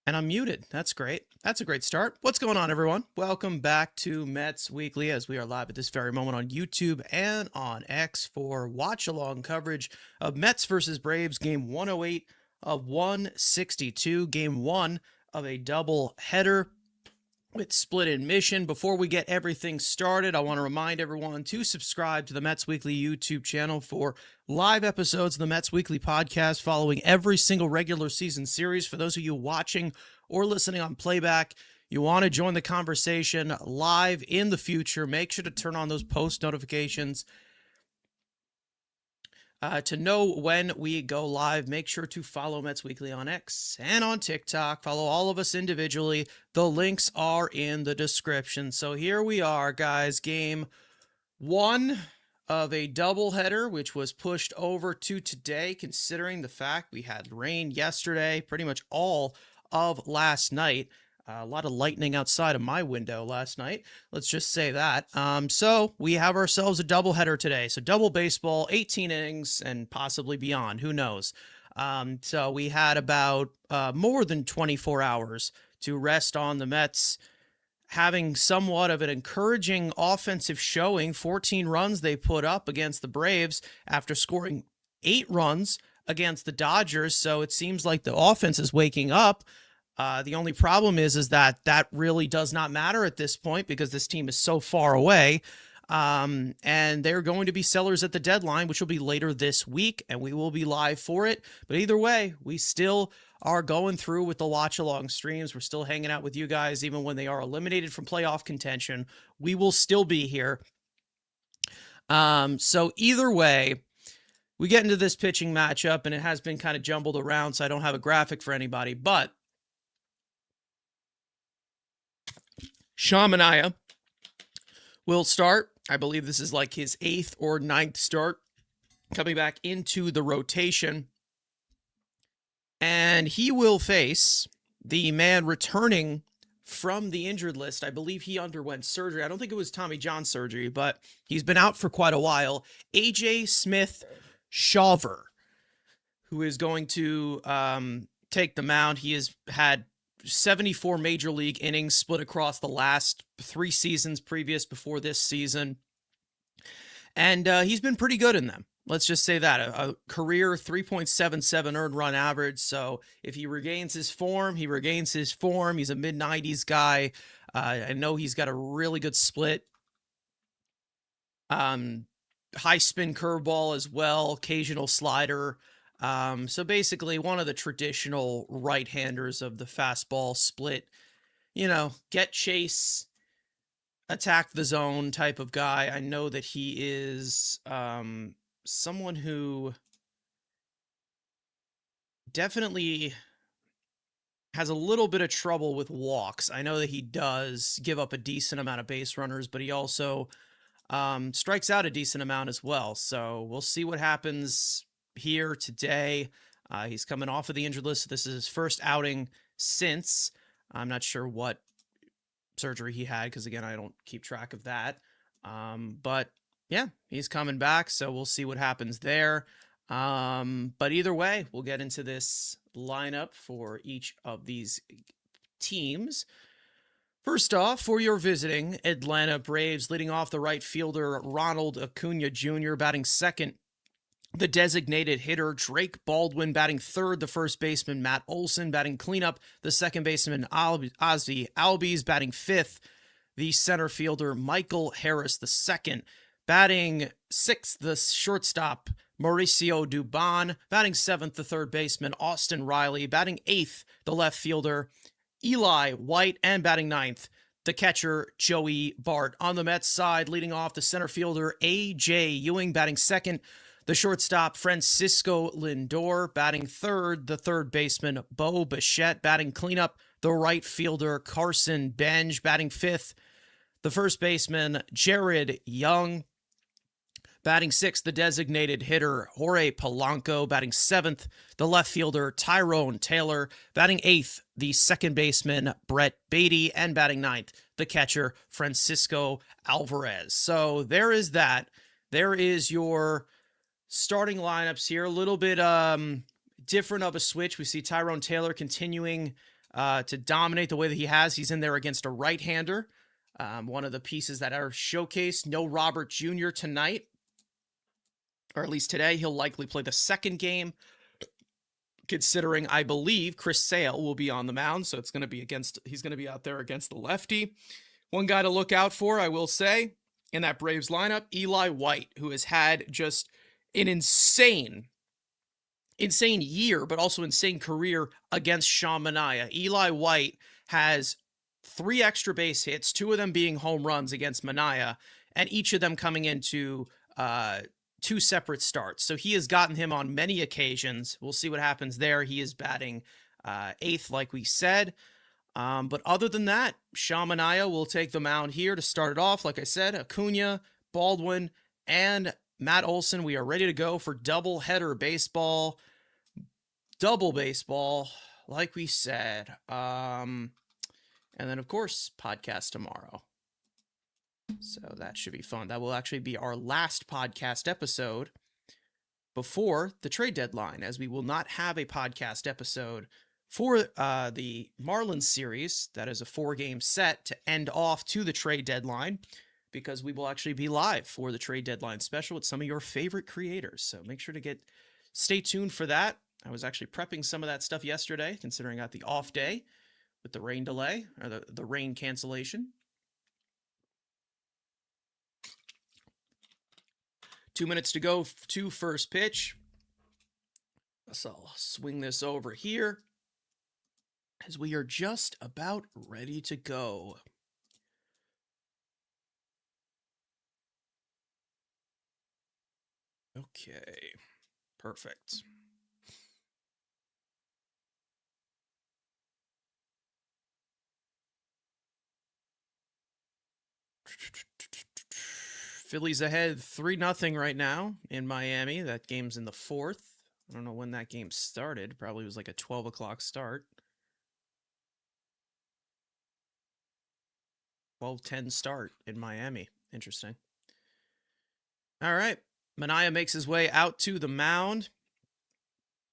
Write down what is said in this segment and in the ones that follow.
And I'm muted. That's great. That's a great start. What's going on, everyone? Welcome back to Mets Weekly as we are live at this very moment on YouTube and on X for watch-along coverage of Mets versus Braves, Game 108 of 162, Game 1 of a double header with split admission. Before we get everything started, I want to remind everyone to subscribe to the Mets Weekly YouTube channel for live episodes of the Mets Weekly podcast following every single regular season series. For those of you watching or listening on playback, you want to join the conversation live in the future, make sure to turn on those post notifications. To know when we go live, make sure to follow Mets Weekly on X and on TikTok. Follow all of us individually. The links are in the description. So here we are, guys. Game 1 of a doubleheader, which was pushed over to today, considering the fact we had rain yesterday, pretty much all of last night. A lot of lightning outside of my window last night. Let's just say that. So we have ourselves a doubleheader today. So double baseball, 18 innings, and possibly beyond. Who knows? So we had about more than 24 hours to rest on. The Mets having somewhat of an encouraging offensive showing. 14 runs they put up against the Braves after scoring 8 runs against the Dodgers. So it seems like the offense is waking up. The only problem is that really does not matter at this point because this team is so far away. And they're going to be sellers at the deadline, which will be later this week, and we will be live for it. But either way, we still are going through with the watch-along streams. We're still hanging out with you guys, even when they are eliminated from playoff contention. We will still be here. So either way, we get into this pitching matchup, and it has been kind of jumbled around, so I don't have a graphic for anybody, but Shamania will start. I believe this is like his 8th or 9th start coming back into the rotation. And he will face the man returning from the injured list. I believe he underwent surgery. I don't think it was Tommy John surgery, but he's been out for quite a while. AJ Smith-Shawver, who is going to take the mound. He has had 74 major league innings split across the last 3 seasons previous before this season. And he's been pretty good in them. Let's just say that. A career 3.77 earned run average. So if he regains his form, he regains his form. He's a mid-90s guy. I know he's got a really good split. High spin curveball as well, occasional slider. So basically one of the traditional right-handers of the fastball split, get chase, attack the zone type of guy. I know that he is someone who definitely has a little bit of trouble with walks. I know that he does give up a decent amount of base runners, but he also strikes out a decent amount as well. So we'll see what happens here today. He's coming off of the injured list. This is his first outing since. I'm not sure what surgery he had because, again, I don't keep track of that. But, yeah, he's coming back, so we'll see what happens there. But either way, we'll get into this lineup for each of these teams. First off, for your visiting Atlanta Braves, leading off the right fielder, Ronald Acuna Jr., batting second. The designated hitter, Drake Baldwin, batting third. The first baseman, Matt Olson, batting cleanup. The second baseman, Ozzy Albies, batting fifth. The center fielder, Michael Harris, the second. Batting sixth, the shortstop, Mauricio Dubon. Batting seventh, the third baseman, Austin Riley. Batting eighth, the left fielder, Eli White. And batting ninth, the catcher, Joey Bart. On the Mets side, leading off the center fielder, A.J. Ewing, batting second. The shortstop, Francisco Lindor. Batting third, the third baseman, Bo Bichette. Batting cleanup, the right fielder, Carson Benj. Batting fifth, the first baseman, Jared Young. Batting sixth, the designated hitter, Jorge Polanco. Batting seventh, the left fielder, Tyrone Taylor. Batting eighth, the second baseman, Brett Beatty. And batting ninth, the catcher, Francisco Alvarez. So there is that. There is your starting lineups here. A little bit different of a switch. We see Tyrone Taylor continuing to dominate the way that he has. He's in there against a right-hander. One of the pieces that are showcased. No Robert Jr. tonight, or at least today. He'll likely play the second game, considering I believe Chris Sale will be on the mound, so he's going to be out there against the lefty. One guy to look out for, I will say, in that Braves lineup, Eli White, who has had just an insane year, but also insane career against Sean Manaea. Eli White has 3 extra base hits, 2 of them being home runs against Manaea, and each of them coming into 2 separate starts. So he has gotten him on many occasions. We'll see what happens there. He is batting 8th, like we said. But other than that, Sean Manaea will take the mound here to start it off. Like I said, Acuna, Baldwin, and Matt Olson. We are ready to go for double header baseball. Double baseball, like we said. And then, of course, podcast tomorrow. So that should be fun. That will actually be our last podcast episode before the trade deadline, as we will not have a podcast episode for the Marlins series. That is a 4-game set to end off to the trade deadline, because we will actually be live for the trade deadline special with some of your favorite creators. So make sure to stay tuned for that. I was actually prepping some of that stuff yesterday, considering I got the off day with the rain delay, or the rain cancellation. 2 minutes to go to first pitch. So I'll swing this over here, as we are just about ready to go. Okay, perfect. Phillies ahead 3-0 right now in Miami. That game's in the 4th. I don't know when that game started. Probably was like a 12 o'clock start. 12:10 start in Miami. Interesting. All right. Manaea makes his way out to the mound.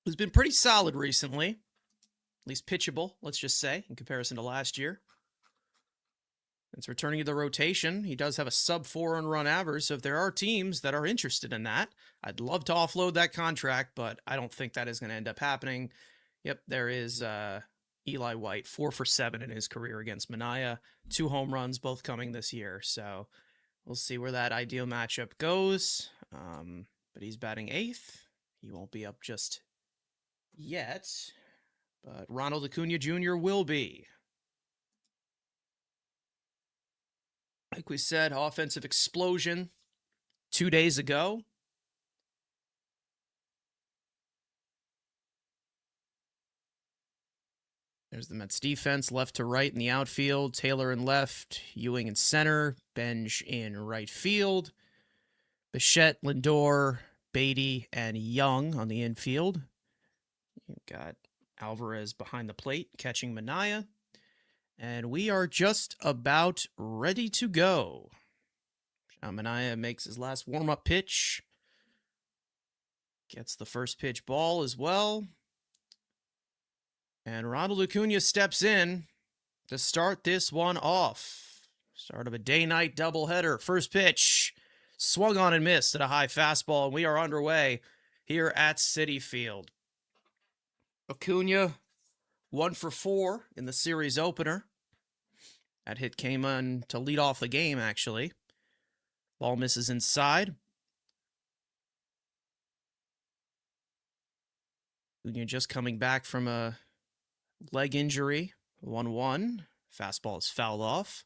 Who's been pretty solid recently. At least pitchable, let's just say, in comparison to last year. It's returning to the rotation. He does have a sub-4 run average, so if there are teams that are interested in that, I'd love to offload that contract, but I don't think that is going to end up happening. Yep, there is Eli White, 4 for 7 in his career against Manaea. 2 home runs, both coming this year, so we'll see where that ideal matchup goes. But he's batting 8th. He won't be up just yet, but Ronald Acuna Jr. will be. Like we said, offensive explosion 2 days ago. There's the Mets defense, left to right in the outfield. Taylor in left, Ewing in center, Benj in right field. Bichette, Lindor, Beatty, and Young on the infield. You've got Alvarez behind the plate, catching Manaea. And we are just about ready to go. Manaea makes his last warm-up pitch. Gets the first pitch ball as well. And Ronald Acuna steps in to start this one off. Start of a day-night doubleheader. First pitch, swung on and missed at a high fastball, and we are underway here at Citi Field. Acuna, 1 for 4 in the series opener. That hit came on to lead off the game, actually. Ball misses inside. Acuna just coming back from a leg injury. 1-1. Fastball is fouled off.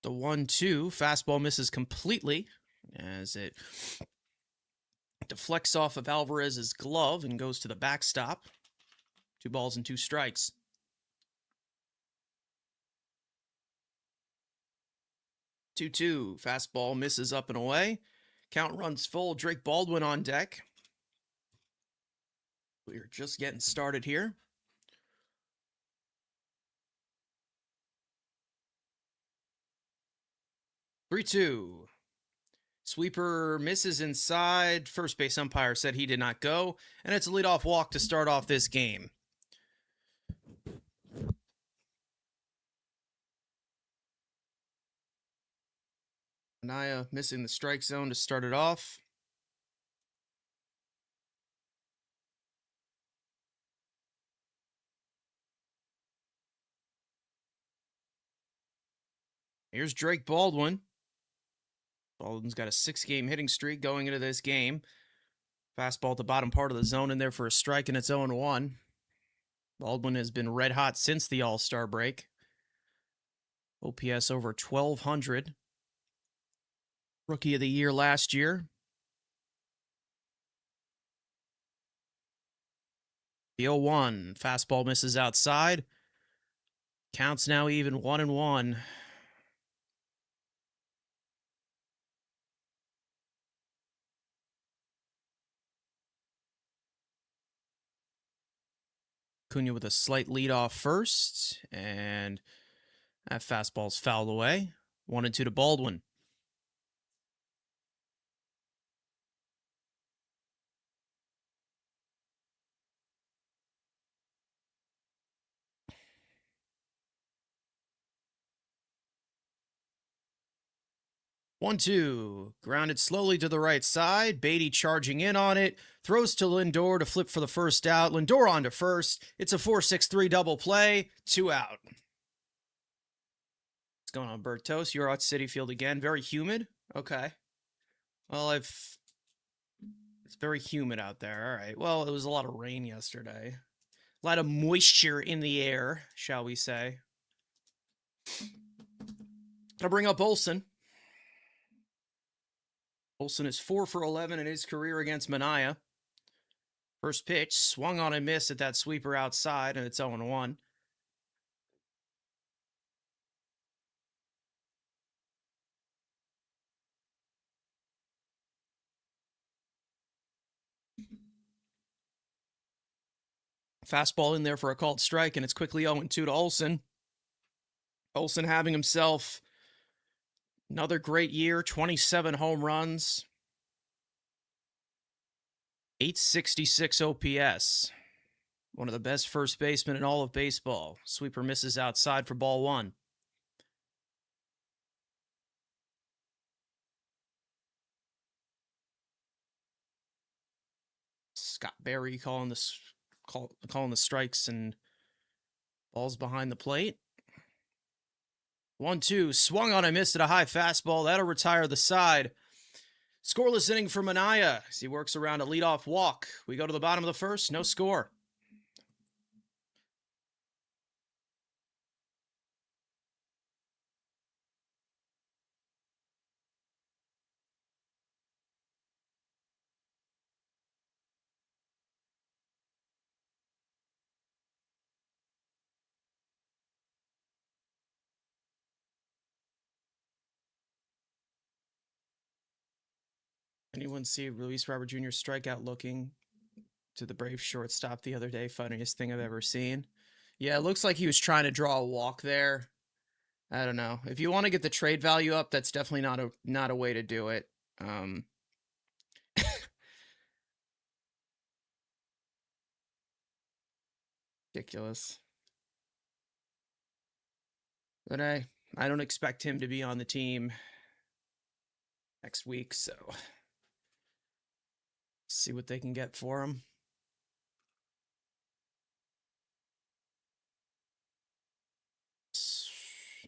The 1-2. Fastball misses completely as it deflects off of Alvarez's glove and goes to the backstop. 2 balls and 2 strikes. Two. Fastball misses up and away. Count runs full. Drake Baldwin on deck. We are just getting started here. 3-2. Sweeper misses inside. First base umpire said he did not go, and it's a leadoff walk to start off this game. Naya missing the strike zone to start it off. Here's Drake Baldwin. Baldwin's got a 6-game hitting streak going into this game. Fastball at the bottom part of the zone in there for a strike, and it's 0-1. Baldwin has been red hot since the All-Star break. OPS over 1,200. Rookie of the year last year. The 0-1. Fastball misses outside. Counts now even 1-1. Cunha with a slight lead off first, and that fastball's fouled away. 1-2 to Baldwin. One, two, grounded slowly to the right side. Beatty charging in on it. Throws to Lindor to flip for the first out. Lindor on to first. It's a 4-6-3 double play. 2 out. What's going on, Bertos? You're at Citi Field again. Very humid? Okay. Well, it's very humid out there. All right. Well, it was a lot of rain yesterday. A lot of moisture in the air, shall we say. Gonna bring up Olson. Olson is 4 for 11 in his career against Manaea. First pitch, swung on and missed at that sweeper outside, and it's 0-1. Fastball in there for a called strike, and it's quickly 0-2 to Olson. Olson having himself another great year, 27 home runs, 866 OPS. One of the best first basemen in all of baseball. Sweeper misses outside for ball 1. Scott Berry calling the strikes and balls behind the plate. 1-2, swung on and missed at a high fastball. That'll retire the side. Scoreless inning for Manaea as he works around a leadoff walk. We go to the bottom of the first, no score. Anyone see Luis Robert Jr. strikeout looking to the Braves shortstop the other day? Funniest thing I've ever seen. Yeah, it looks like he was trying to draw a walk there. I don't know. If you want to get the trade value up, that's definitely not a way to do it. Ridiculous. But I don't expect him to be on the team next week, so see what they can get for him.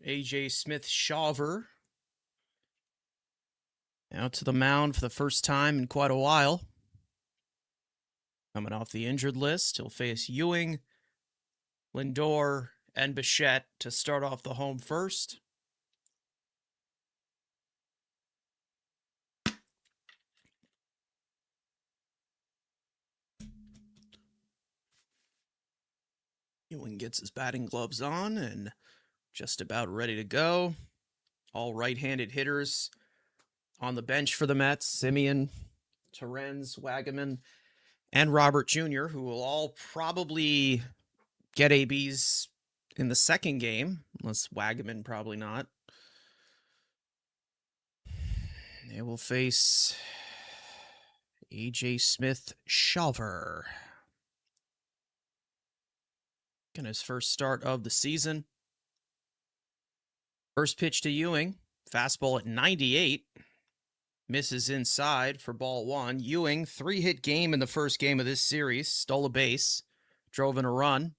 AJ Smith-Shawver out to the mound for the first time in quite a while. Coming off the injured list, he'll face Ewing, Lindor, and Bichette to start off the home first. Ewing gets his batting gloves on and just about ready to go. All right-handed hitters on the bench for the Mets. Semien, Torrens, Wagaman, and Robert Jr., who will all probably get ABs in the second game, unless Wagaman probably not. They will face A.J. Smith-Shawver. In his first start of the season. First pitch to Ewing. Fastball at 98. Misses inside for ball one. Ewing, 3-hit game in the first game of this series. Stole a base. Drove in a run.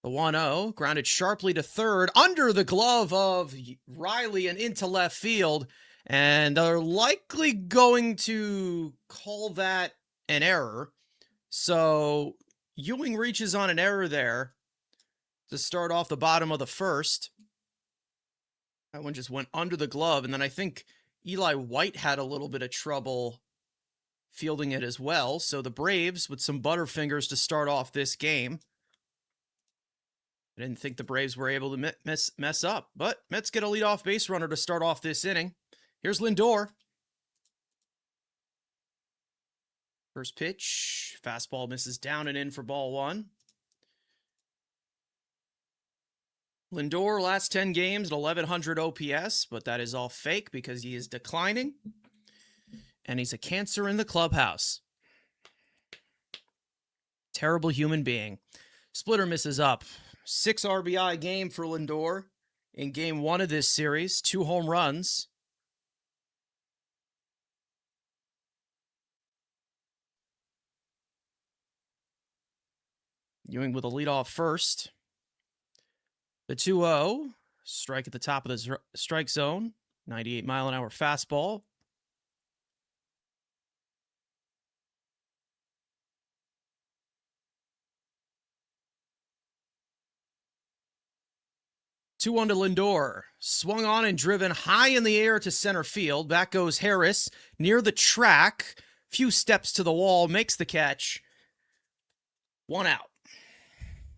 The 1-0. Grounded sharply to third. Under the glove of Riley and into left field. And they're likely going to call that an error. So Ewing reaches on an error there to start off the bottom of the first. That one just went under the glove. And then I think Eli White had a little bit of trouble fielding it as well. So the Braves with some butterfingers to start off this game. I didn't think the Braves were able to mess up, but Mets get a leadoff base runner to start off this inning. Here's Lindor. First pitch, fastball misses down and in for ball one. Lindor, last 10 games at 1,100 OPS, but that is all fake because he is declining. And he's a cancer in the clubhouse. Terrible human being. Splitter misses up. 6 RBI game for Lindor in game 1 of this series. 2 home runs. Ewing with a leadoff first. The 2-0, strike at the top of the strike zone, 98-mile-an-hour fastball. Two-one to Lindor, swung on and driven high in the air to center field. Back goes Harris, near the track, few steps to the wall, makes the catch. 1 out.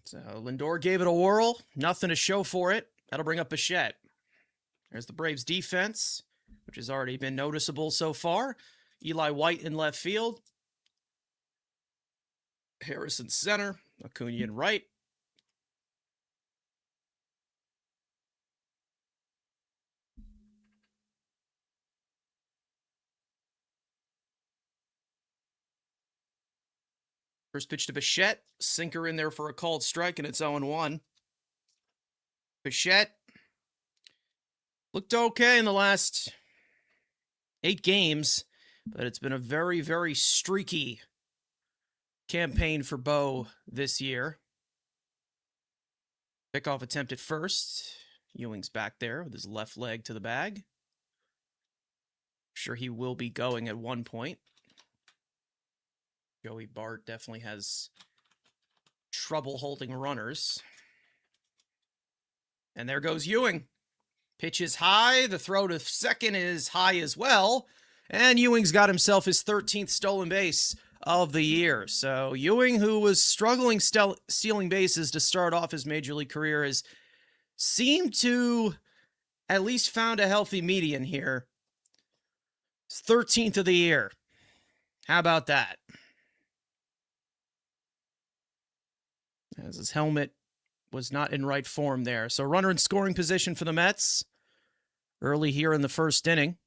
So Lindor gave it a whirl. Nothing to show for it. That'll bring up Bichette. There's the Braves defense, which has already been noticeable so far. Eli White in left field. Harrison center. Acuna in right. First pitch to Bichette. Sinker in there for a called strike, and it's 0-1. Bichette looked okay in the last 8 games, but it's been a very, very streaky campaign for Bo this year. Pickoff attempt at first. Ewing's back there with his left leg to the bag. Sure he will be going at one point. Joey Bart definitely has trouble holding runners. And there goes Ewing. Pitch is high. The throw to second is high as well. And Ewing's got himself his 13th stolen base of the year. So Ewing, who was struggling stealing bases to start off his major league career, has seemed to at least found a healthy median here. His 13th of the year. How about that? As his helmet was not in right form there. So runner in scoring position for the Mets early here in the first inning.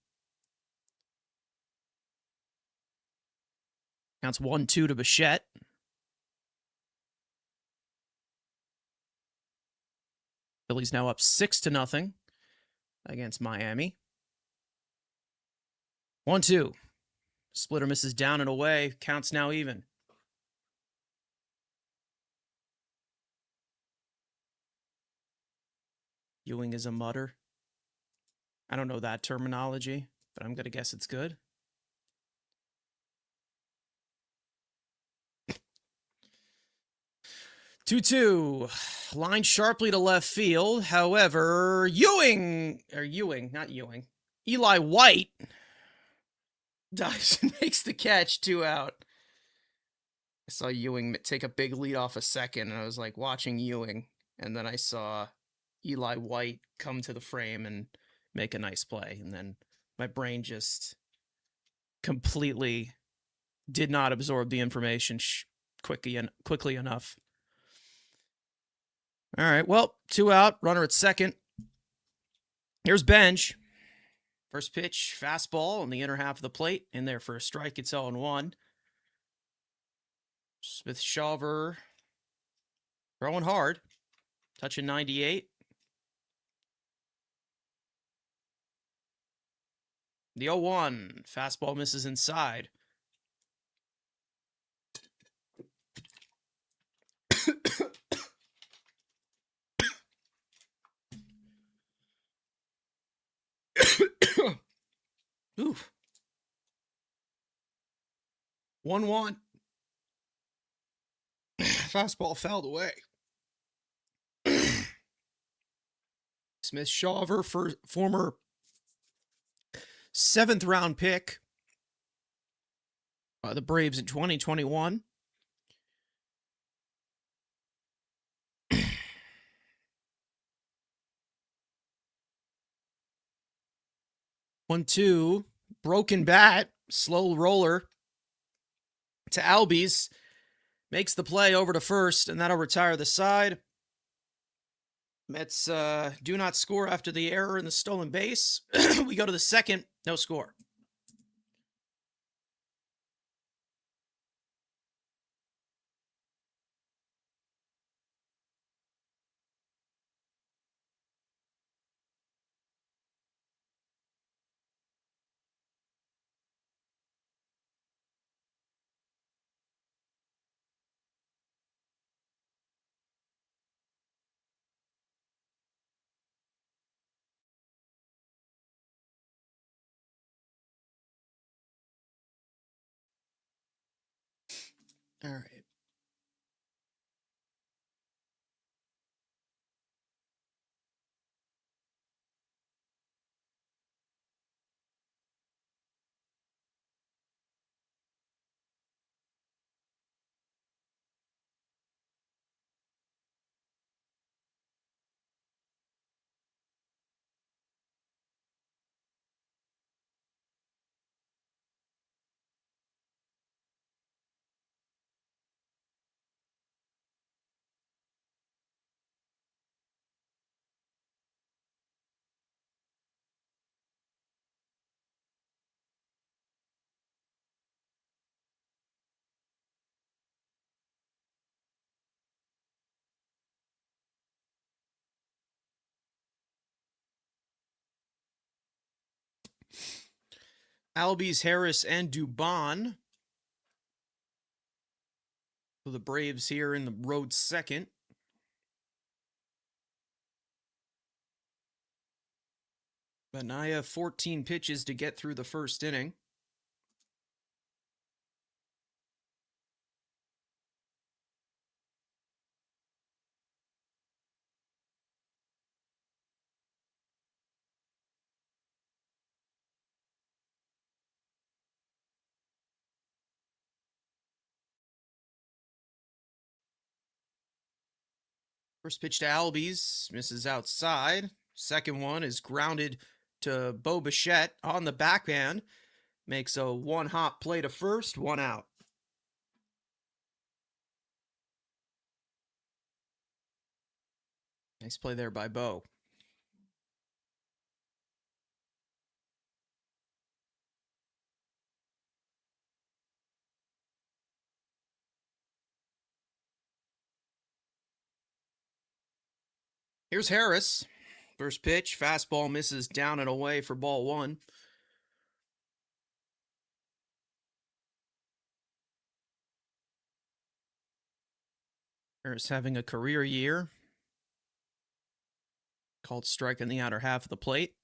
Counts 1-2 to Bichette. Phillies now up 6-0 against Miami. 1-2. Splitter misses down and away. Counts now even. Ewing is a mutter. I don't know that terminology, but I'm going to guess it's good. Two. Line sharply to left field. However, Eli White dives and makes the catch. 2 out. I saw Ewing take a big lead off a second, and I was like watching Ewing, and then I saw Eli White come to the frame and make a nice play. And then my brain just completely did not absorb the information quickly enough. All right, well, 2 out, runner at second. Here's Benj. First pitch, fastball on the inner half of the plate. In there for a strike. It's 0-1. Smith-Shawver throwing hard. Touching 98. The 0-1. Fastball misses inside. Oof. 1-1. Fastball fouled away. Smith-Shawver, for former 7th round pick by the Braves in 2021. One, two, broken bat, slow roller to Albies. Makes the play over to first, and that'll retire the side. Mets do not score after the error in the stolen base. We go to the second, no score. All right. Albies, Harris, and Dubon. So the Braves here in the road second. Manaea, 14 pitches to get through the first inning. First pitch to Albies, misses outside. Second one is grounded to Bo Bichette on the backhand. Makes a one-hop play to first, one out. Nice play there by Bo. Here's Harris. First pitch, fastball misses down and away for ball one. Harris having a career year. Called strike in the outer half of the plate.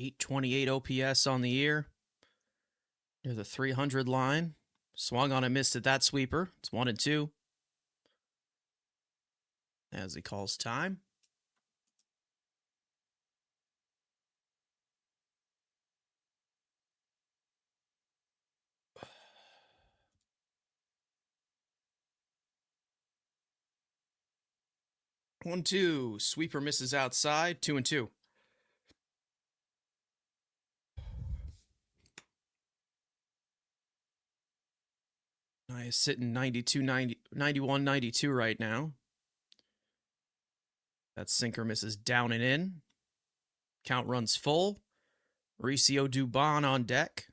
.828 OPS on the year. Near the 300 line. Swung on and missed at that sweeper. It's 1-2. As he calls time. One, two. Sweeper misses outside. 2-2. I is sitting 91, 92 right now. That sinker misses down and in. Count runs full. Mauricio Dubon on deck.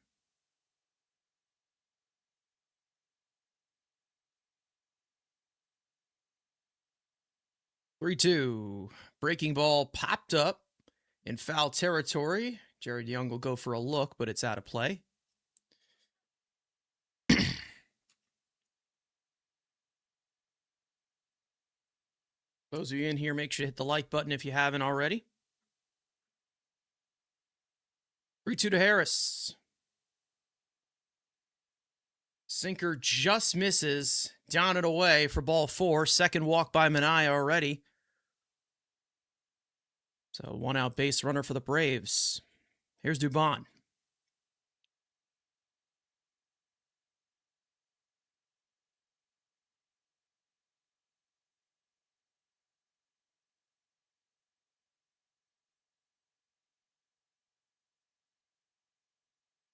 Three-two. Breaking ball popped up in foul territory. Jared Young will go for a look, but it's out of play. Those of you in here, make sure to hit the like button if you haven't already. 3-2 to Harris. Sinker just misses. Down and away for ball 4. Second walk by Manaea already. So 1 out base runner for the Braves. Here's Dubon.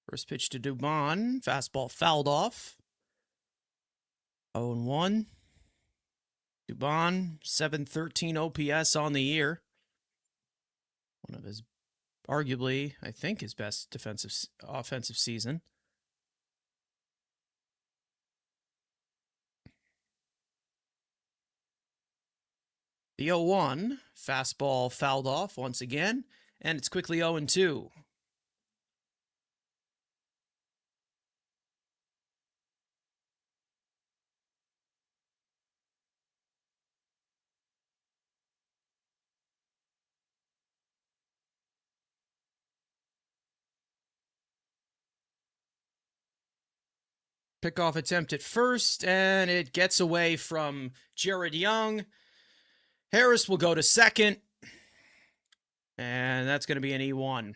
First pitch to Dubon. Fastball fouled off. 0-1. Dubon, 713 OPS on the year. One of his, arguably, I think his best offensive season. The 0-1. Fastball fouled off once again. And it's quickly 0-2. Pickoff attempt at first, and it gets away from Jared Young. Harris will go to second, and that's going to be an E1.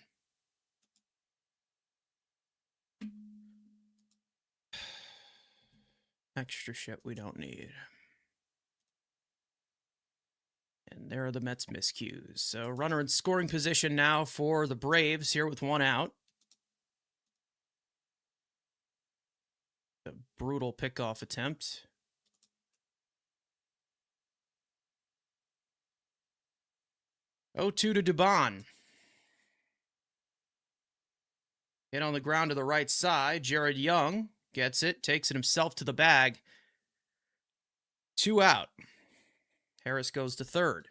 Extra shit we don't need. And there are the Mets miscues. So runner in scoring position now for the Braves here with 1 out. A brutal pickoff attempt. Oh, 2 to Dubon. Hit on the ground to the right side. Jared Young gets it, takes it himself to the bag. 2 out. Harris goes to third.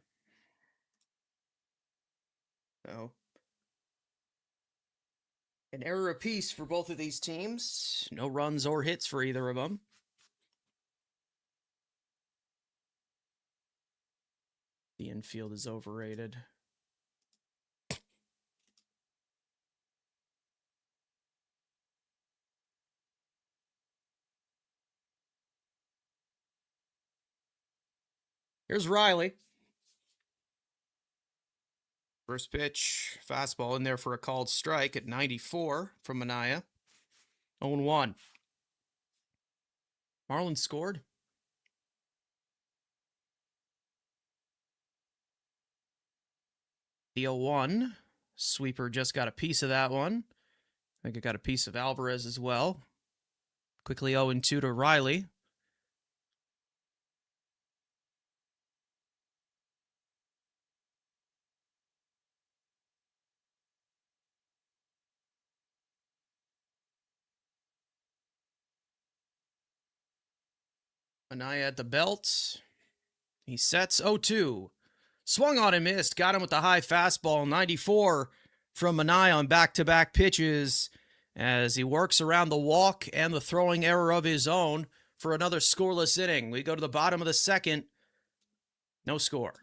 So, an error apiece for both of these teams. No runs or hits for either of them. The infield is overrated. Here's Riley. First pitch, fastball in there for a called strike at 94 from Manaea. 0-1. Marlins scored. The 0-1. Sweeper just got a piece of that one. I think it got a piece of Alvarez as well. Quickly 0-2 to Riley. Manaea at the belt. He sets 0-2. Swung on and missed. Got him with the high fastball. 94 from Manaea on back-to-back pitches as he works around the walk and the throwing error of his own for another scoreless inning. We go to the bottom of the second. No score.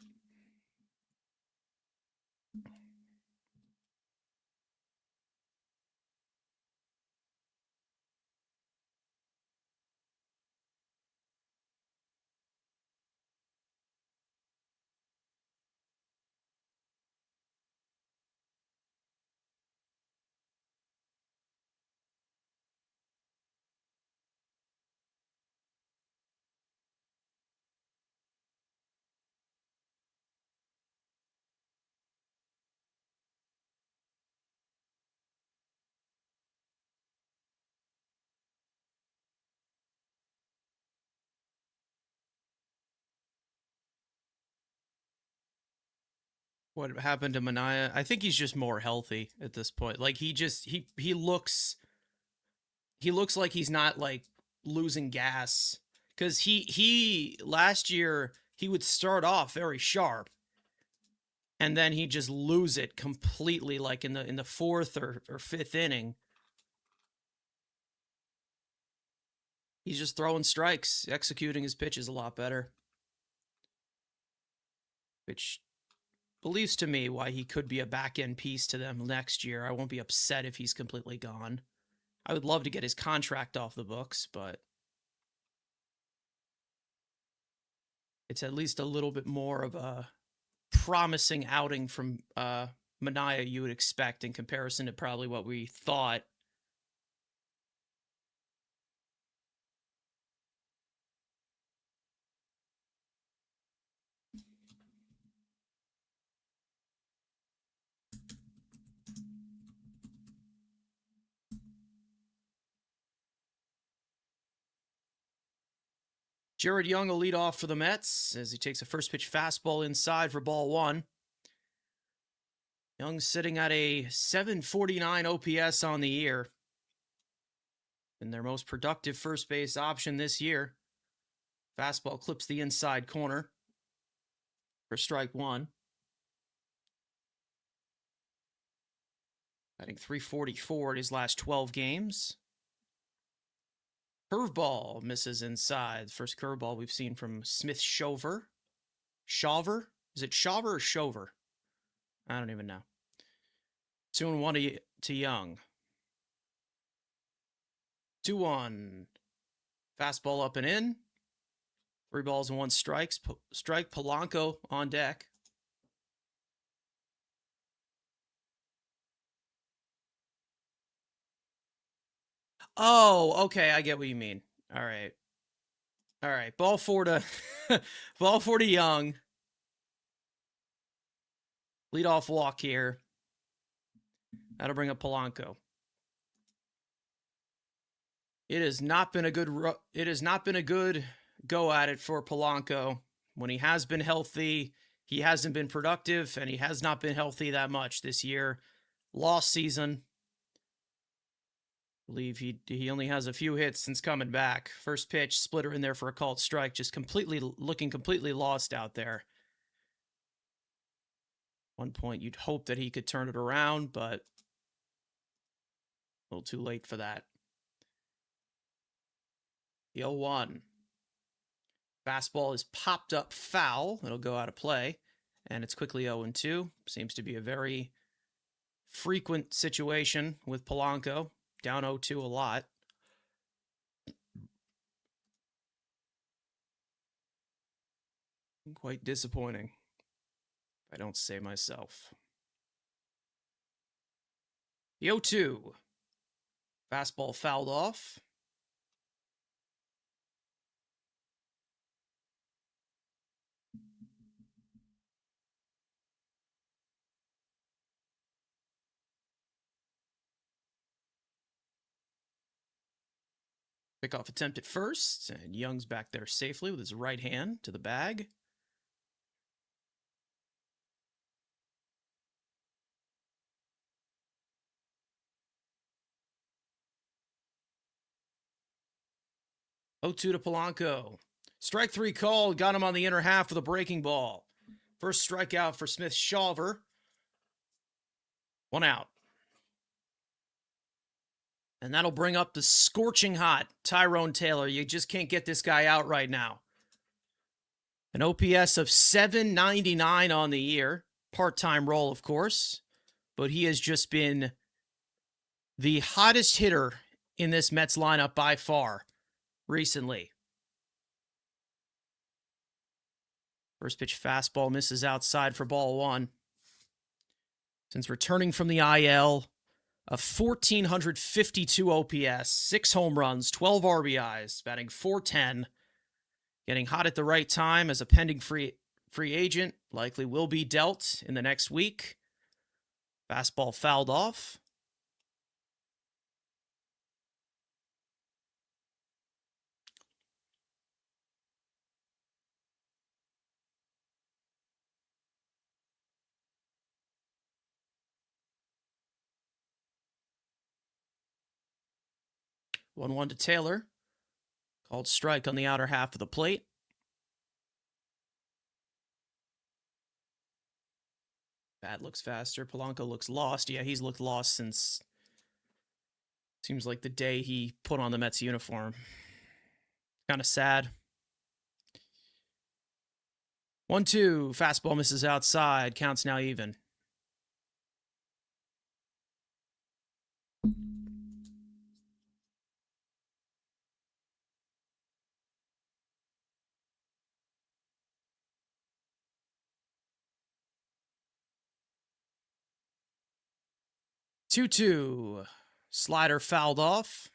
What happened to Mania? I think he's just more healthy at this point. Like he looks like he's not like losing gas because he last year he would start off very sharp and then he just lose it completely like in the fourth or fifth inning. He's just throwing strikes, executing his pitches a lot better, which believes to me why he could be a back end piece to them next year. I won't be upset if he's completely gone. I would love to get his contract off the books, but it's at least a little bit more of a promising outing from Mania you would expect in comparison to probably what we thought. Jared Young will lead off for the Mets as he takes a first pitch fastball inside for ball one. Young's sitting at a 749 OPS on the year. And their most productive first base option this year. Fastball clips the inside corner for strike one. Batting .344 in his last 12 games. Curveball misses inside. First curveball we've seen from Smith Shawver. Shawver? Is it Shawver or Shover? I don't even know. 2-1 to Young. 2-1. Fastball up and in. 3 balls and 1 strikes. Strike Polanco on deck. Oh, okay. I get what you mean. All right. All right. Ball 4 to ball 4 to Young. Leadoff walk here. That'll bring up Polanco. It has not been a good go at it for Polanco. When he has been healthy, he hasn't been productive, and he has not been healthy that much this year. Lost season. I believe he only has a few hits since coming back. First pitch, splitter in there for a called strike, just looking completely lost out there. One point you'd hope that he could turn it around, but a little too late for that. The 0-1. Fastball is popped up foul. It'll go out of play, and it's quickly 0-2. Seems to be a very frequent situation with Polanco. Down 0-2 a lot. Quite disappointing, if I don't say myself. The 0-2. Fastball fouled off. Pickoff attempt at first, and Young's back there safely with his right hand to the bag. Oh, 2 to Polanco. Strike 3 called, got him on the inner half with a breaking ball. First strikeout for Smith Shawver. 1 out. And that'll bring up the scorching hot Tyrone Taylor. You just can't get this guy out right now. An OPS of 799 on the year. Part-time role, of course. But he has just been the hottest hitter in this Mets lineup by far recently. First pitch fastball misses outside for ball 1. Since returning from the IL, a 1,452 OPS, 6 home runs, 12 RBIs, batting .410, getting hot at the right time as a pending free agent, likely will be dealt in the next week. Fastball fouled off. 1-1 to Taylor. Called strike on the outer half of the plate. Bat looks faster. Polanco looks lost. Yeah, he's looked lost since, seems like the day he put on the Mets uniform. Kind of sad. 1-2. Fastball misses outside. Counts now even. Two. Slider fouled off.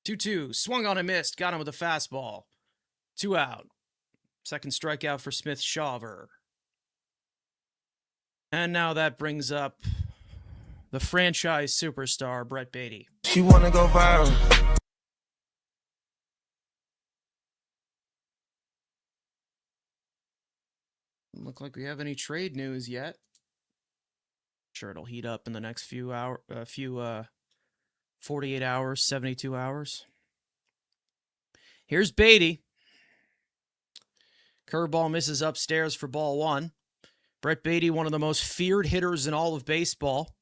Two. Swung on and missed. Got him with a fastball. 2 out. Second strikeout for Smith Shawver. And now that brings up the franchise superstar, Brett Baty. She wanna go viral. Doesn't look like we have any trade news yet. Sure, it'll heat up in the next few 48 hours, 72 hours. Here's Baty. Curveball misses upstairs for ball 1. Brett Baty, one of the most feared hitters in all of baseball.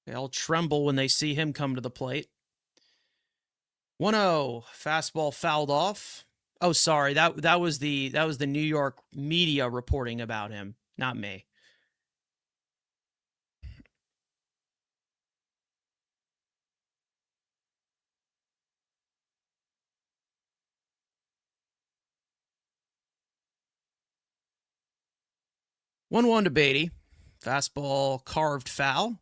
They all tremble when they see him come to the plate. 1-0. Fastball fouled off. Oh, sorry. That was the New York media reporting about him, not me. One to Baty. Fastball carved foul.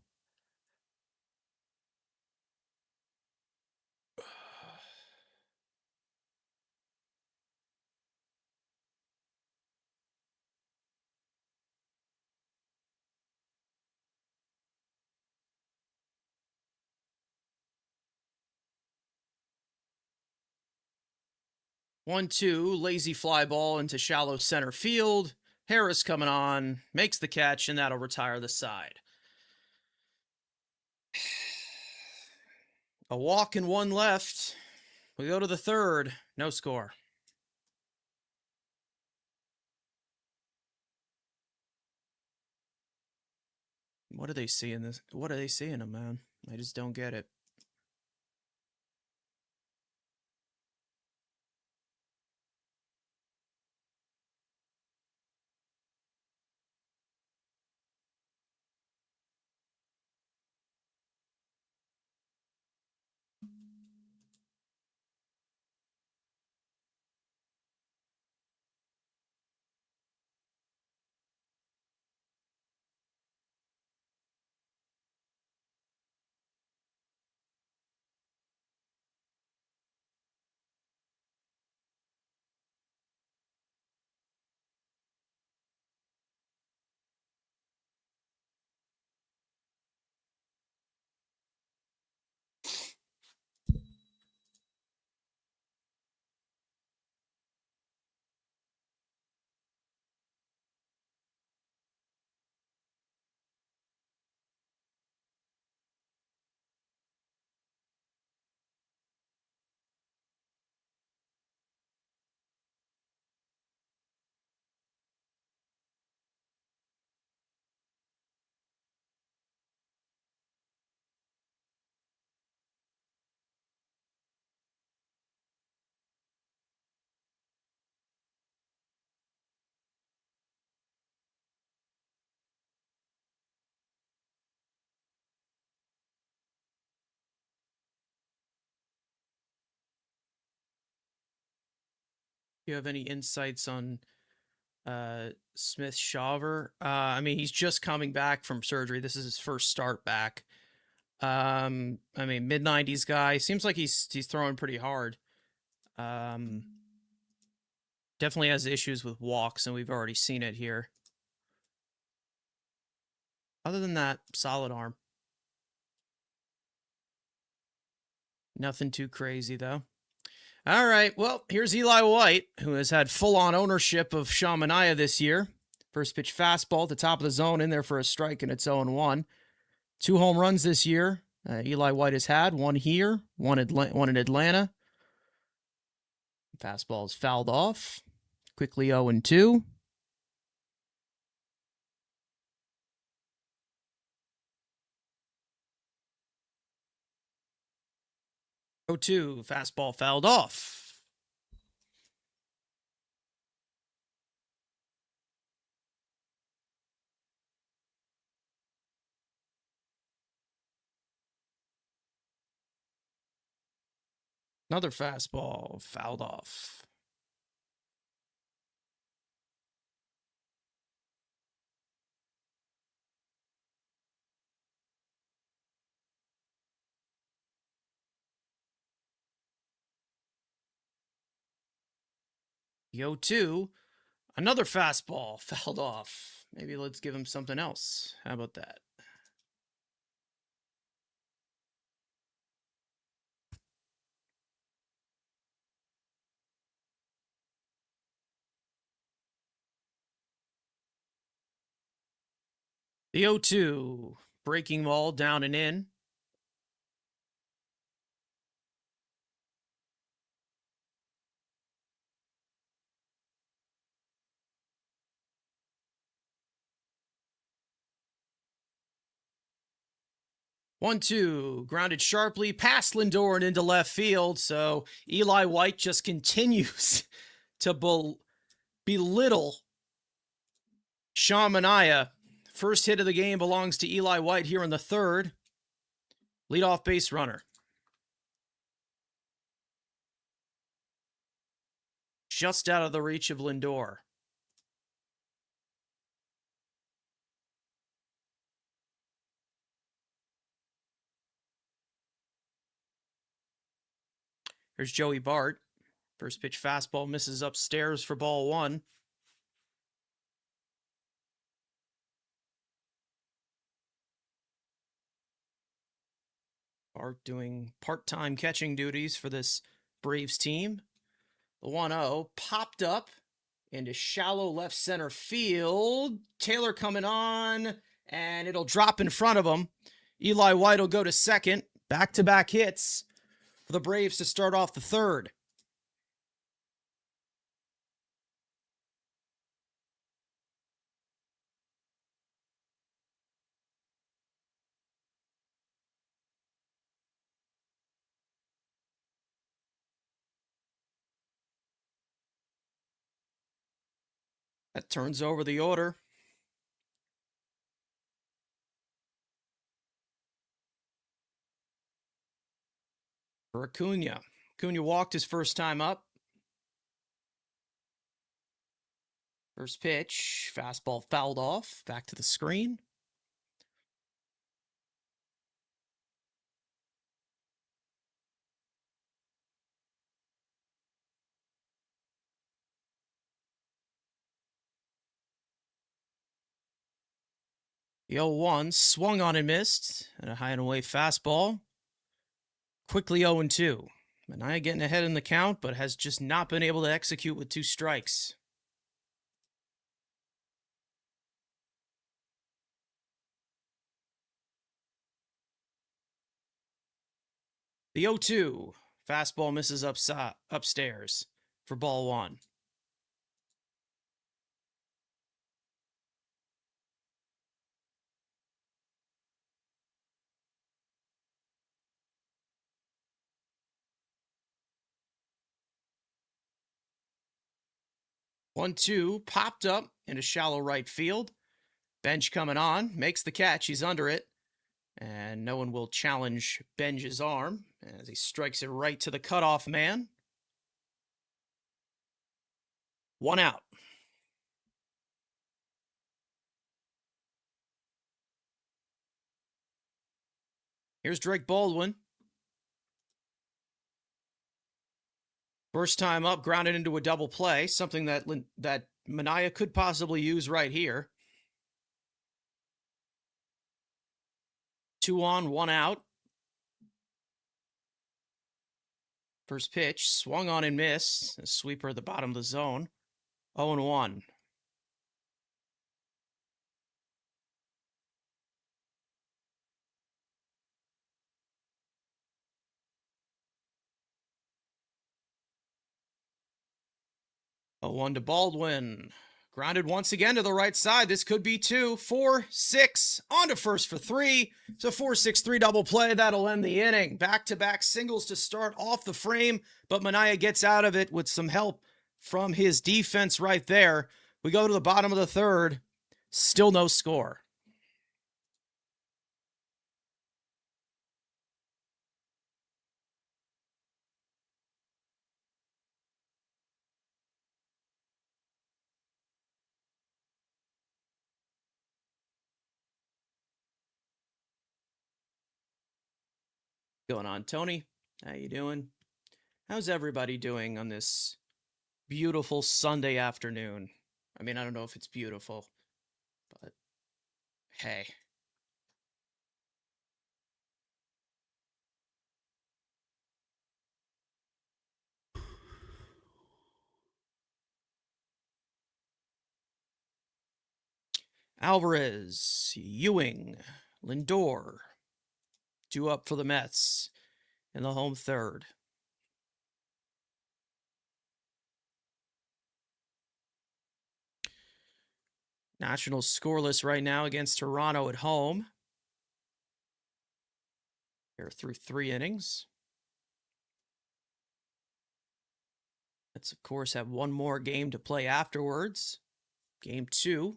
One, two, lazy fly ball into shallow center field. Harris coming on, makes the catch, and that'll retire the side. A walk and 1 left. We go to the third. No score. What do they see in this? What do they see in him, man? I just don't get it. You have any insights on Smith Shawver? I mean, he's just coming back from surgery. This is his first start back. I mean, mid-90s guy. Seems like he's throwing pretty hard. Definitely has issues with walks, and we've already seen it here. Other than that, solid arm. Nothing too crazy, though. All right, well, here's Eli White, who has had full-on ownership of Sean Manaea this year. First pitch fastball at the top of the zone, in there for a strike, and it's 0-1. 2 home runs this year. Eli White has had one here, one in Atlanta. Fastball is fouled off. Quickly 0-2. 0-2. Fastball fouled off. Another fastball fouled off. The 0-2. Another fastball fouled off. Maybe let's give him something else. How about that? The 0-2. Breaking ball down and in. One, two, grounded sharply past Lindor and into left field. So Eli White just continues to belittle Sean Manaea. First hit of the game belongs to Eli White here in the third. Leadoff base runner. Just out of the reach of Lindor. Here's Joey Bart. First pitch fastball misses upstairs for ball 1. Bart doing part-time catching duties for this Braves team. The 1-0 popped up into shallow left center field. Taylor coming on, and it'll drop in front of him. Eli White will go to second. Back-to-back hits for the Braves to start off the third. That turns over the order. For Acuna. Acuna walked his first time up. First pitch, fastball fouled off. Back to the screen. The 0-1 swung on and missed. And a high and away fastball. Quickly 0-2. Manaea getting ahead in the count, but has just not been able to execute with 2 strikes. The 0-2. Fastball misses upstairs for ball 1. One, two, popped up into shallow right field. Bench coming on, makes the catch. He's under it. And no one will challenge Benj's arm as he strikes it right to the cutoff man. 1 out. Here's Drake Baldwin. First time up, grounded into a double play, something that Manaea could possibly use right here. 2 on, 1 out. First pitch, swung on and missed. A sweeper at the bottom of the zone. 0-1. A 1 to Baldwin. Grounded once again to the right side. This could be 2, 4, 6. On to first for 3. It's a 4-6-3 double play. That'll end the inning. Back-to-back singles to start off the frame, but Manaea gets out of it with some help from his defense right there. We go to the bottom of the third. Still no score. Going on, Tony? How you doing? How's everybody doing on this beautiful Sunday afternoon? I mean, I don't know if it's beautiful, but hey. Alvarez, Ewing, Lindor, 2 up for the Mets in the home third. Nationals scoreless right now against Toronto at home. They're through 3 innings. Let's, of course, have one more game to play afterwards. Game 2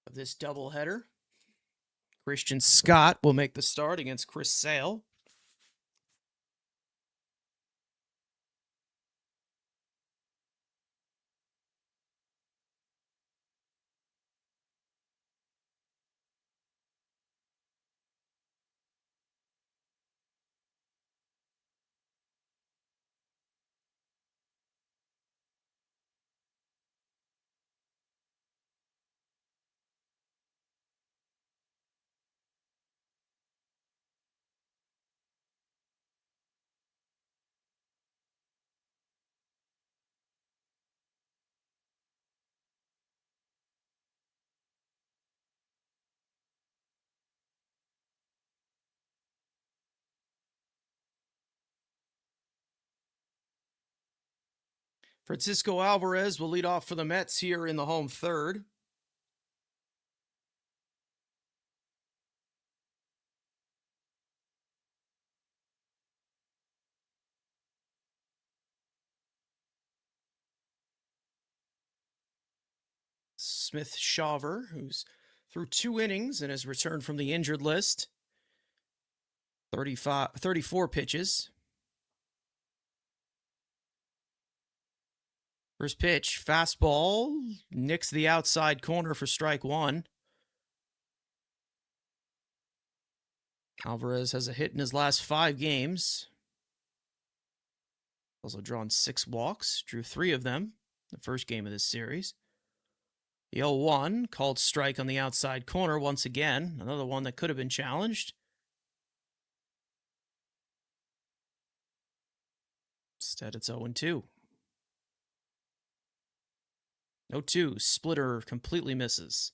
of this doubleheader. Christian Scott will make the start against Chris Sale. Francisco Alvarez will lead off for the Mets here in the home third. Smith Shawver, who's through 2 innings and has returned from the injured list. 34 pitches. First pitch, fastball, nicks the outside corner for strike 1. Alvarez has a hit in his last 5 games. Also drawn 6 walks, drew 3 of them the first game of this series. The 0-1, called strike on the outside corner once again. Another one that could have been challenged. Instead, it's 0-2. 0-2, splitter completely misses.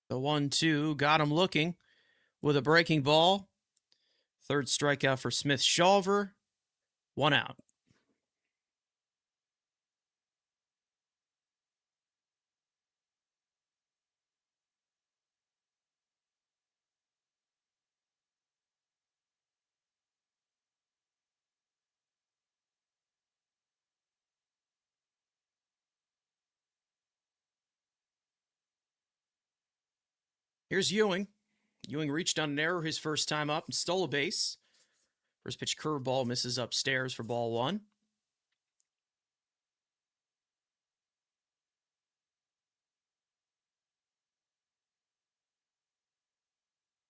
The 1-2 got him looking with a breaking ball. Third strikeout for Smith Shawver. 1 out. Here's Ewing. Ewing reached on an error his first time up and stole a base. First pitch curveball misses upstairs for ball 1.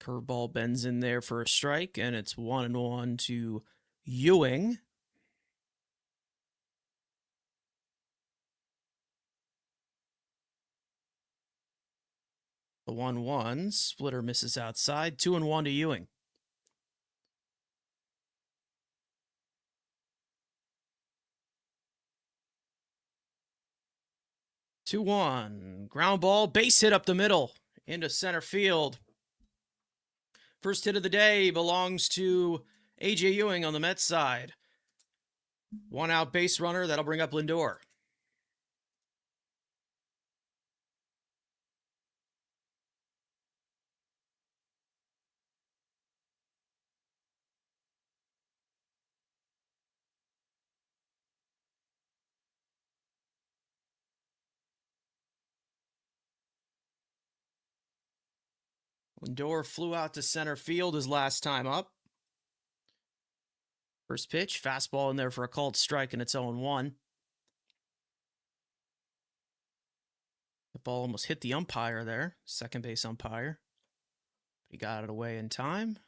Curveball bends in there for a strike, and it's 1-1 to Ewing. The 1-1 splitter misses outside. 2-1 to Ewing. Two one ground ball, base hit up the middle into center field. First hit of the day belongs to AJ Ewing on the Mets side. One out base runner, that'll bring up Lindor. Lindor flew out to center field his last time up. First pitch, fastball in there for a called strike, and it's 0-1. The ball almost hit the umpire there, second base umpire. He got it away in time.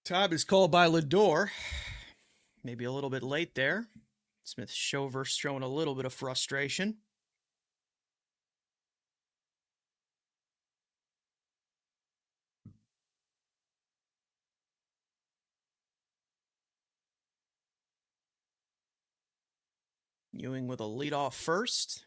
Time is called by Lindor. Maybe a little bit late there. Smith-Shawver showing a little bit of frustration. Ewing with a leadoff first.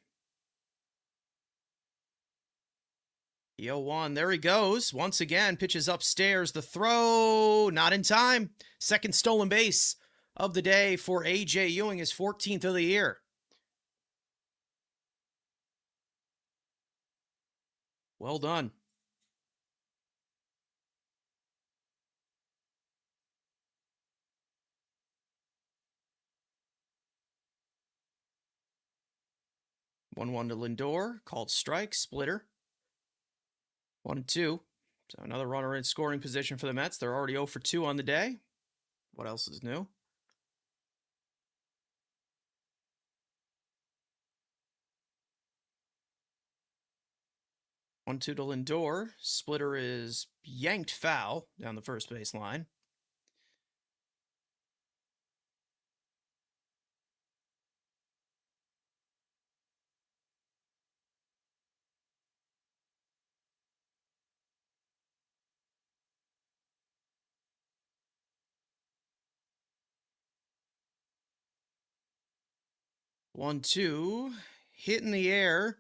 The 0-1, there he goes. Once again, pitches upstairs. The throw, not in time. Second stolen base of the day for AJ Ewing, his 14th of the year. Well done. One to Lindor, called strike, splitter. 1-2. So another runner in scoring position for the Mets. They're already 0 for 2 on the day. What else is new? One two to Lindor. Splitter is yanked foul down the first base line. One two, hit in the air.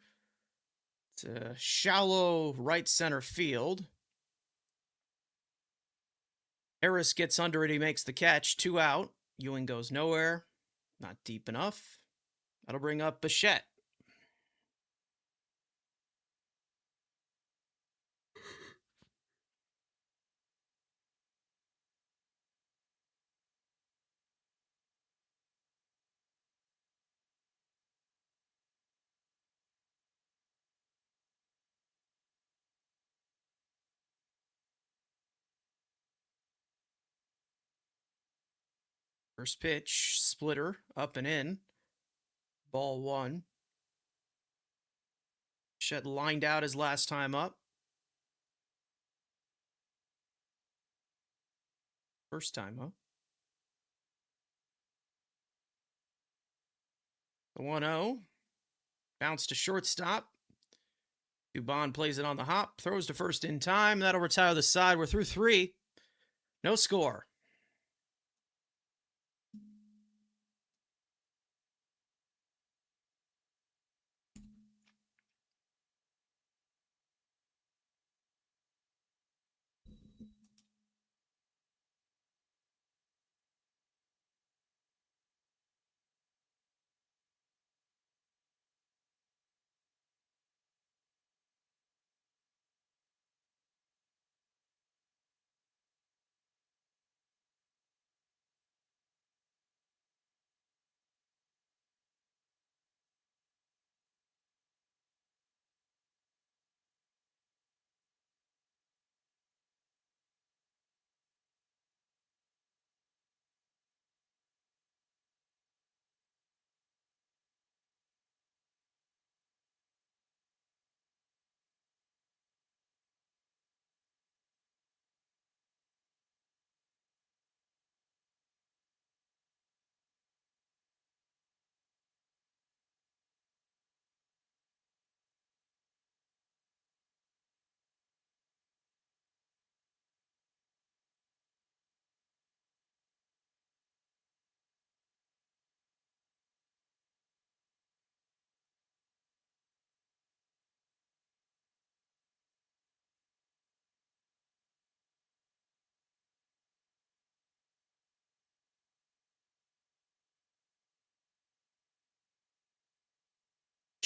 It's a shallow right center field. Harris gets under it. He makes the catch. 2 out. Ewing goes nowhere. Not deep enough. That'll bring up Bichette. First pitch, splitter, up and in. Ball 1. Bichette lined out his last time up. First time up. The 1-0. Bounce to shortstop. Dubon plays it on the hop. Throws to first in time. That'll retire the side. We're through 3. No score.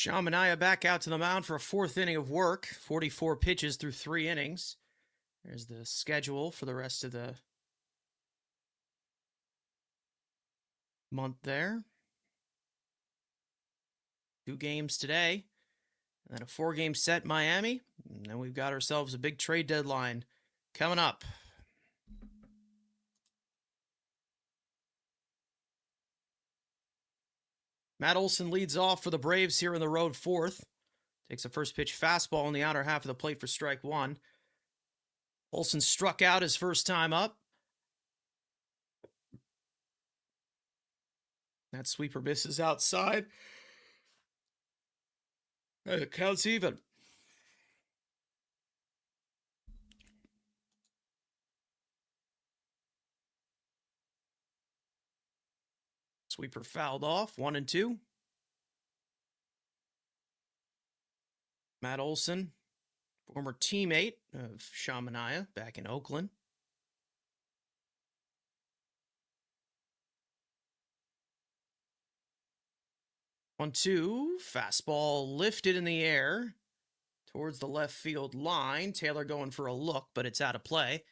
Sean Manaea back out to the mound for a fourth inning of work. 44 pitches through 3 innings. There's the schedule for the rest of the month there. 2 games today. And then a 4-game set in Miami. And then we've got ourselves a big trade deadline coming up. Matt Olson leads off for the Braves here in the road 4th. Takes a first pitch fastball in the outer half of the plate for strike 1. Olson struck out his first time up. That sweeper misses outside. And it counts even. Sweeper fouled off, 1-2. Matt Olson, former teammate of Sean Manaea back in Oakland. 1-2, fastball lifted in the air towards the left field line. Taylor going for a look, but it's out of play.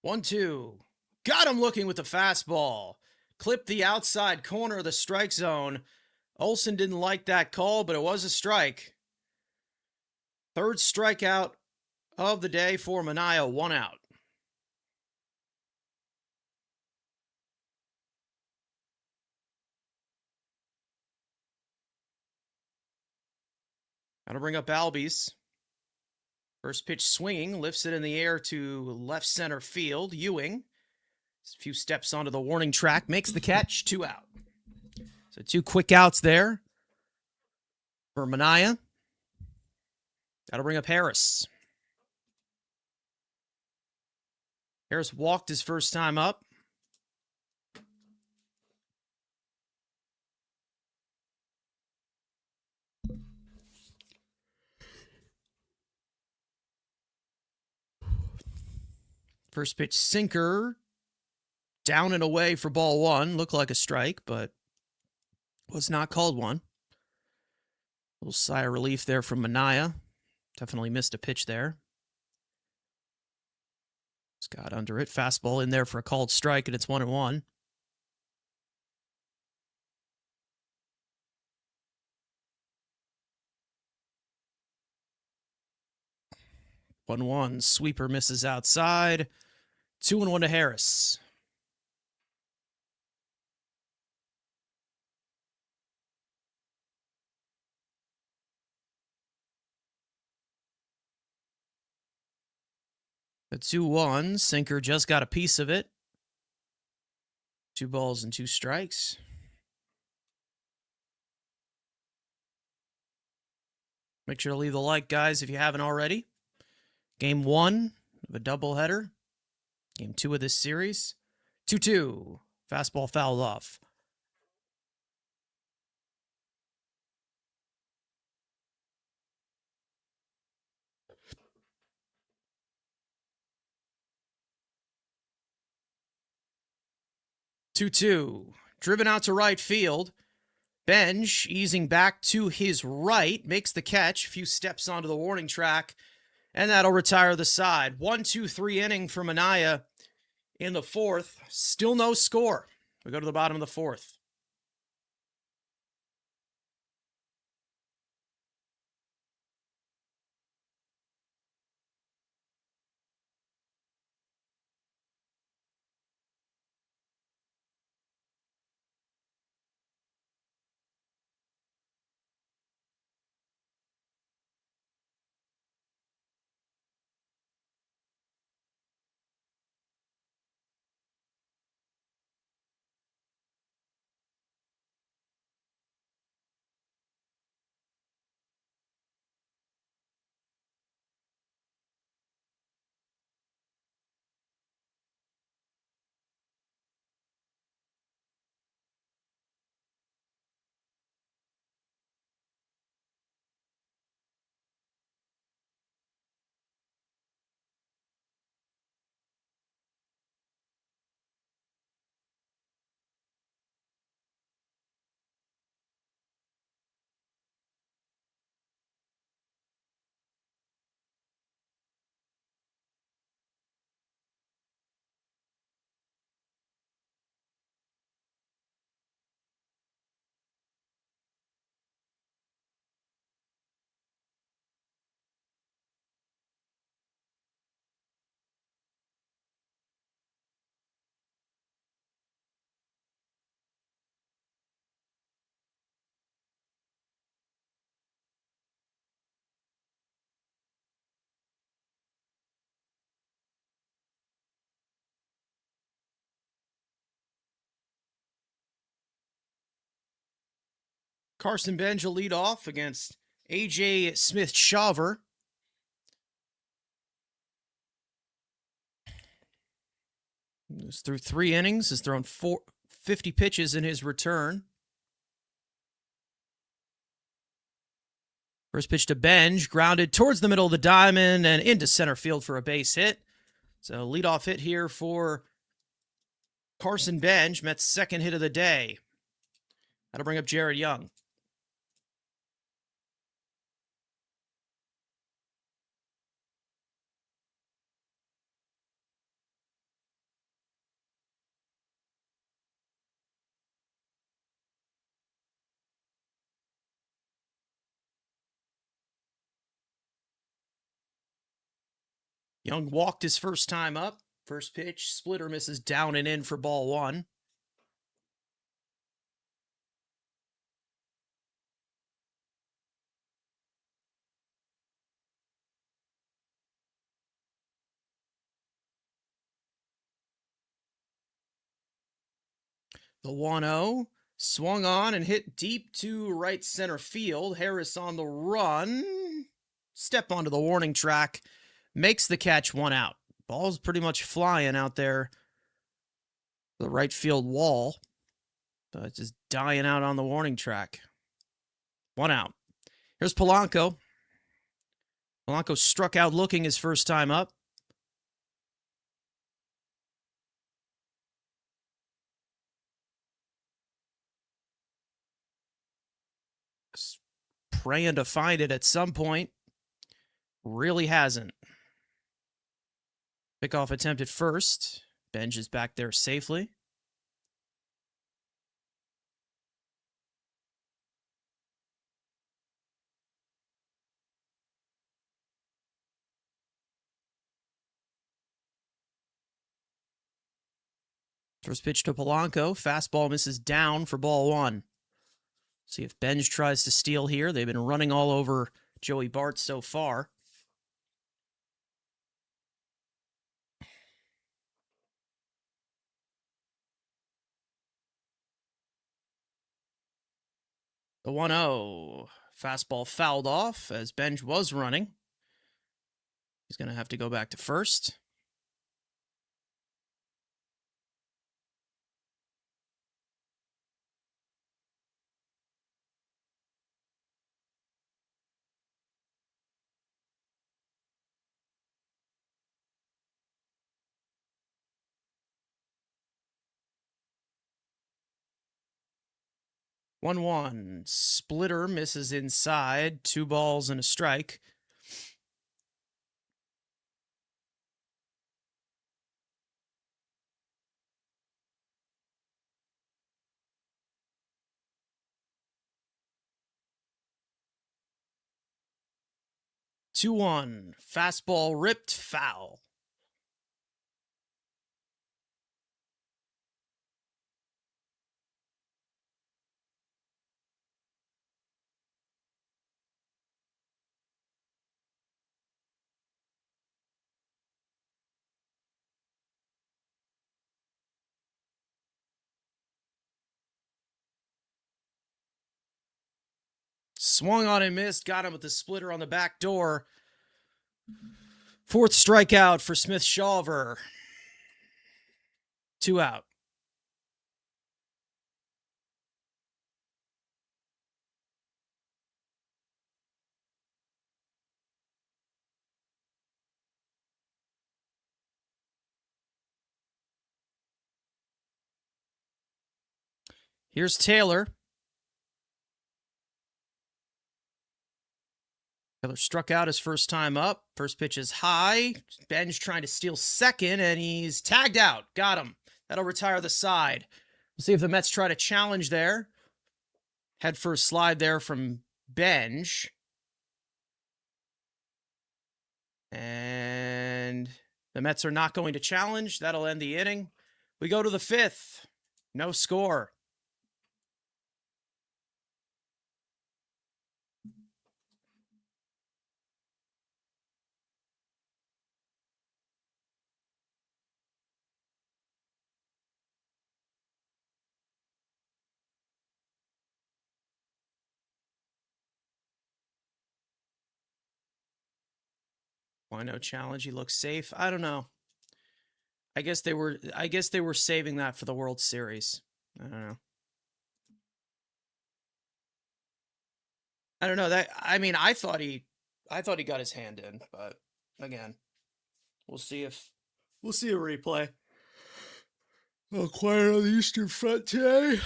One, two. Got him looking with the fastball. Clipped the outside corner of the strike zone. Olson didn't like that call, but it was a strike. 3rd strikeout of the day for Manaea, 1 out. That'll bring up Albies. First pitch swinging, lifts it in the air to left center field. Ewing, a few steps onto the warning track, makes the catch, 2 out. So 2 quick outs there for Manaea. That'll bring up Harris. Harris walked his first time up. First pitch sinker, down and away for ball 1. Looked like a strike, but was not called one. A little sigh of relief there from Manaea. Definitely missed a pitch there. Just got under it. Fastball in there for a called strike, and it's 1-1. 1-1. Sweeper misses outside. 2-1 to Harris. The 2-1. Sinker just got a piece of it. 2 balls and 2 strikes. Make sure to leave the like, guys, if you haven't already. Game 1 of a doubleheader. Game 2 of this series. 2-2. Fastball fouled off. Two. Driven out to right field. Benj, easing back to his right, makes the catch. A few steps onto the warning track, and that'll retire the side. 1-2-3 inning for Manaea in the 4th. Still no score. We go to the bottom of the 4th. Carson Benj will lead off against AJ Smith-Shawver. He's through 3 innings, has thrown 50 pitches in his return. First pitch to Benj, grounded towards the middle of the diamond and into center field for a base hit. So leadoff hit here for Carson Benj, Mets' second hit of the day. That'll bring up Jared Young. Young walked his first time up. First pitch, splitter misses down and in for ball 1. The 1-0 swung on and hit deep to right center field. Harris on the run. Step onto the warning track. Makes the catch, 1 out. Ball's pretty much flying out there. The right field wall. But it's just dying out on the warning track. 1 out. Here's Polanco. Polanco struck out looking his first time up. Praying to find it at some point. Really hasn't. Pickoff attempt at first. Benj is back there safely. First pitch to Polanco. Fastball misses down for ball 1. See if Benj tries to steal here. They've been running all over Joey Bart so far. The 1-0. Fastball fouled off as Benj was running. He's going to have to go back to first. One splitter misses inside. 2 balls and a strike. Two one. Fastball ripped foul. Swung on and missed. Got him with the splitter on the back door. 4th strikeout for Smith-Shawver. 2 out. Here's Taylor. Taylor struck out his first time up. First pitch is high. Benj trying to steal second, and he's tagged out. Got him. That'll retire the side. We'll see if the Mets try to challenge there. Head first slide there from Benj. And the Mets are not going to challenge. That'll end the inning. We go to the 5th. No score. Why no challenge? He looks safe. I don't know. I guess they were saving that for the World Series. I don't know. I don't know that. I mean, I thought he got his hand in, but again, we'll see a replay. Oh, quiet on the Eastern Front today.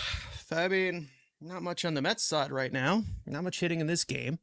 I mean, not much on the Mets side right now. Not much hitting in this game.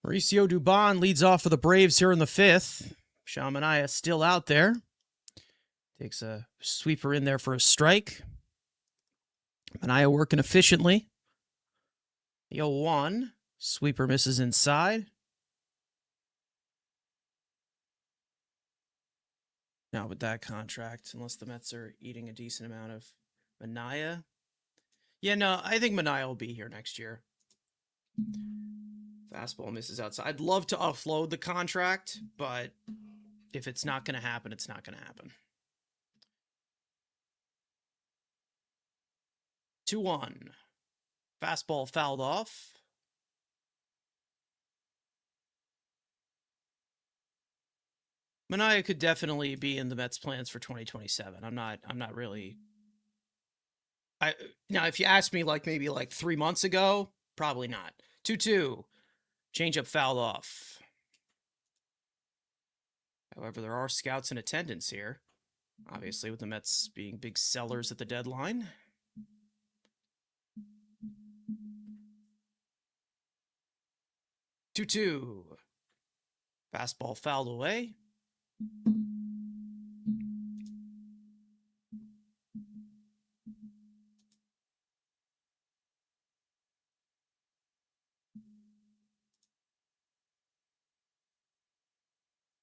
Mauricio Dubon leads off for the Braves here in the 5th. Sean Manaea still out there. Takes a sweeper in there for a strike. Manaea working efficiently. The 0-1. Sweeper misses inside. Now with that contract, unless the Mets are eating a decent amount of Manaea. Yeah, no, I think Manaea will be here next year. Fastball misses outside. I'd love to offload the contract, but if it's not going to happen, it's not going to happen. 2-1. Fastball fouled off. Manaea could definitely be in the Mets plans for 2027. I'm not really. Now, if you asked me maybe 3 months ago, probably not. 2-2. Changeup fouled off. However, there are scouts in attendance here. Obviously, with the Mets being big sellers at the deadline. Two. Fastball fouled away.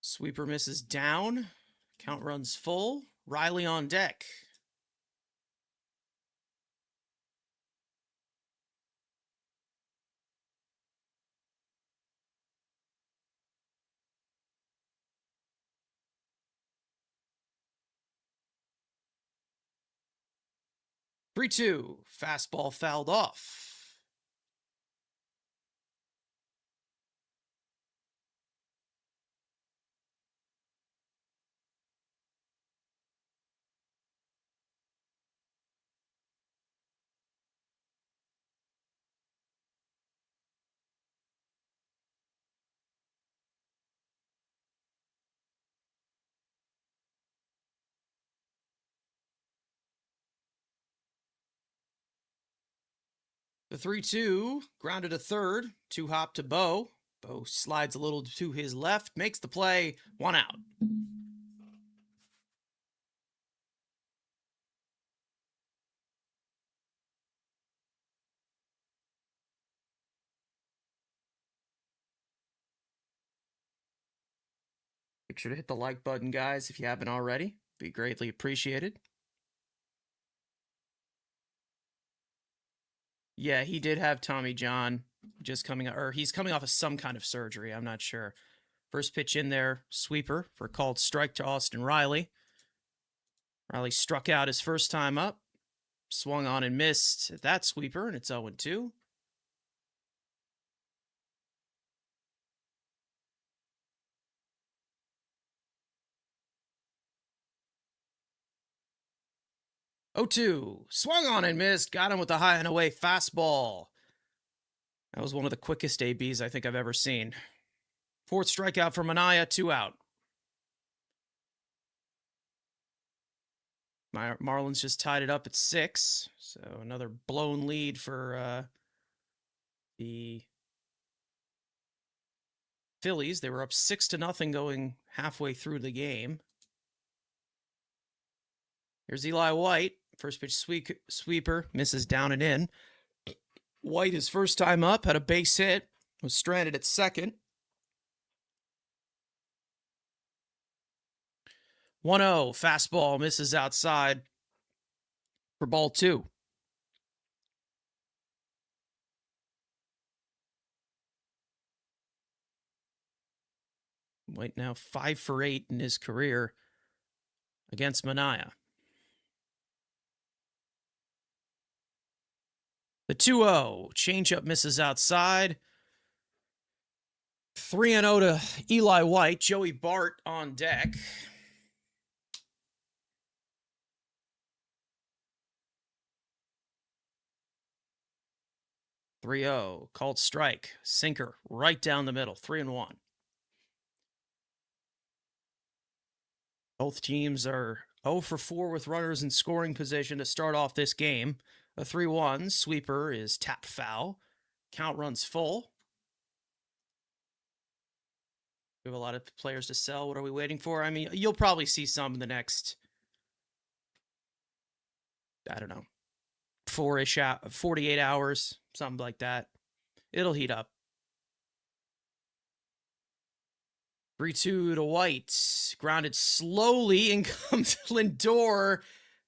Sweeper misses down. Count runs full. Riley on deck. Three, 2. Fastball fouled off. The 3-2 grounded to third. 2-hop to Bo. Bo slides a little to his left, makes the play. 1 out. Make sure to hit the like button, guys, if you haven't already. Be greatly appreciated. Yeah, he did have Tommy John just coming, or he's coming off of some kind of surgery. I'm not sure. First pitch in there, sweeper for a called strike to Austin Riley. Riley struck out his first time up, swung on and missed at that sweeper, and it's 0-2. 0-2. Swung on and missed. Got him with the high and away fastball. That was one of the quickest ABs I think I've ever seen. Fourth strikeout for Manaea, 2 out. Marlins just tied it up at 6. So another blown lead for the Phillies. They were up 6-0 going halfway through the game. Here's Eli White. First pitch sweeper. Misses down and in. White, his first time up, had a base hit. Was stranded at second. 1-0. Fastball misses outside for ball 2. White now 5 for 8 in his career against Manaea. The 2-0. Changeup misses outside. 3-0 to Eli White. Joey Bart on deck. Called strike. Sinker right down the middle. 3-1. Both teams are 0 for 4 with runners in scoring position to start off this game. A 3-1 sweeper is tapped foul. Count runs full. We have a lot of players to sell. What are we waiting for? I mean, you'll probably see some in the next, I don't know, 48 hours, something like that. It'll heat up. 3-2 to White. Grounded slowly. In comes Lindor.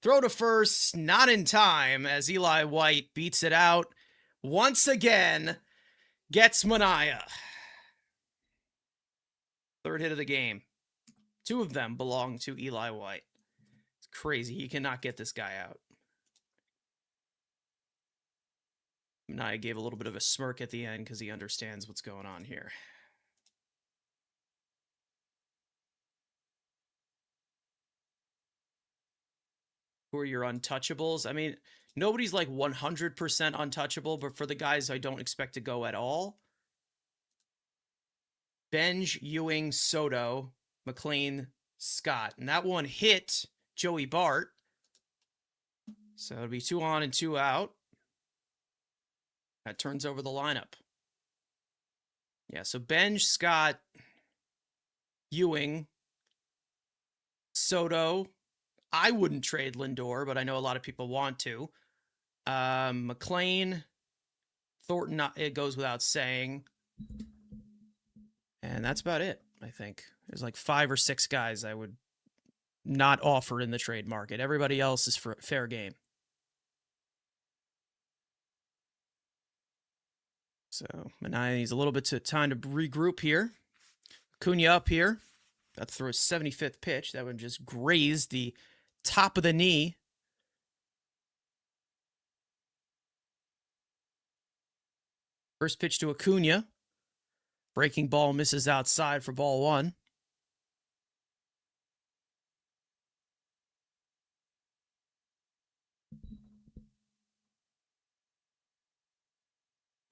Throw to first. Not in time as Eli White beats it out. Once again, gets Manaea. Third hit of the game. 2 of them belong to Eli White. It's crazy. He cannot get this guy out. Manaea gave a little bit of a smirk at the end because he understands what's going on here. Who are your untouchables? I mean, nobody's like 100% untouchable, but for the guys I don't expect to go at all, Benj, Ewing, Soto, McLean, Scott. And that one hit Joey Bart. So it'll be 2 on and 2 out. That turns over the lineup. Yeah, so Benj, Scott, Ewing, Soto. I wouldn't trade Lindor, but I know a lot of people want to. McLean, Thornton, it goes without saying. And that's about it, I think. There's like 5 or 6 guys I would not offer in the trade market. Everybody else is for fair game. So Manaea needs a little bit of time to regroup here. Acuna up here. Got to throw a 75th pitch. That would just graze the top of the knee. First pitch to Acuna. Breaking ball misses outside for ball 1.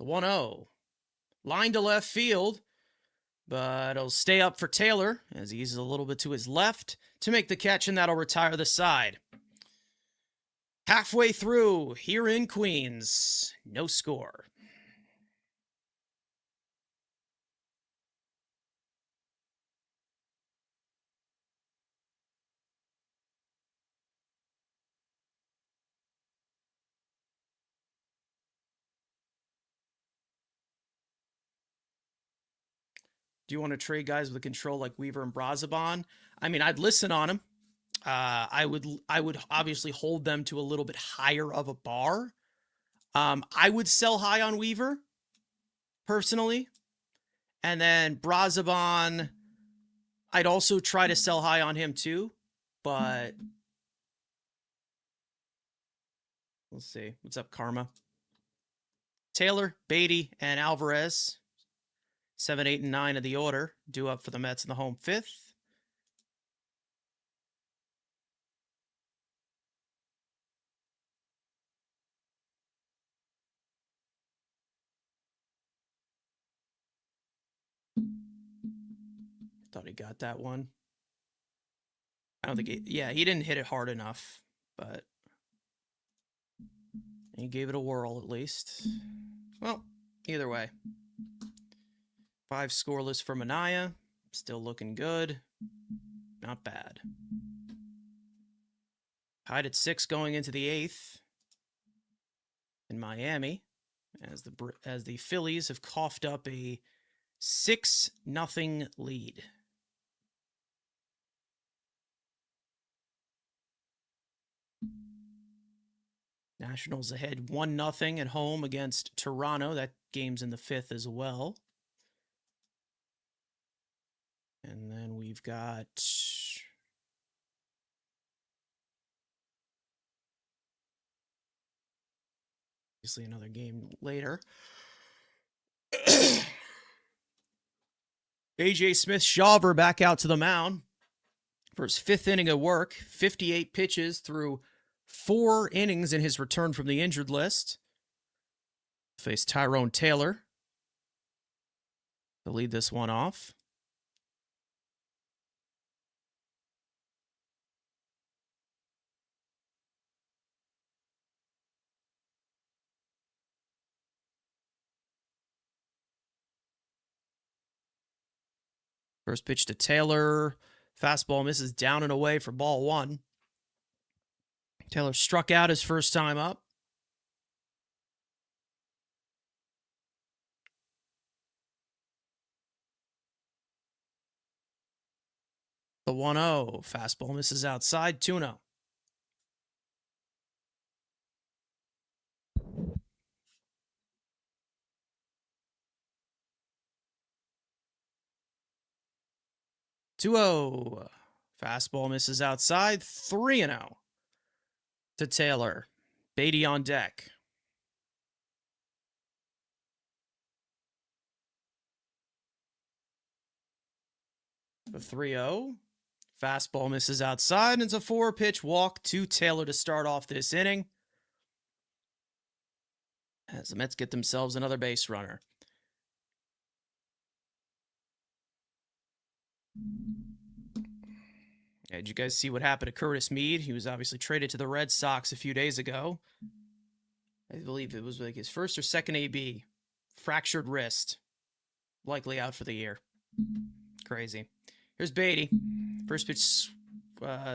The 1-0. Line to left field, but it'll stay up for Taylor as he uses a little bit to his left to make the catch, and that'll retire the side. Halfway through here in Queens, no score. Do you want to trade guys with control like Weaver and Brazoban? I mean, I'd listen on them. I would obviously hold them to a little bit higher of a bar. I would sell high on Weaver, personally. And then Brazoban, I'd also try to sell high on him too. But let's see. What's up, Karma? Taylor, Beatty, and Alvarez. 7, 8, and 9 of the order. Due up for the Mets in the home 5th. Thought he got that one. I don't think he didn't hit it hard enough, but he gave it a whirl at least. Well, either way. 5 scoreless for Minaya. Still looking good. Not bad. Tied at 6 going into the 8th in Miami as the Phillies have coughed up a 6-0 lead. Nationals ahead 1-0 at home against Toronto. That game's in the 5th as well. And then we've got obviously another game later. AJ Smith-Shawver back out to the mound for his 5th inning of work. 58 pitches through 4 innings in his return from the injured list. Face Tyrone Taylor to lead this one off. First pitch to Taylor. Fastball misses down and away for ball 1. Taylor struck out his first time up. The 1-0. Fastball misses outside. 2-0. Fastball misses outside. 3-0 to Taylor. Beatty on deck. The 3-0. Fastball misses outside, and it's a 4-pitch walk to Taylor to start off this inning. As the Mets get themselves another base runner. Yeah, did you guys see what happened to Curtis Mead? He was obviously traded to the Red Sox a few days ago. I believe it was like his first or second AB. Fractured wrist. Likely out for the year. Crazy. Here's Beatty. First pitch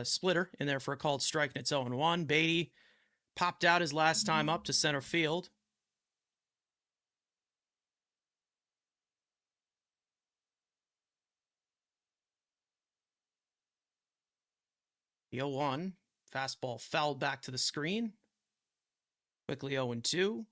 splitter in there for a called strike, and it's 0-1. Beatty popped out his last time up to center field. The 0-1. Fastball fouled back to the screen. Quickly 0-2.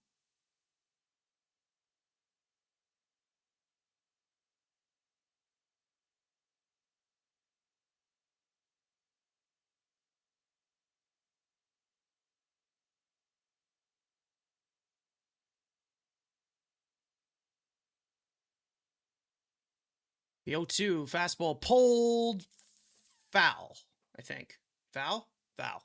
The 0-2 fastball pulled foul, I think. Foul? Foul.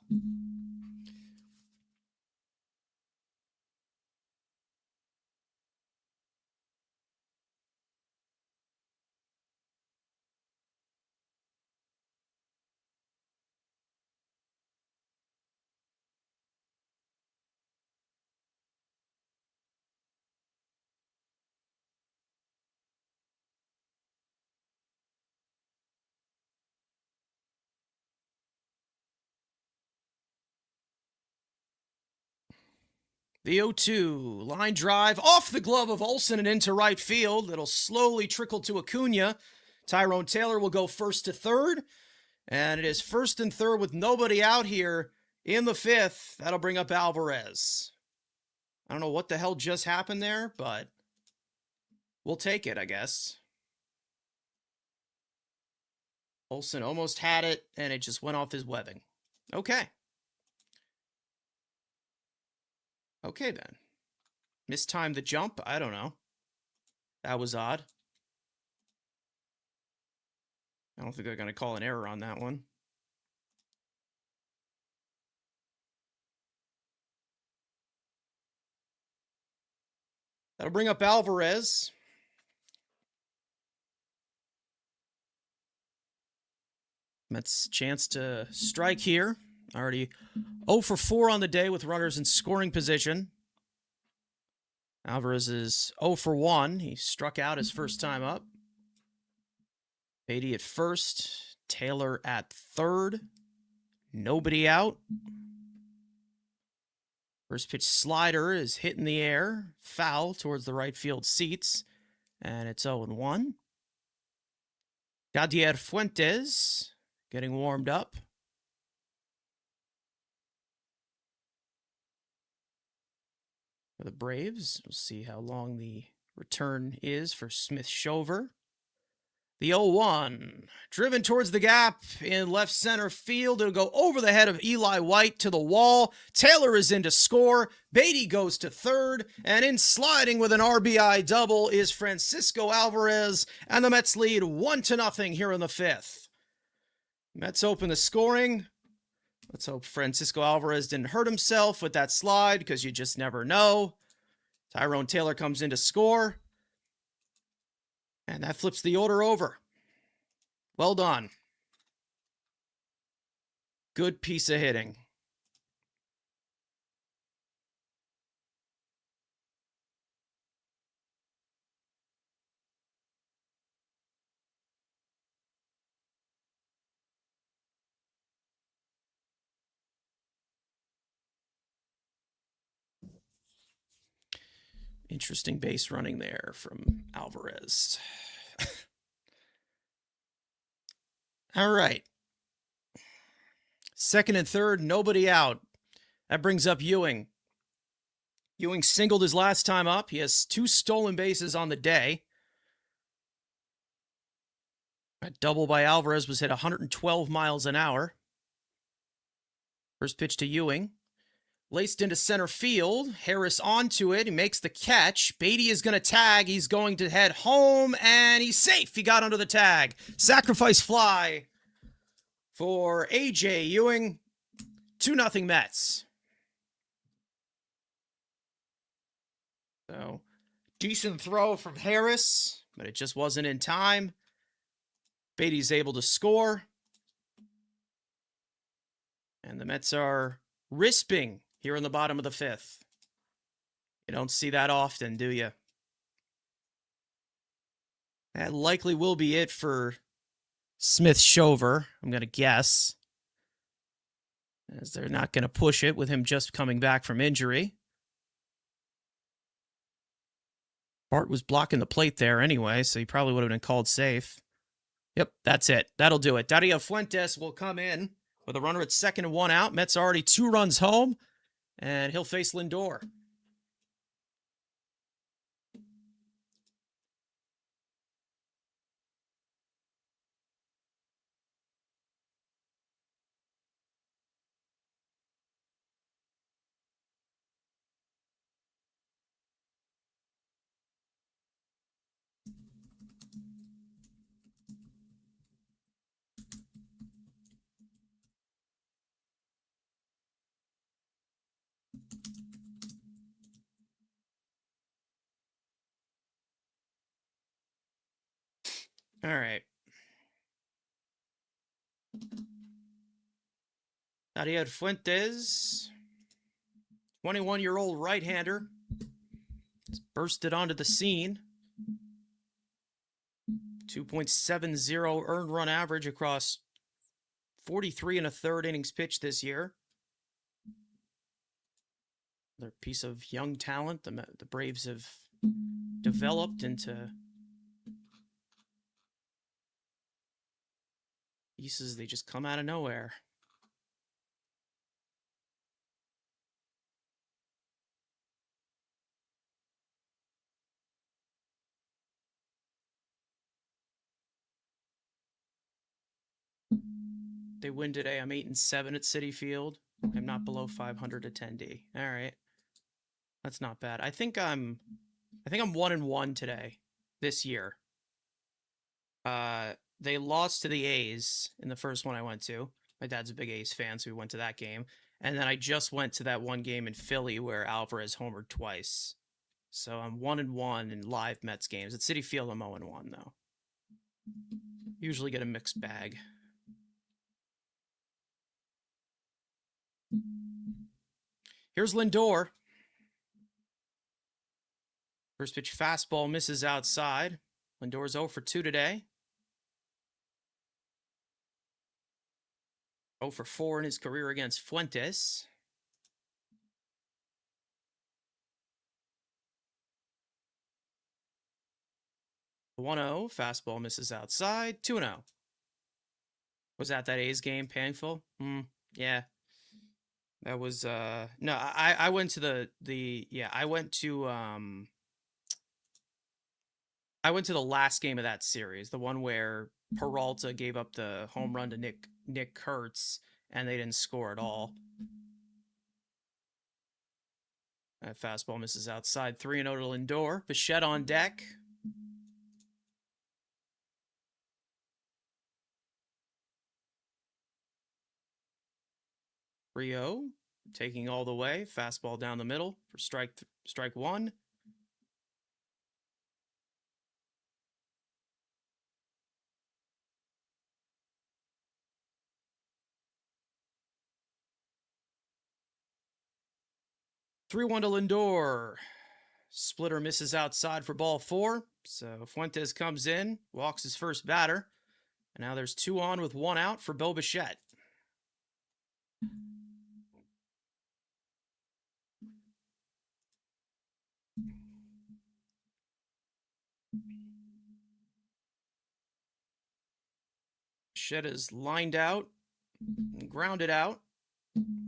The 0-2 line drive off the glove of Olson and into right field. It'll slowly trickle to Acuna. Tyrone Taylor will go first to third. And it is first and third with nobody out here in the 5th. That'll bring up Alvarez. I don't know what the hell just happened there, but we'll take it, I guess. Olson almost had it, and it just went off his webbing. Okay. Okay, then. Mistimed the jump? I don't know. That was odd. I don't think they're going to call an error on that one. That'll bring up Alvarez. Mets chance to strike here. Already 0 for 4 on the day with runners in scoring position. Alvarez is 0 for 1. He struck out his first time up. Beatty at first. Taylor at third. Nobody out. First pitch slider is hit in the air. Foul towards the right field seats. And it's 0-1. Yadier Fuentes getting warmed up. For the Braves, we'll see how long the return is for Smith-Shawver. The 0-1, driven towards the gap in left center field. It'll go over the head of Eli White to the wall. Taylor is in to score. Beatty goes to third. And in sliding with an RBI double is Francisco Alvarez. And the Mets lead 1-0 here in the fifth. Mets open the scoring. Let's hope Francisco Alvarez didn't hurt himself with that slide, because you just never know. Tyrone Taylor comes in to score. And that flips the order over. Well done. Good piece of hitting. Interesting base running there from Alvarez. All right. Second and third, nobody out. That brings up Ewing. Ewing singled his last time up. He has 2 stolen bases on the day. That double by Alvarez was hit 112 miles an hour. First pitch to Ewing. Laced into center field. Harris onto it. He makes the catch. Beatty is going to tag. He's going to head home, and he's safe. He got under the tag. Sacrifice fly for A.J. Ewing. 2-0 Mets. So, decent throw from Harris, but it just wasn't in time. Beatty's able to score. And the Mets are risping here in the bottom of the fifth. You don't see that often, do you? That likely will be it for Smith-Shawver, I'm going to guess, as they're not going to push it with him just coming back from injury. Bart was blocking the plate there anyway, so he probably would have been called safe. Yep, that's it. That'll do it. Dario Fuentes will come in with a runner at second and 1 out. Mets already 2 runs home, and he'll face Lindor. All right. Ariel Fuentes, 21-year-old right-hander, has bursted onto the scene. 2.70 earned run average across 43 1/3 innings pitched this year. Another piece of young talent the Braves have developed into pieces. They just come out of nowhere. They win today. I'm 8-7 at Citi Field. I'm not below 500 attendee. All right, that's not bad. I think I'm 1-1 today this year. They lost to the A's in the first one I went to. My dad's a big A's fan, so we went to that game. And then I just went to that one game in Philly where Alvarez homered twice. So I'm 1-1 in live Mets games. At Citi Field, I'm 0-1 though. Usually get a mixed bag. Here's Lindor. First pitch fastball misses outside. Lindor's 0 for 2 today. 0 for 4 in his career against Fuentes. The 1-0, fastball misses outside. 2-0. Was that A's game painful? Yeah. That was no, I went to I went to the last game of that series, the one where Peralta gave up the home run to Nick Kurtz and they didn't score at all. That fastball misses outside. 3-0 to Lindor. Bichette on deck. Rio taking all the way. Fastball down the middle for strike one. Three-one to Lindor. Splitter misses outside for ball 4. So Fuentes comes in, walks his first batter. And now there's 2 on with 1 out for Bo Bichette. Bichette is lined out and grounded out.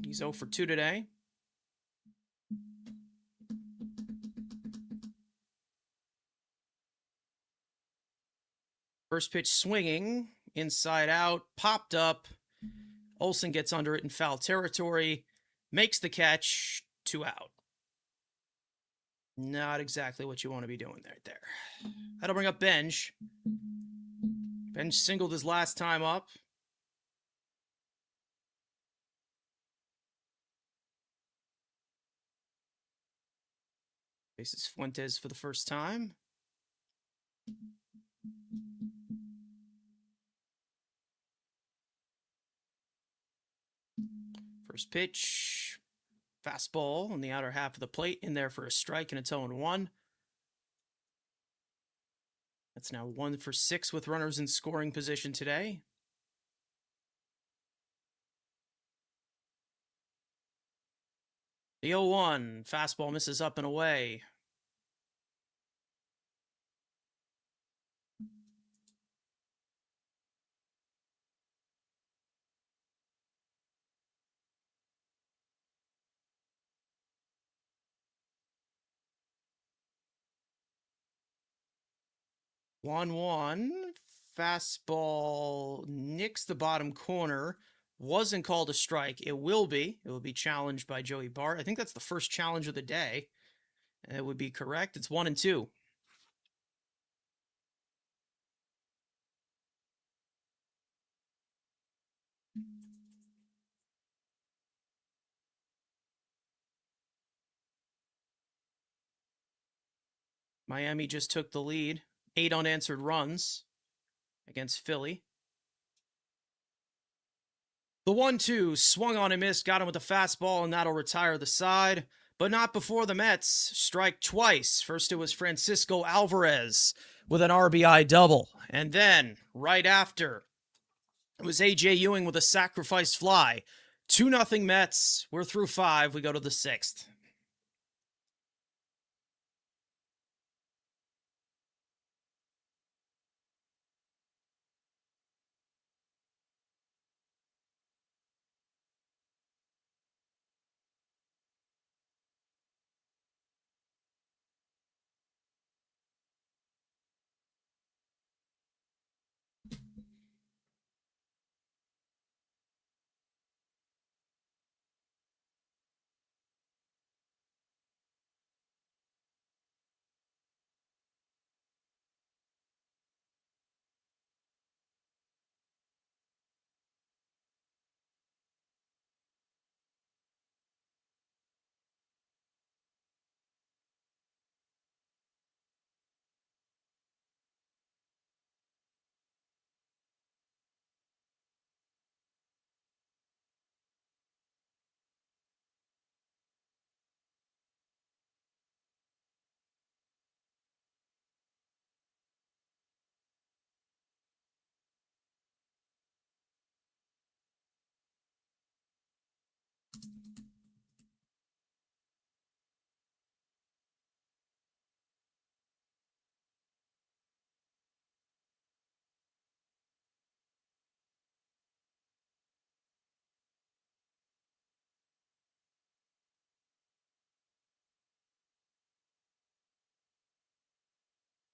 He's 0 for 2 today. First pitch swinging, inside out, popped up. Olsen gets under it in foul territory, makes the catch, 2 out. Not exactly what you want to be doing right there. That'll bring up Benj. Benj singled his last time up. Faces Fuentes for the first time. First pitch, fastball on the outer half of the plate, in there for a strike, and it's 0-1. That's now 1 for 6 with runners in scoring position today. The 0-1, fastball misses up and away. One, fastball nicks the bottom corner. Wasn't called a strike. It will be. It will be challenged by Joey Bart. I think that's the first challenge of the day. It would be correct. It's 1-2. Miami just took the lead. 8 unanswered runs against Philly. The 1-2 swung on and missed, got him with the fastball, and that'll retire the side. But not before the Mets strike twice. First it was Francisco Alvarez with an RBI double. And then, right after, it was A.J. Ewing with a sacrifice fly. 2-0 Mets. We're through 5. We go to the 6th.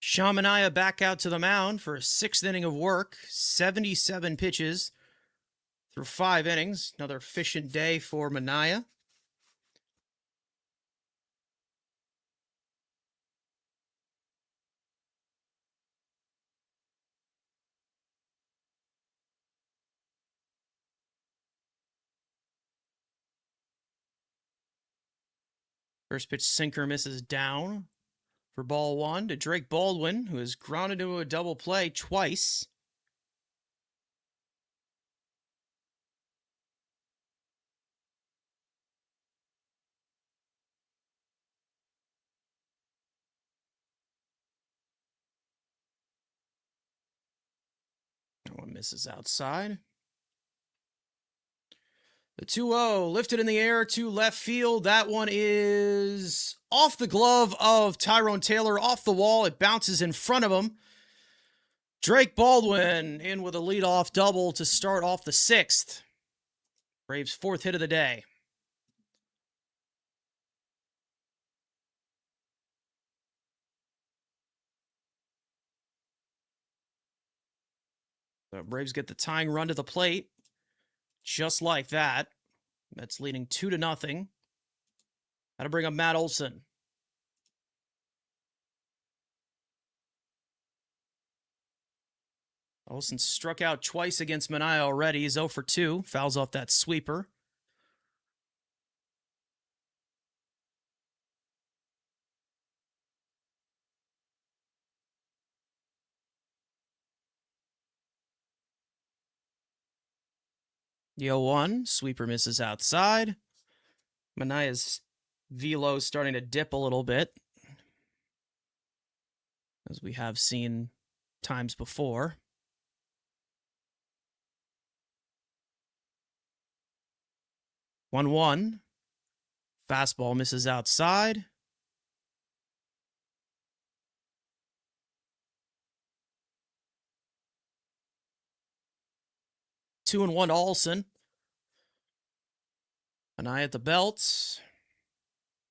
Sean Manaea back out to the mound for a 6th inning of work. 77 pitches through 5 innings. Another efficient day for Manaea. First pitch sinker misses down for ball 1 to Drake Baldwin, who has grounded into a double play twice. That one misses outside. The 2-0 lifted in the air to left field. That one is off the glove of Tyrone Taylor, off the wall. It bounces in front of him. Drake Baldwin in with a leadoff double to start off the 6th. Braves' 4th hit of the day. The Braves get the tying run to the plate. Just like that. That's leading 2-0. Got to bring up Matt Olson. Olson struck out twice against Manaea already. He's 0 for 2. Fouls off that sweeper. The 0-1. Sweeper misses outside. Manaea's velo starting to dip a little bit, as we have seen times before. 1-1. Fastball misses outside. Two and 1 to Olson. Manaea at the belt.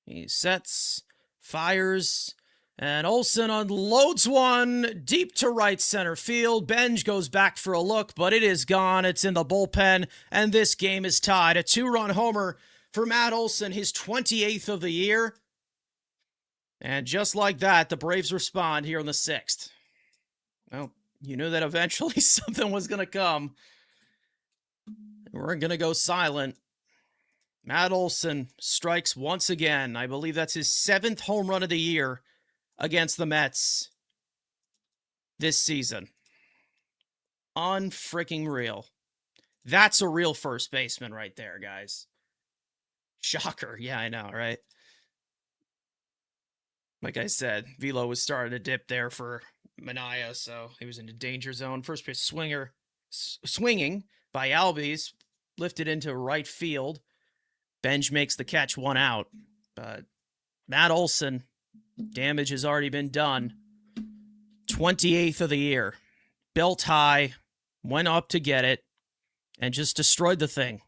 He sets, fires, and Olson unloads one deep to right center field. Benj goes back for a look, but it is gone. It's in the bullpen, and this game is tied. A 2-run homer for Matt Olson, his 28th of the year. And just like that, the Braves respond here in the 6th. Well, you knew that eventually something was going to come. We're going to go silent. Matt Olson strikes once again. I believe that's his 7th home run of the year against the Mets this season. Unfreaking real. That's a real first baseman right there, guys. Shocker. Yeah, I know, right? Like I said, velo was starting to dip there for Manaea, so he was in the danger zone. First pitch swinging by Albies, lifted into right field. Benj makes the catch, 1 out. But Matt Olson, damage has already been done. 28th of the year. Belt high, went up to get it, and just destroyed the thing.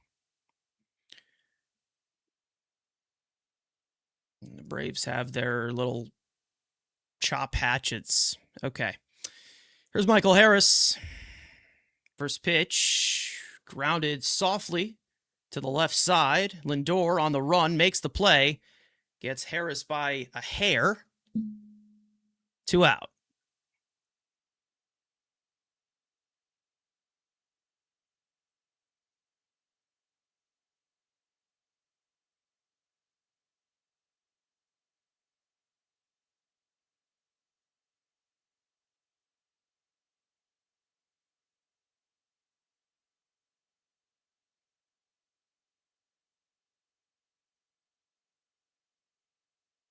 And the Braves have their little chop hatchets. Okay. Here's Michael Harris. First pitch, grounded softly to the left side. Lindor on the run, makes the play. Gets Harris by a hair. 2 out.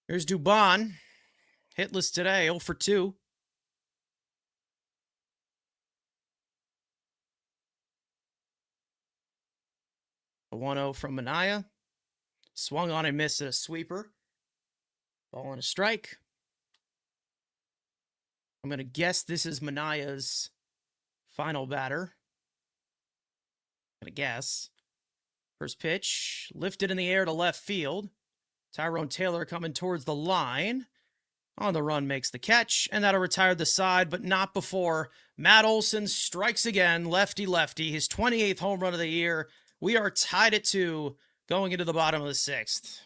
Here's Dubon. Hitless today, 0 for 2. A 1-0 from Manaea. Swung on and missed at a sweeper. Ball and a strike. I'm going to guess this is Manaea's final batter. I'm going to guess. First pitch, lifted in the air to left field. Tyrone Taylor coming towards the line. on the run makes the catch, and that'll retire the side, but not before Matt Olson strikes again, lefty, his 28th home run of the year. We are tied at 2 going into the bottom of the 6th.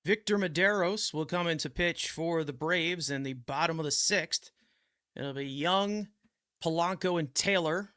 Victor Medeiros will come into pitch for the Braves in the bottom of the 6th. It'll be Young, Polanco, and Taylor.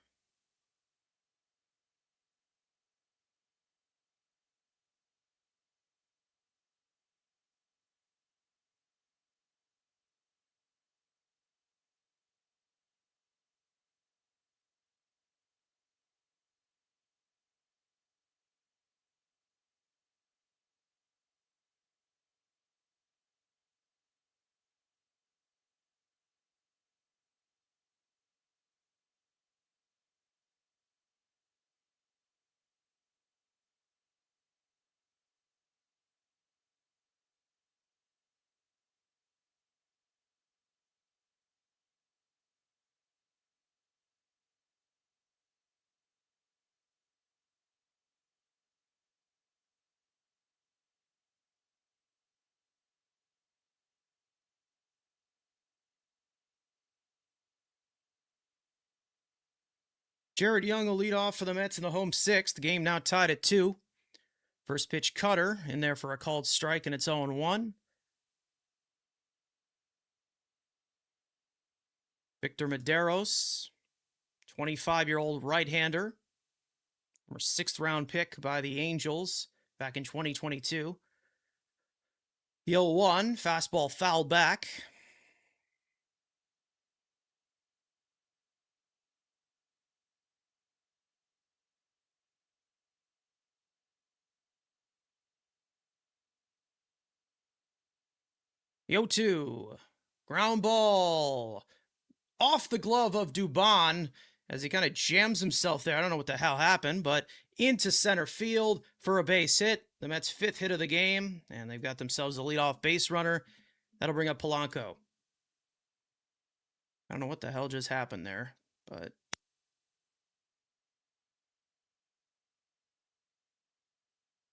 Jared Young will lead off for the Mets in the home 6th. The game now tied at 2. First pitch cutter in there for a called strike, and it's 0-1. Victor Medeiros, 25-year-old right-hander, former 6th-round pick by the Angels back in 2022. The 0-1, fastball fouled back. The 0-2, ground ball off the glove of Dubon as he kind of jams himself there. I don't know what the hell happened, but into center field for a base hit. The Mets' 5th hit of the game, and they've got themselves a leadoff base runner. That'll bring up Polanco. I don't know what the hell just happened there, but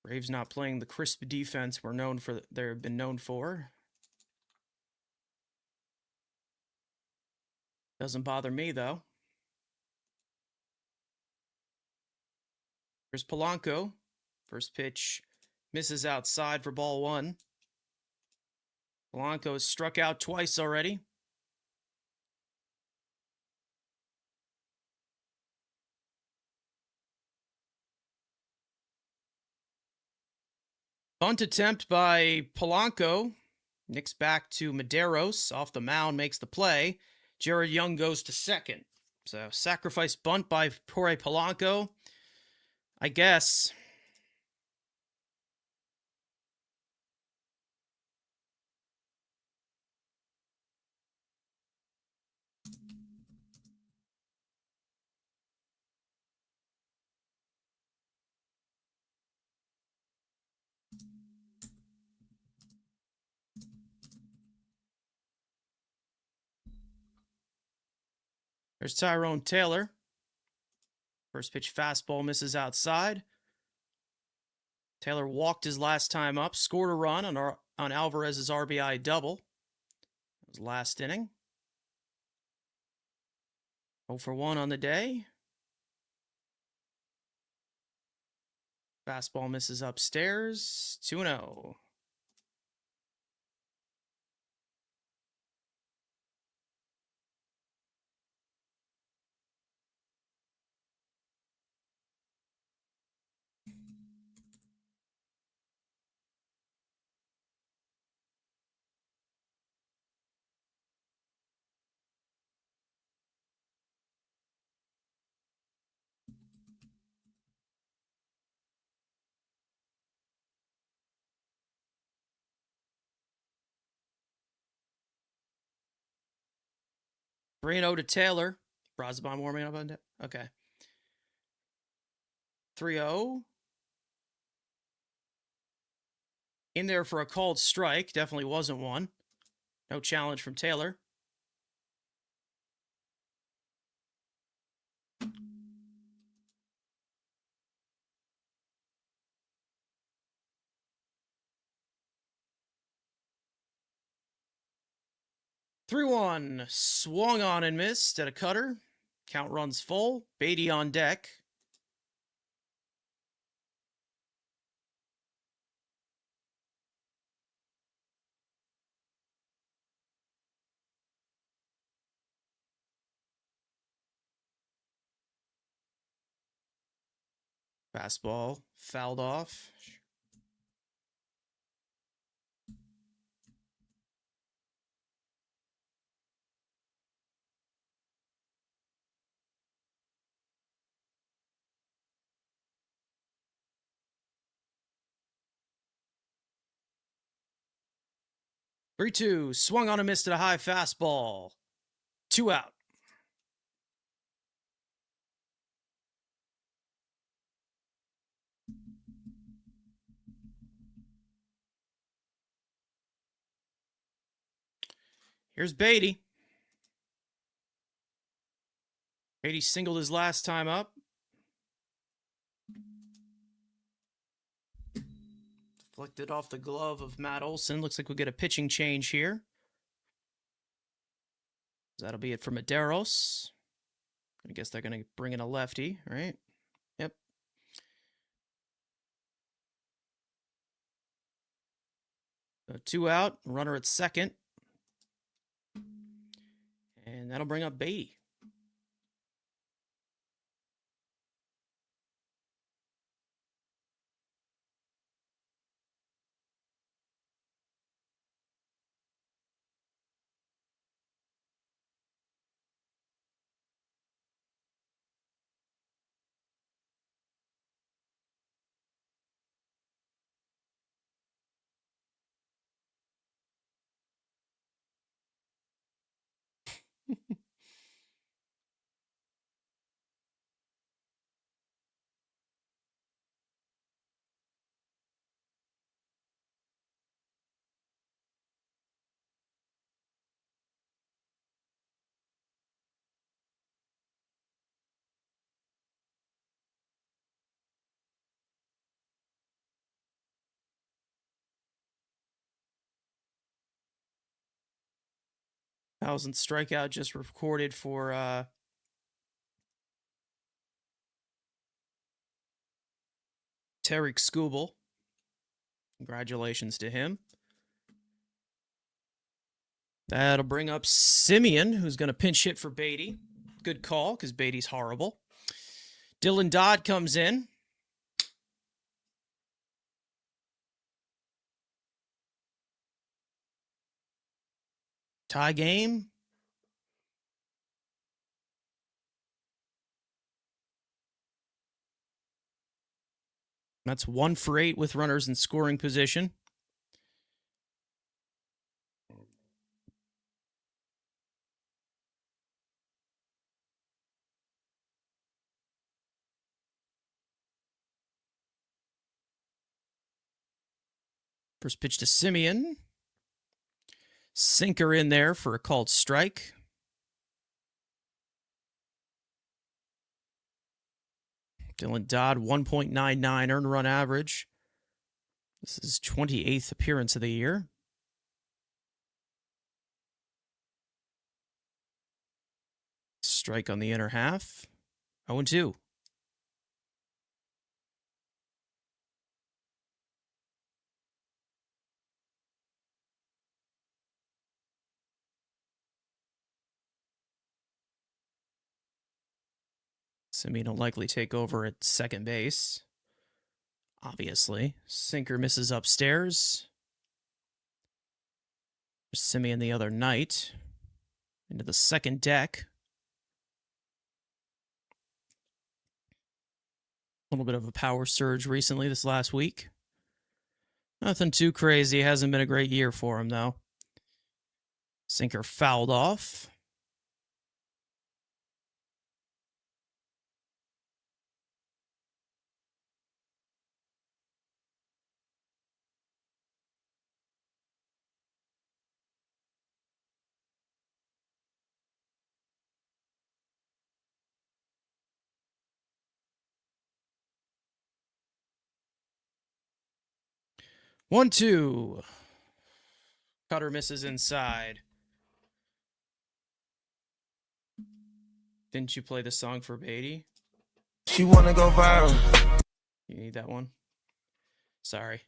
Braves not playing the crisp defense they've been known for. Doesn't bother me, though. Here's Polanco. First pitch misses outside for ball 1. Polanco has struck out twice already. Bunt attempt by Polanco. Nicks back to Medeiros. Off the mound, makes the play. Jared Young goes to second. So, sacrifice bunt by Jorge Polanco. I guess. There's Tyrone Taylor. First pitch fastball misses outside. Taylor walked his last time up, scored a run on on Alvarez's RBI double. It was last inning. 0 for 1 on the day. Fastball misses upstairs. 2-0. Three 0 to Taylor. Brosbon warming up on deck. Okay. 3-0. In there for a called strike. Definitely wasn't one. No challenge from Taylor. Three 1. Swung on and missed at a cutter. Count runs full. Beatty on deck. Fastball fouled off. 3-2. Swung on and missed at a high fastball. 2 out. Here's Beatty. Beatty singled his last time up. Deflected off the glove of Matt Olson. Looks like we'll get a pitching change here. That'll be it for Medeiros. I guess they're going to bring in a lefty, right? Yep. So 2 out, runner at second. And that'll bring up Beatty. Thousandth strikeout just recorded for Tarik Skubal. Congratulations to him. That'll bring up Simeon, who's going to pinch hit for Beatty. Good call, because Beatty's horrible. Dylan Dodd comes in. Tie game. That's 1 for 8 with runners in scoring position. First pitch to Simeon. Sinker in there for a called strike. Dylan Dodd, 1.99 earned run average. This is 28th appearance of the year. Strike on the inner half. 0-2. Semien will likely take over at second base. Obviously. Sinker misses upstairs. Semien the other night. Into the second deck. A little bit of a power surge recently this last week. Nothing too crazy. Hasn't been a great year for him, though. Sinker fouled off. One, two. Cutter misses inside. Didn't you play the song for Beatty? She wanna go viral. You need that one? Sorry.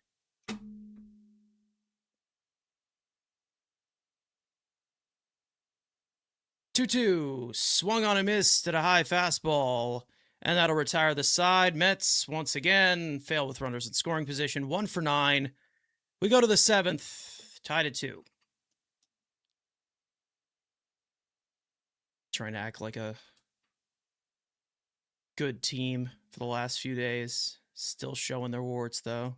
Two. Swung on a miss at a high fastball, and that'll retire the side. Mets, once again, fail with runners in scoring position. 1 for 9. We go to the 7th, tied at 2. Trying to act like a good team for the last few days. Still showing their warts, though.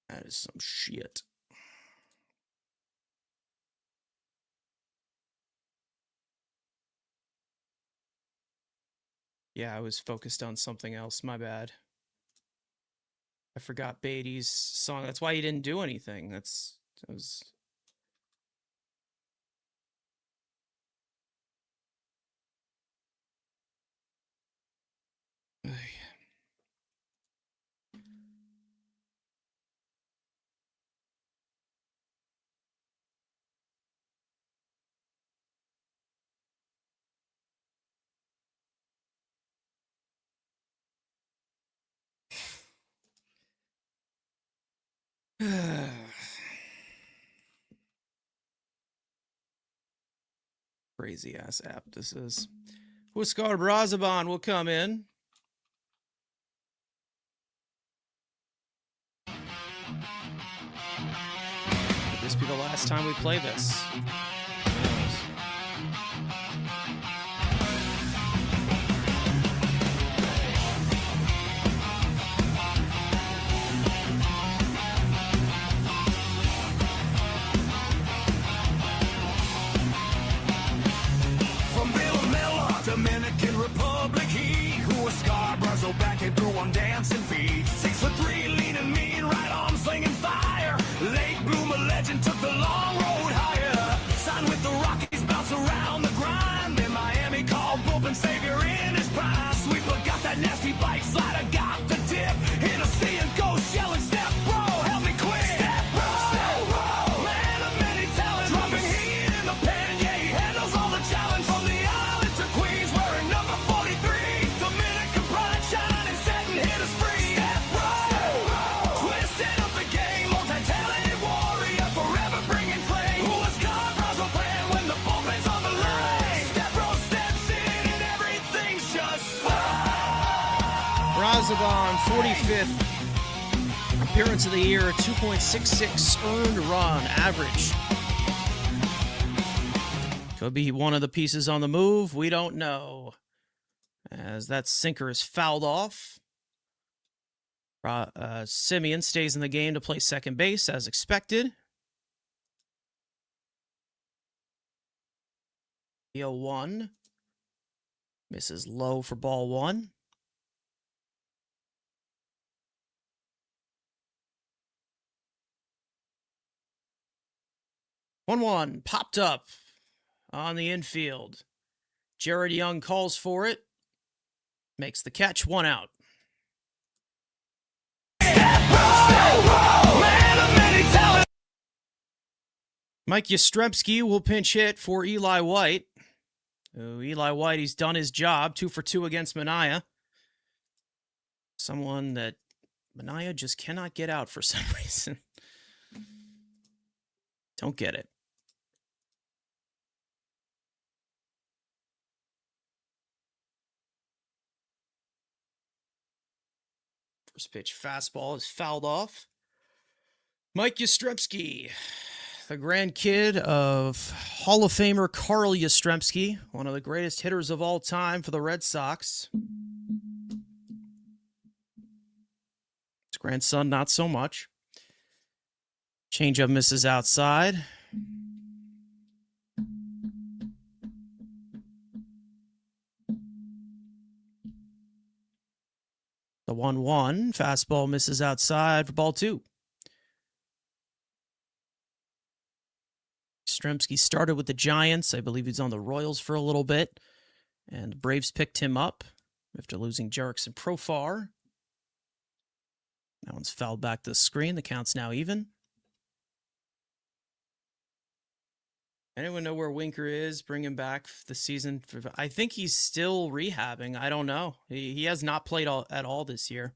That is some shit. Yeah, I was focused on something else. My bad. I forgot Beatty's song. That's why he didn't do anything. That was... Crazy ass app this is. Huascar Brazaban will come in. Could this be the last time we play this? Dominican Republic, he who was Scarborough back and through on dancing feet. 6'3", leaning mean, right arm slinging fire. Late bloomer legend took the long road higher. Signed with the Rockies, bounce around the grind. In Miami, called bullpen savior in his prime. Sweeper got that nasty bike, slider got the dip. Hit a sea and go shelling, step bro, help me quit. Step bro, man of many talents, dropping heat in the pen. Yeah, he handles all the challenge from the island to Queens, wearing number 43. Dominican pride, shining, setting hitters free. Step bro, twisting up the game, multi-talented warrior, forever bringing flame. Who was Scarborough playing when the bullpen's on the line? Step bro steps in and everything's just fine. Brazaban, 45th appearance of the year, 2.66 earned run average. Could be one of the pieces on the move. We don't know. As that sinker is fouled off. Semien stays in the game to play second base as expected. The 0-1. Misses low for ball 1. One popped up on the infield. Jared Young calls for it. Makes the catch, 1 out. Mike Yastrzemski will pinch hit for Eli White. Eli White, he's done his job. 2 for 2 against Manaea. Someone that Manaea just cannot get out for some reason. Don't get it. First pitch fastball is fouled off. Mike Yastrzemski, the grandkid of Hall of Famer Carl Yastrzemski, one of the greatest hitters of all time for the Red Sox. His grandson, not so much. Changeup misses outside. The 1-1 fastball misses outside for ball 2. Yastrzemski started with the Giants. I believe he's on the Royals for a little bit. And the Braves picked him up after losing Jerickson Profar. That one's fouled back to the screen. The count's now even. Anyone know where Winker is? Bring him back this season. I think he's still rehabbing. I don't know. He has not played at all this year.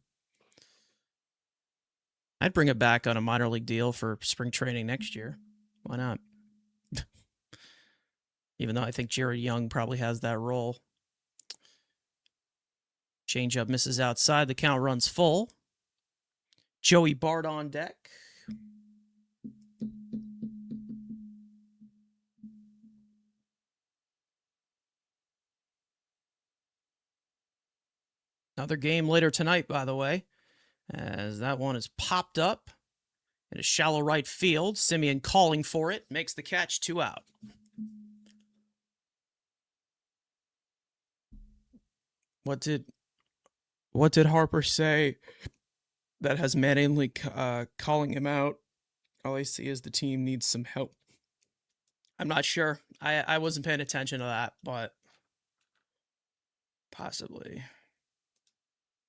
I'd bring him back on a minor league deal for spring training next year. Why not? Even though I think Jared Young probably has that role. Changeup misses outside. The count runs full. Joey Bart on deck. Another game later tonight, by the way, as that one is popped up in a shallow right field. Simeon calling for it, makes the catch, 2 out. What did Harper say that has Mattingly calling him out? All I see is the team needs some help. I'm not sure. I wasn't paying attention to that, but possibly.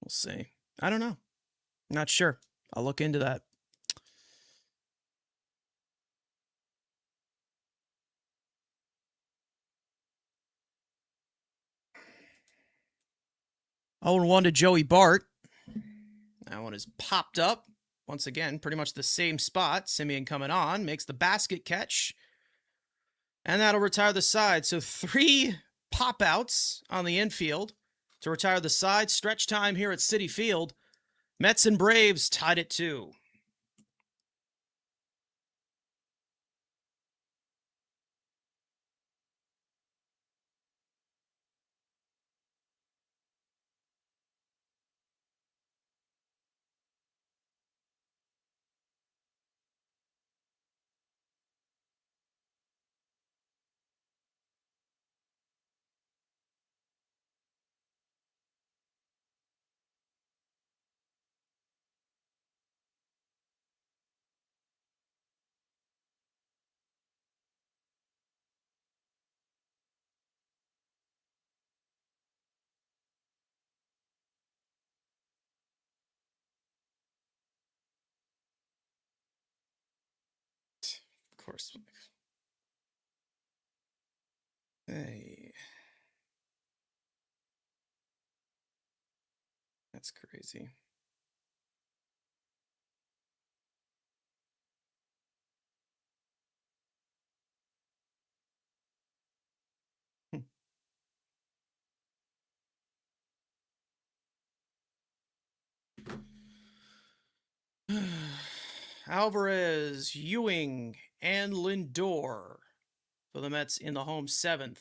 We'll see. I don't know. Not sure. I'll look into that. Oh, and 1 to Joey Bart. That one is popped up. Once again, pretty much the same spot. Simeon coming on, makes the basket catch. And that'll retire the side. So 3 pop outs on the infield to retire the side. Stretch time here at Citi Field. Mets and Braves tied at 2. Of course. Hey. That's crazy. Alvarez, Ewing, and Lindor for the Mets in the home 7th.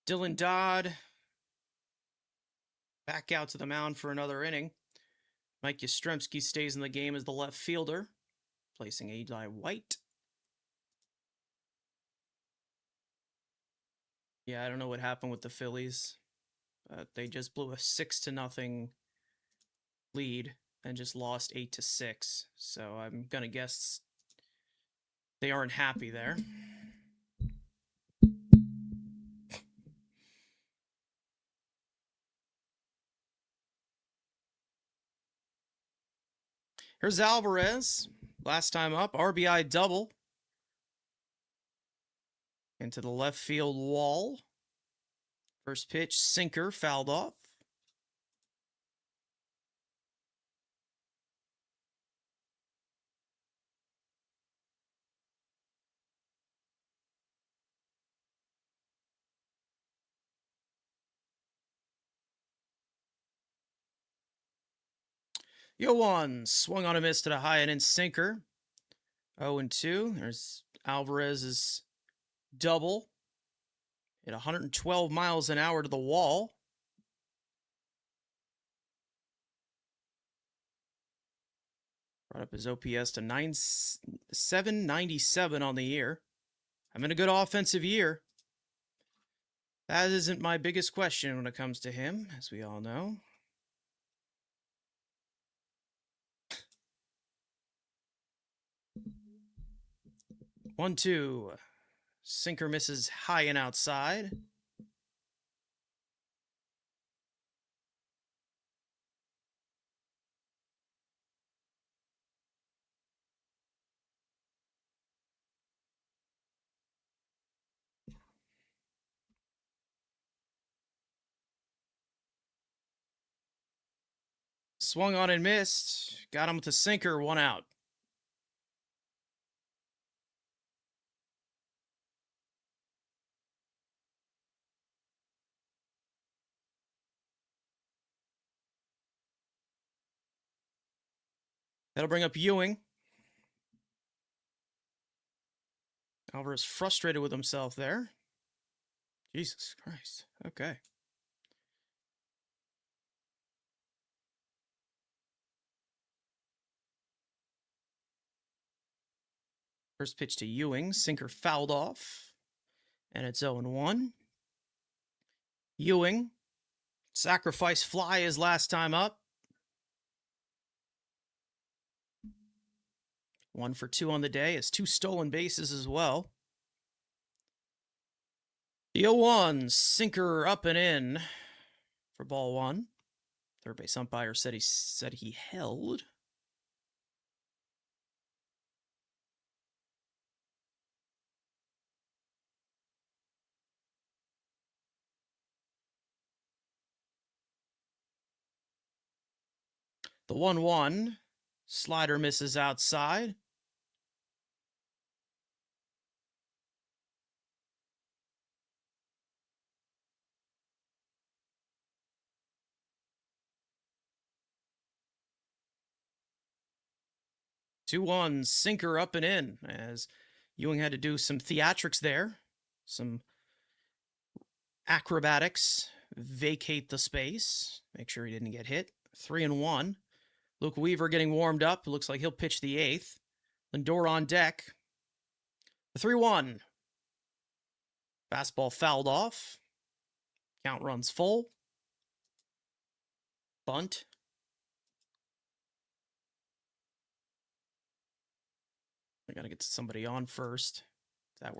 Dylan Dodd back out to the mound for another inning. Mike Yastrzemski stays in the game as the left fielder, placing Eli White. Yeah, I don't know what happened with the Phillies. They just blew a 6-0 lead and just lost 8-6. So I'm gonna guess they aren't happy there. Here's Alvarez. Last time up, RBI double. Into the left field wall. First pitch, sinker, fouled off. Yoan swung on a miss to the high and in sinker. 0-2. There's Alvarez's double. At 112 miles an hour to the wall. Brought up his OPS to 797 on the year. Having a good offensive year. That isn't my biggest question when it comes to him, as we all know. One, two. Sinker misses high and outside. Swung on and missed. Got him with a sinker, 1 out. That'll bring up Ewing. Alvarez frustrated with himself there. Jesus Christ. Okay. First pitch to Ewing. Sinker fouled off. And it's 0-1. Ewing. Sacrifice fly his last time up. 1 for 2 on the day. Has 2 stolen bases as well. The 0-1. Sinker up and in for ball 1. Third base umpire said he held. The 1-1. Slider misses outside. Two one, sinker up and in, as Ewing had to do some theatrics there, some acrobatics, vacate the space, make sure he didn't get hit. 3-1. Luke Weaver getting warmed up. Looks like he'll pitch the 8th. Lindor on deck. The 3-1. Fastball fouled off. Count runs full. Bunt. I gotta get somebody on first. If that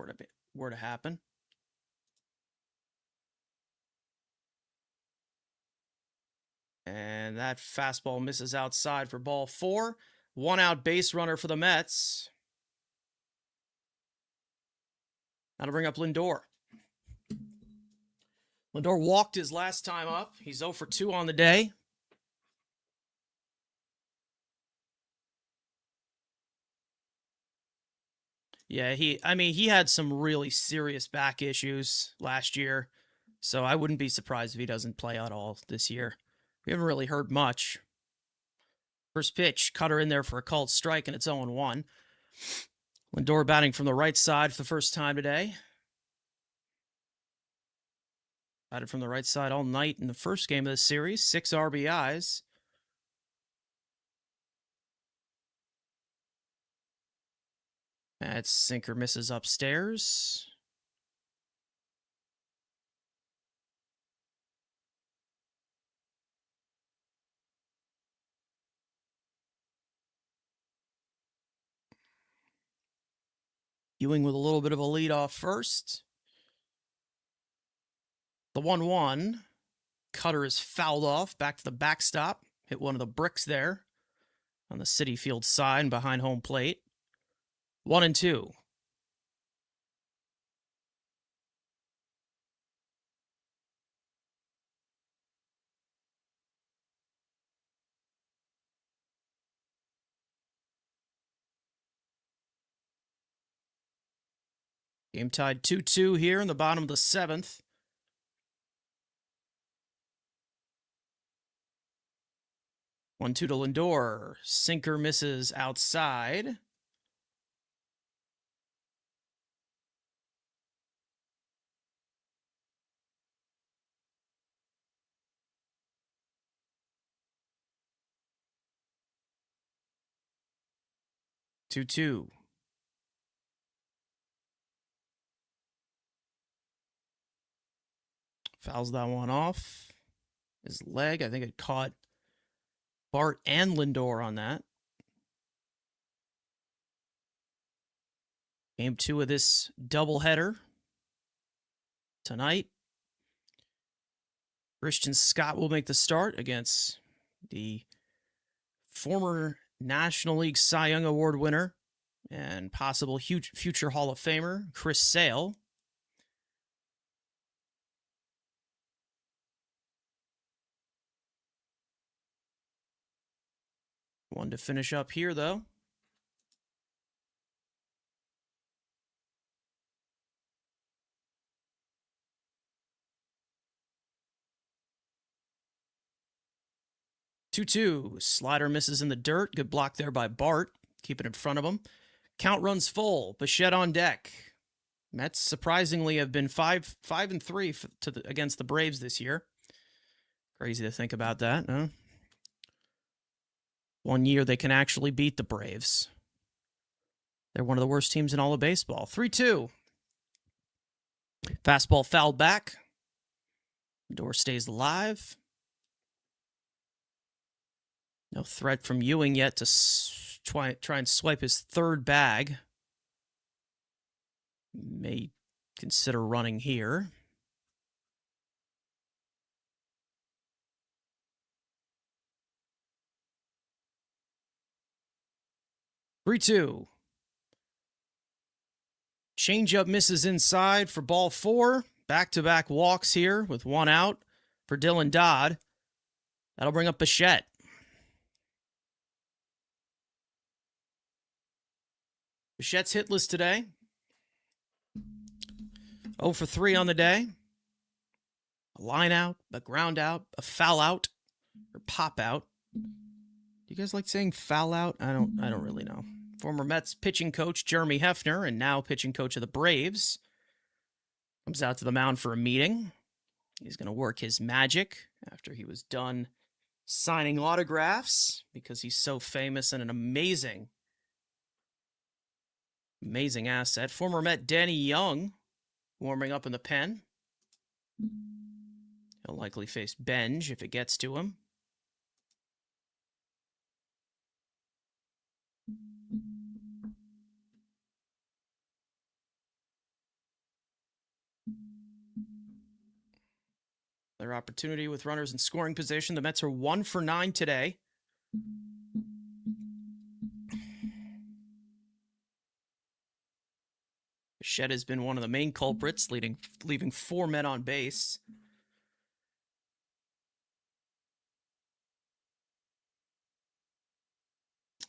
were to happen. And that fastball misses outside for ball 4. 1 out base runner for the Mets. That'll bring up Lindor. Lindor walked his last time up. He's 0 for 2 on the day. Yeah, he had some really serious back issues last year, so I wouldn't be surprised if he doesn't play at all this year. We haven't really heard much. First pitch, cutter in there for a called strike, and it's 0-1. Lindor batting from the right side for the first time today. Batted from the right side all night in the first game of the series. 6 RBIs. That sinker misses upstairs. Ewing with a little bit of a lead off first. The 1-1. Cutter is fouled off, back to the backstop. Hit one of the bricks there on the Citi Field side behind home plate. 1-2. Game tied 2-2 here in the bottom of the 7th. One two to Lindor. Sinker misses outside. Two. Fouls that one off. His leg, I think it caught Bart and Lindor on that. Game 2 of this doubleheader tonight. Christian Scott will make the start against the former National League Cy Young Award winner and possible future Hall of Famer, Chris Sale. One to finish up here, though. Two. Slider misses in the dirt. Good block there by Bart. Keep it in front of him. Count runs full. Bichette on deck. Mets surprisingly have been 5-3 against the Braves this year. Crazy to think about that, huh? One year they can actually beat the Braves. They're one of the worst teams in all of baseball. 3-2. Fastball fouled back. Door stays alive. No threat from Ewing yet to try and swipe his third bag. May consider running here. 3-2. Changeup misses inside for ball 4. Back-to-back walks here with one out for Dylan Dodd. That'll bring up Bichette. Bichette's hitless today. 0 for 3 on the day. A line out, a ground out, a foul out, or pop out. Do you guys like saying foul out? I don't really know. Former Mets pitching coach Jeremy Hefner and now pitching coach of the Braves comes out to the mound for a meeting. He's going to work his magic after he was done signing autographs because he's so famous and an amazing asset. Former Met Danny Young warming up in the pen. He'll likely face Benj if it gets to him. Their opportunity with runners in scoring position. The Mets are 1 for 9 today. Bichette has been one of the main culprits, leaving 4 men on base.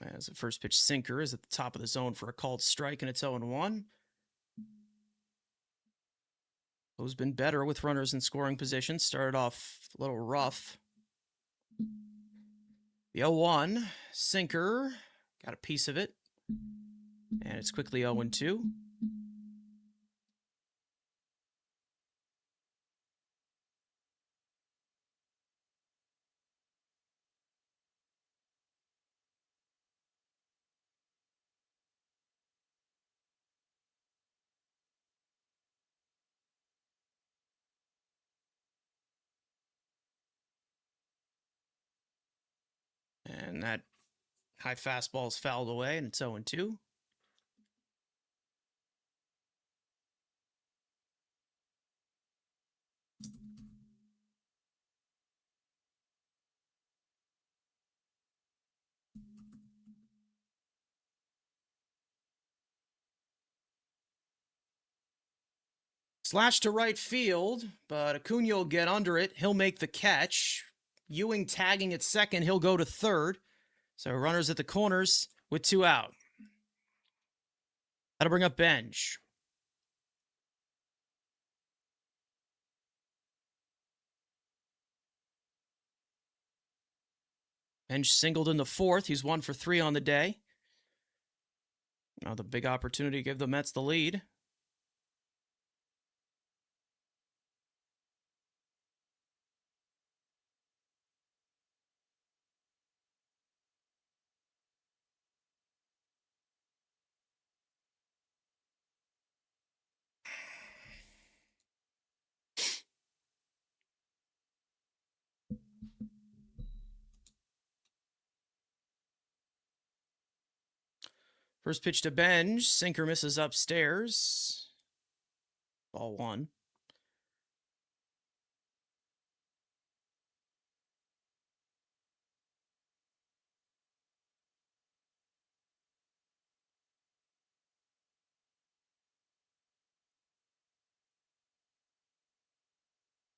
As the first pitch sinker is at the top of the zone for a called strike, and it's 0-1. Who's been better with runners in scoring position? Started off a little rough. The 0-1 sinker got a piece of it, and it's quickly 0-2. And that high fastball is fouled away, and it's 0-2. Slash to right field, but Acuna will get under it. He'll make the catch. Ewing tagging at second. He'll go to third. So runners at the corners with 2 out. That'll bring up Benj. Benj singled in the fourth. He's 1 for 3 on the day. Now the big opportunity to give the Mets the lead. First pitch to Benj. Sinker misses upstairs. Ball 1.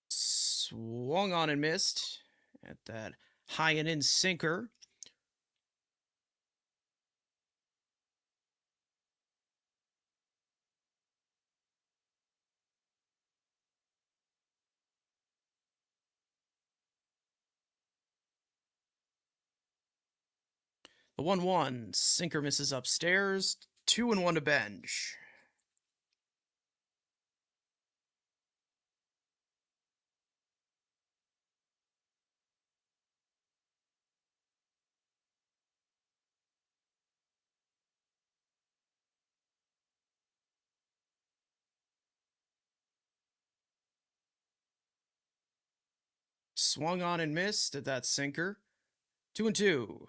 Swung on and missed at that high and in sinker. The 1-1. Sinker misses upstairs. 2-1 to Benj. Swung on and missed at that sinker. 2-2.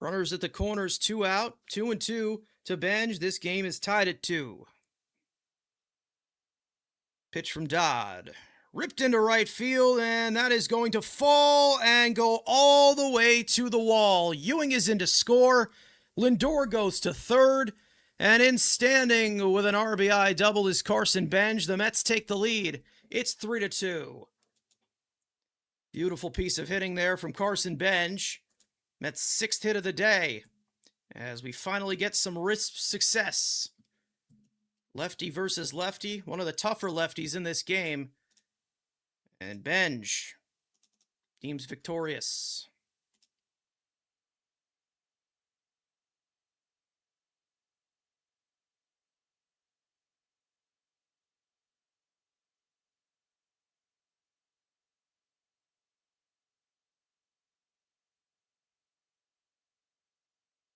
Runners at the corners, 2 out. 2-2 to Benj. This game is tied at 2. Pitch from Dodd. Ripped into right field, and that is going to fall and go all the way to the wall. Ewing is in to score. Lindor goes to third. And in standing with an RBI double is Carson Benj. The Mets take the lead. It's 3-2. Beautiful piece of hitting there from Carson Benj. Mets' 6th hit of the day. As we finally get some wrist success. Lefty versus lefty. One of the tougher lefties in this game. And Benj deems victorious.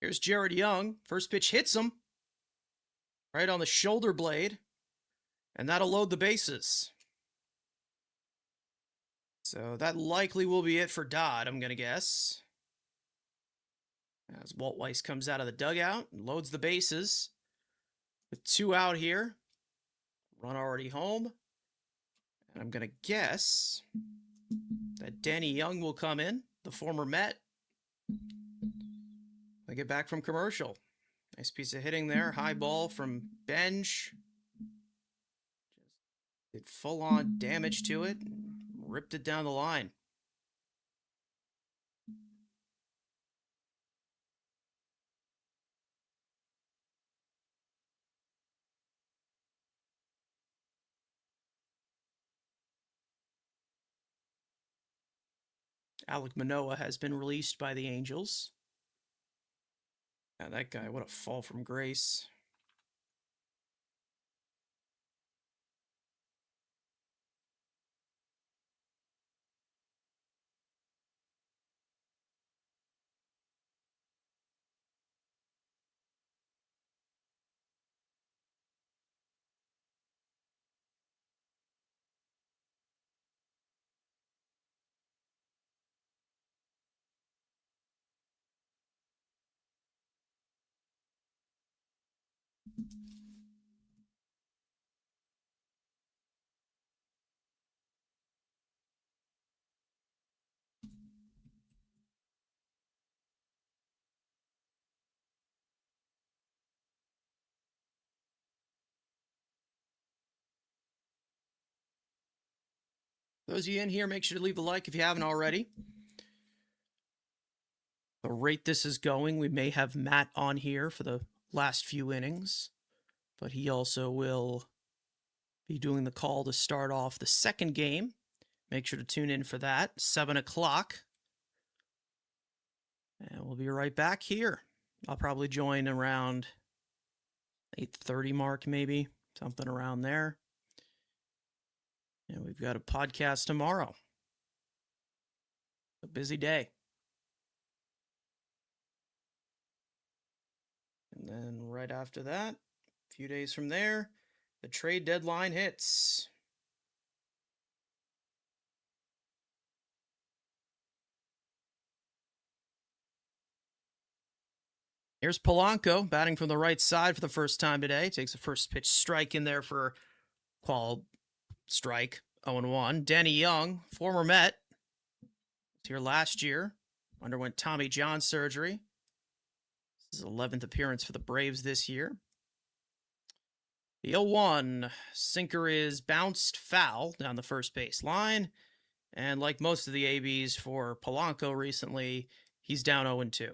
Here's Jared Young. First pitch hits him right on the shoulder blade. And that'll load the bases. So that likely will be it for Dodd, I'm going to guess. As Walt Weiss comes out of the dugout and loads the bases. With 2 out here. Run already home. And I'm going to guess that Danny Young will come in, the former Met. I get back from commercial. Nice piece of hitting there. High ball from Benj. Just did full-on damage to it. Ripped it down the line. Alek Manoah has been released by the Angels. Yeah, that guy, what a fall from grace. Those of you in here, make sure to leave a like if you haven't already. The rate this is going, we may have Matt on here for the last few innings, but he also will be doing the call to start off the second game. Make sure to tune in for that, 7 o'clock. And we'll be right back here. I'll probably join around 8:30 mark, maybe, something around there. And we've got a podcast tomorrow. A busy day. And then right after that, a few days from there, the trade deadline hits. Here's Polanco batting from the right side for the first time today. Takes a first pitch strike in there for called strike, 0-1. Danny Young, former Met, was here last year, underwent Tommy John surgery. This is his 11th appearance for the Braves this year. The 0-1 sinker is bounced foul down the first base line. And like most of the ABs for Polanco recently, he's down 0-2.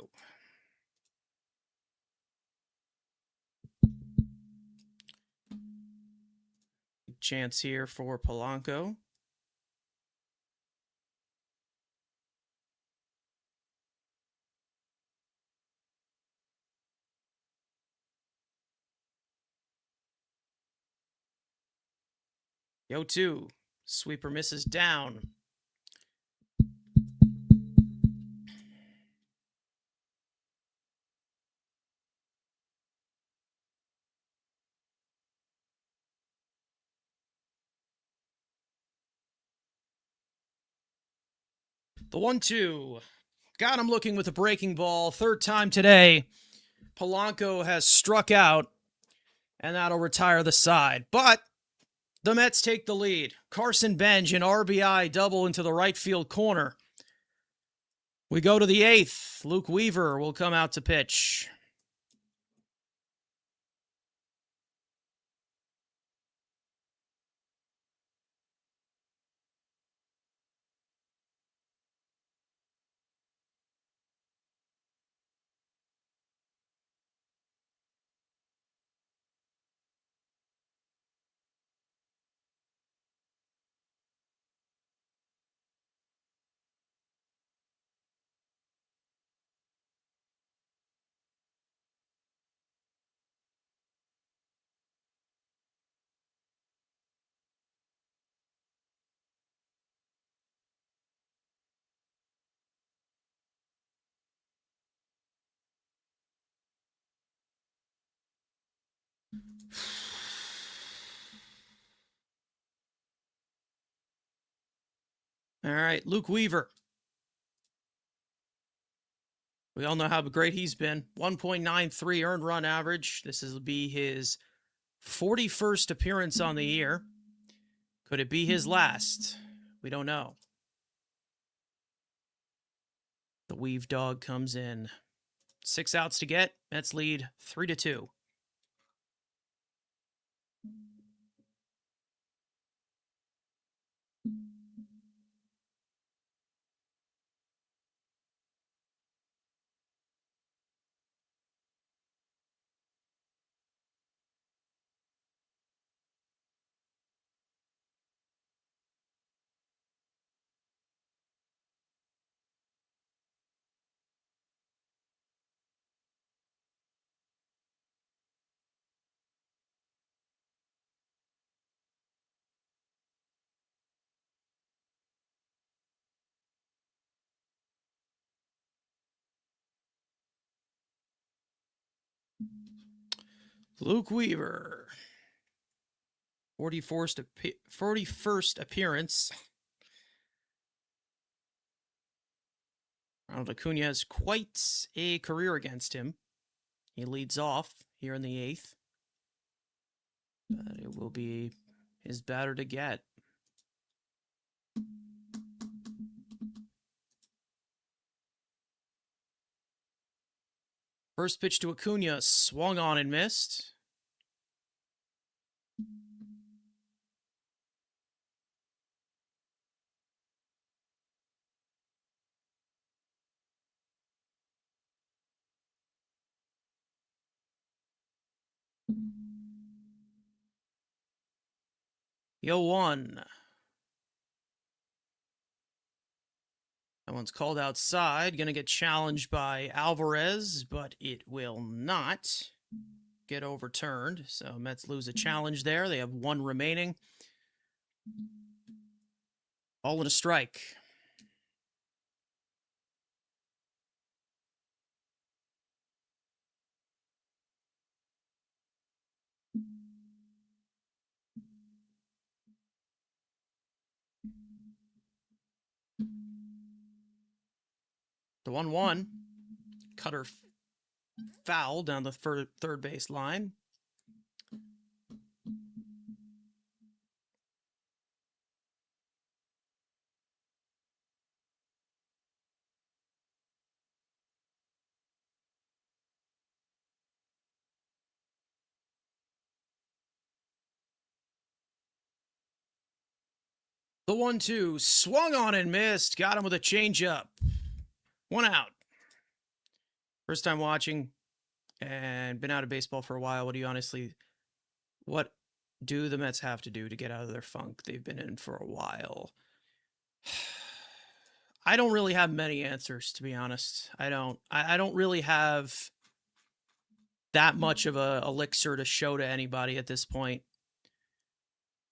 Chance here for Polanco. Yo, 2. Sweeper misses down. The 1-2. Got him looking with a breaking ball. Third time today. Polanco has struck out, and that'll retire the side. But the Mets take the lead. Carson Bench, an RBI double into the right field corner. We go to the 8th. Luke Weaver will come out to pitch. All right, Luke Weaver. We all know how great he's been. 1.93 earned run average. This will be his 41st appearance on the year. Could it be his last? We don't know. The Weave dog comes in. 6 outs to get. Mets lead 3-2. Luke Weaver. 41st appearance. Ronald Acuna has quite a career against him. He leads off here in the 8th. But it will be his batter to get. First pitch to Acuna, swung on and missed. The 0-1. That one's called outside. Going to get challenged by Alvarez, but it will not get overturned. So Mets lose a challenge there. They have one remaining. All in a strike. The 1-1. Cutter foul down the third base line. The 1-2 swung on and missed. Got him with a changeup. One out. First time watching and been out of baseball for a while. What do the Mets have to do to get out of their funk they've been in for a while? I don't really have many answers, to be honest. I don't really have that much of a elixir to show to anybody at this point.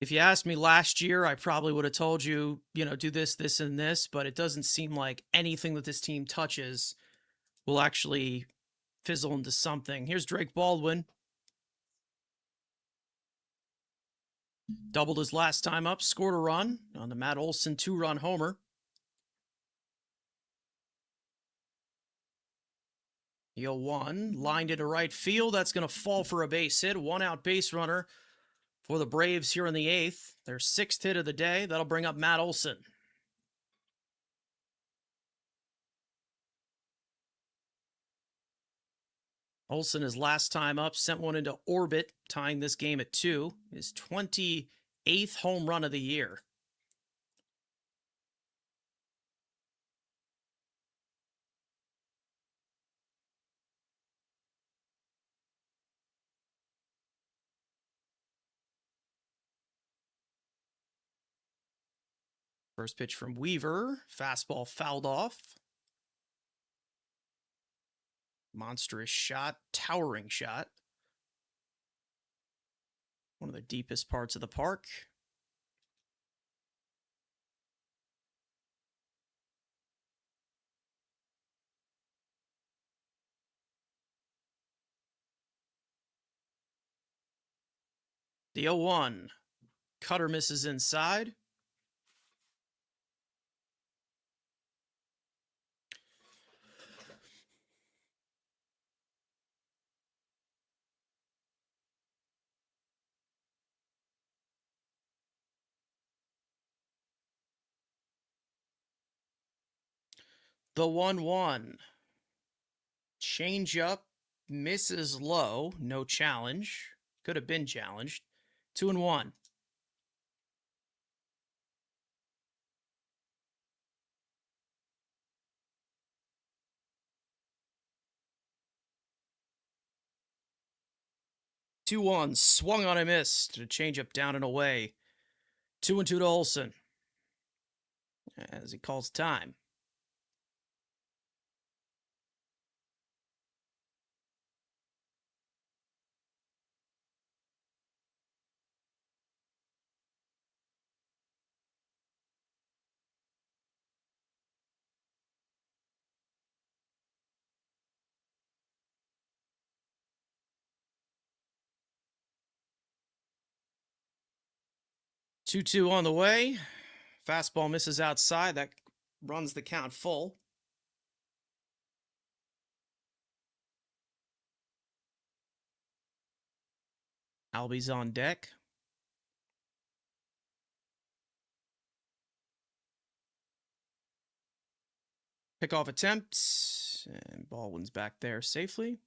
If you asked me last year, I probably would have told you, do this, this, and this, but it doesn't seem like anything that this team touches will actually fizzle into something. Here's Drake Baldwin. Doubled his last time up, scored a run on the Matt Olson 2-run homer. The 0-1 lined into right field. That's going to fall for a base hit. One out base runner for the Braves here in the 8th. Their 6th hit of the day. That'll bring up Matt Olson. Olson, his last time up, sent one into orbit, tying this game at 2. His 28th home run of the year. First pitch from Weaver. Fastball fouled off. Monstrous shot. Towering shot. One of the deepest parts of the park. The 0-1. Cutter misses inside. The 1-1. Change up. Misses low. No challenge. Could have been challenged. 2-1. Two one swung on a miss to change up down and away. 2-2 to Olson as he calls time. Two on the way. Fastball misses outside. That runs the count full. Albie's on deck. Pickoff attempt, and Baldwin's back there safely.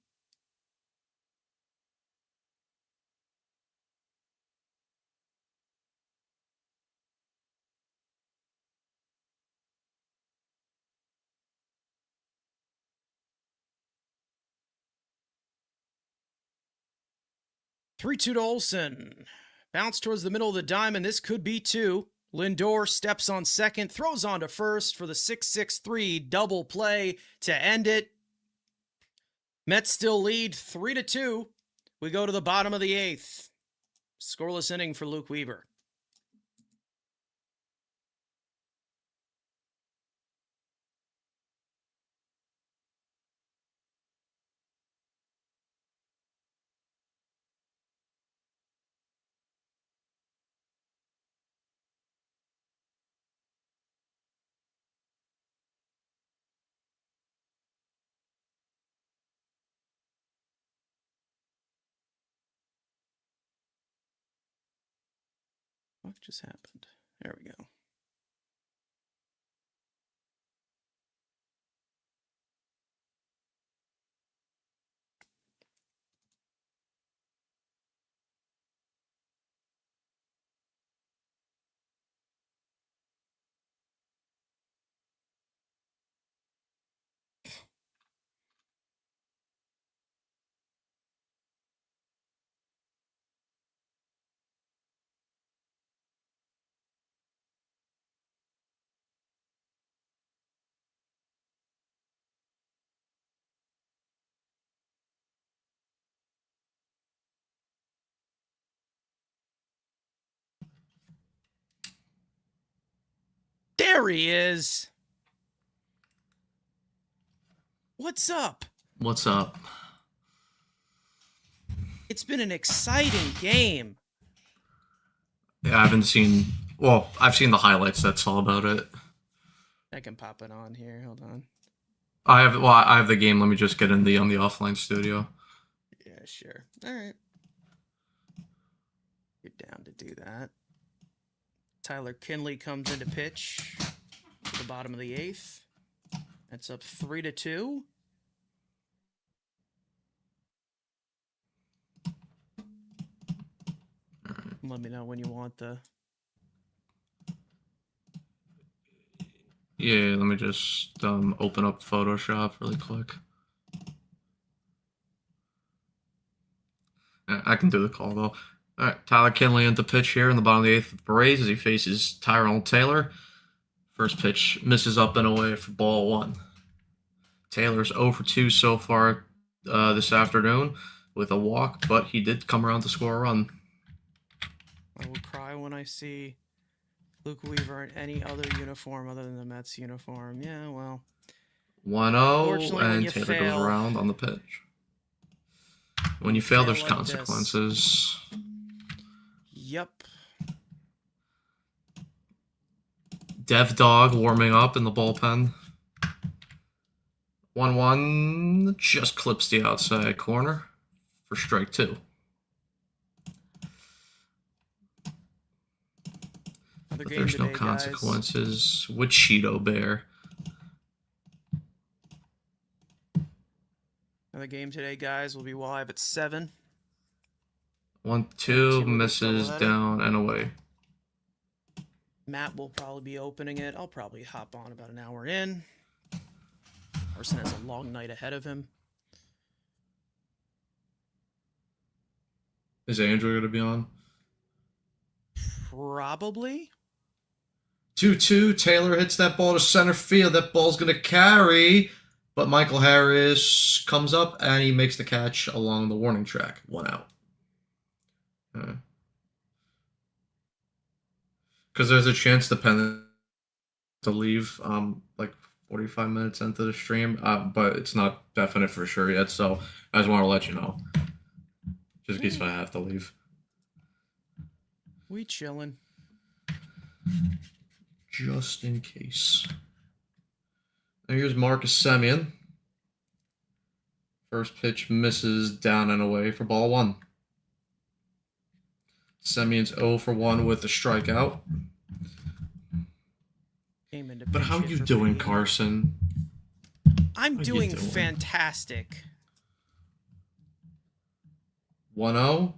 Three-two to Olsen. Bounce towards the middle of the diamond. This could be two. Lindor steps on second, throws on to first for the 6-6-3 double play to end it. Mets still lead 3-2. We go to the bottom of the eighth. Scoreless inning for Luke Weaver. What just happened? There we go. There he is. What's up? What's up? It's been an exciting game. Yeah, I haven't seen. Well, I've seen the highlights. That's all about it. I can pop it on here. Hold on. I have the game. Let me just get in the offline studio. Yeah, sure. All right. You're down to do that. Tyler Kinley comes into pitch to the bottom of the eighth. That's up 3-2. Let me know when you want the. Yeah, let me just open up Photoshop really quick. I can do the call though. All right, Tyler Kinley into pitch here in the bottom of the eighth with the Braves as he faces Tyrone Taylor. First pitch misses up and away for ball one. Taylor's 0 for 2 so far this afternoon with a walk, but he did come around to score a run. I will cry when I see Luke Weaver in any other uniform other than the Mets uniform. Yeah, well. 1-0, and you Taylor fail, goes around on the pitch. When you fail, there's like consequences. Yep. Dev Dog warming up in the bullpen. 1-1, just clips the outside corner for strike two. But there's no consequences with Cheeto Bear. Another game today, guys. Will be live at 7. 1-2, misses down and away. Matt will probably be opening it. I'll probably hop on about an hour in. Carson has a long night ahead of him. Is Andrew going to be on? Probably. 2-2, Taylor hits that ball to center field. That ball's going to carry, but Michael Harris comes up and he makes the catch along the warning track. 1 out. Because there's a chance the pennant to leave like 45 minutes into the stream, but it's not definite for sure yet, so I just want to let you know. Just in case I have to leave. We chillin'. Just in case. Now here's Marcus Semien. First pitch misses down and away for ball one. Semyon's 0 for 1 with a strikeout. Came into But pinch how hit you for doing, Beatty. Carson? I'm How you doing doing? fantastic. 1-0.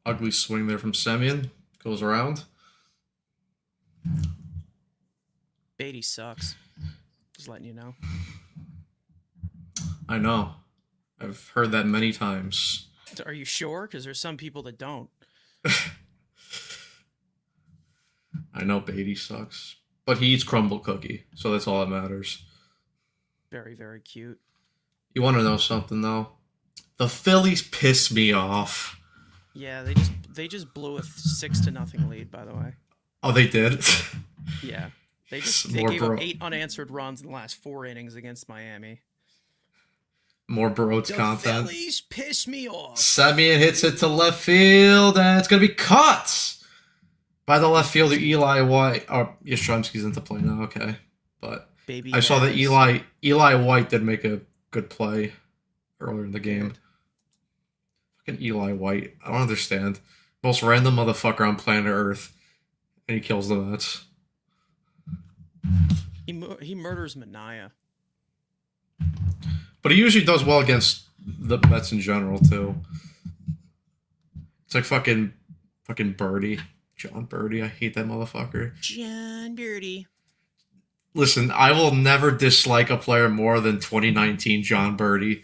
Ugly swing there from Semyon. Goes around. Beatty sucks. Just letting you know. I know. I've heard that many times. Are you sure? Because there's some people that don't. I know Beatty sucks. But he eats crumble cookie, so that's all that matters. Very, very cute. You want to know something, though? The Phillies piss me off. Yeah, they just blew a 6-0 lead, by the way. Oh, they did? Yeah. They More gave bro- up 8 unanswered runs in the last 4 innings against Miami. More Barotes The content. Phillies piss me off. Semyon hits it to left field, and it's going to be caught by the left fielder, Eli White. Oh, Yastrzemski's into play now, okay. But Baby I saw that Harris. Eli White did make a good play earlier in the game. Good. Fucking Eli White. I don't understand. Most random motherfucker on planet Earth. And he kills the Mets. He murders Mania. But he usually does well against the Mets in general, too. It's like fucking Birdie. John Birdie. I hate that motherfucker. John Birdie. Listen, I will never dislike a player more than 2019 John Birdie.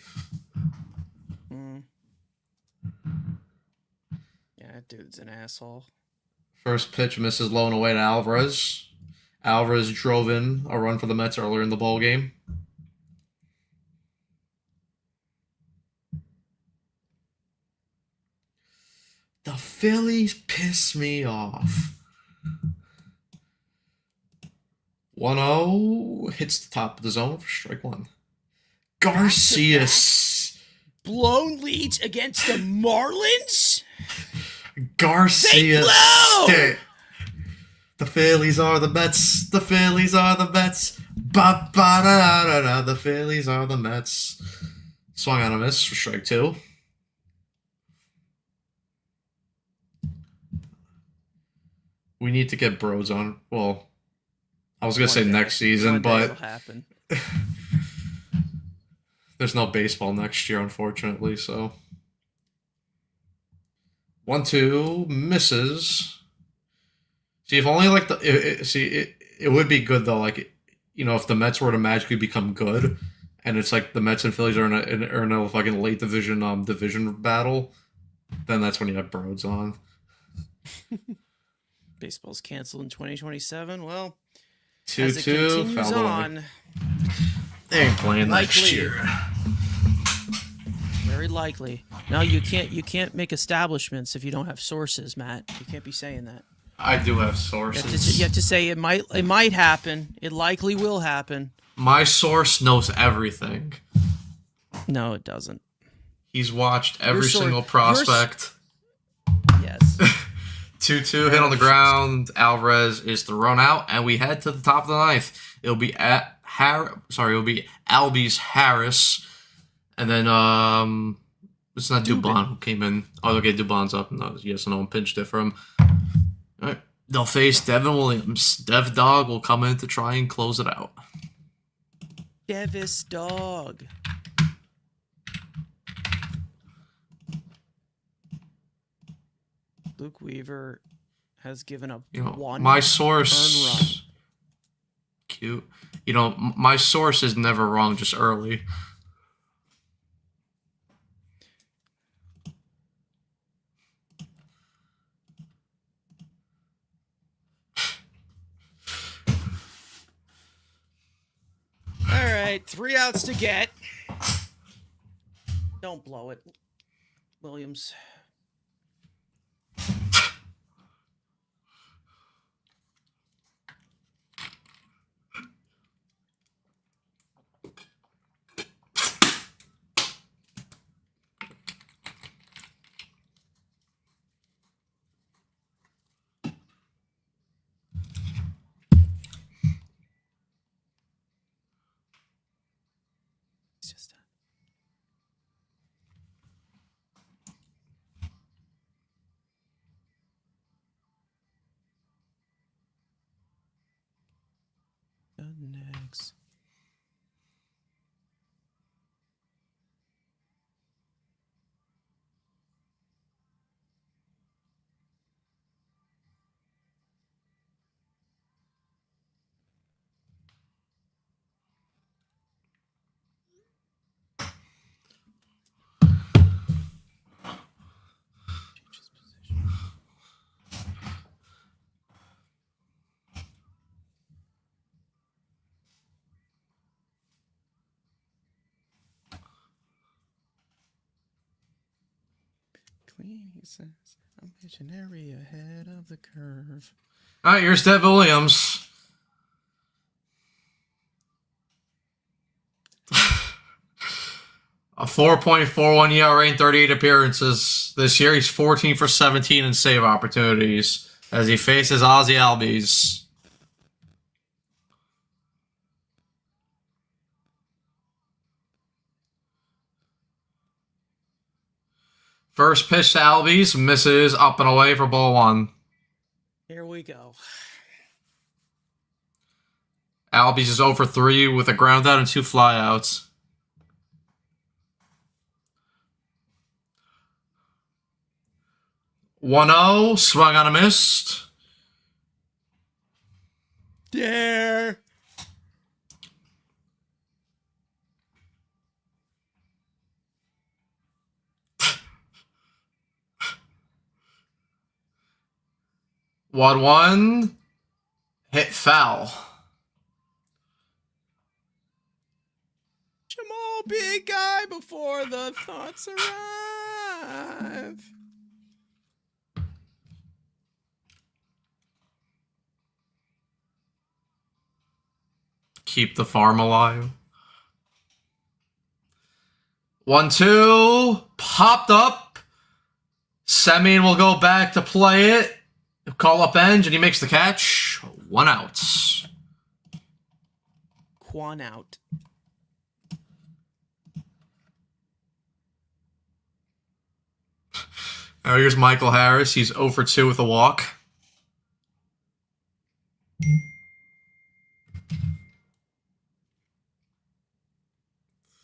Yeah, that dude's an asshole. First pitch misses low and away to Alvarez. Alvarez drove in a run for the Mets earlier in the ball game. The Phillies piss me off. 1-0 hits the top of the zone for strike one. Garcia. Blown leads against the Marlins? Garcia. They blow! The Phillies are the Mets. The Phillies are the Mets. Ba ba da da da. The Phillies are the Mets. Swung on a miss for strike two. We need to get Bros on. Well, I was gonna say next season, One day but it'll happen. there's no baseball next year, unfortunately. So 1-2 misses. See, if only like it would be good though. Like, you know, if the Mets were to magically become good, and it's like the Mets and Phillies are in a fucking late division battle, then that's when you have Bros on. Baseball's canceled in 2027. Well, 2-2. as it continues fouled away. on, They ain't playing next Likely. year. very likely. No, you can't make establishments if you don't have sources, Matt. You can't be saying that. I do have You have sources. you have to say it might happen. It likely will happen. My source knows everything. No, it doesn't. He's watched every Your source- single prospect. Yes. 2-2 hit on the ground. Alvarez is the run out, and we head to the top of the ninth. It'll be it'll be Albies Harris, and then it's not Dubon who came in. Oh, okay, Dubon's up. No, yes, no one pinched it for him. All right, they'll face Devin Williams. Dev Dog will come in to try and close it out. Devis Dog. Luke Weaver has given up You know, one my earned source. run. Cute. You know, my source is never wrong, just early. All right, 3 outs to get. Don't blow it, Williams. It's just next. Changes position. Clean, he says. I'm missionary ahead of the curve. All right, here's Dev Williams. A 4.41 ERA in 38 appearances. This year, he's 14 for 17 in save opportunities as he faces Ozzy Albies. First pitch to Albies, misses up and away for ball one. Here we go. Albies is 0 for 3 with a ground out and 2 flyouts. One-0, swung on a missed. Dare. One, hit foul. Jamal, big guy before the thoughts arrive. Keep the farm alive. 1-2, popped up. Semien will go back to play it. Call up Enge, and he makes the catch. 1 out. Quan out. Now here's Michael Harris. He's 0 for 2 with a walk.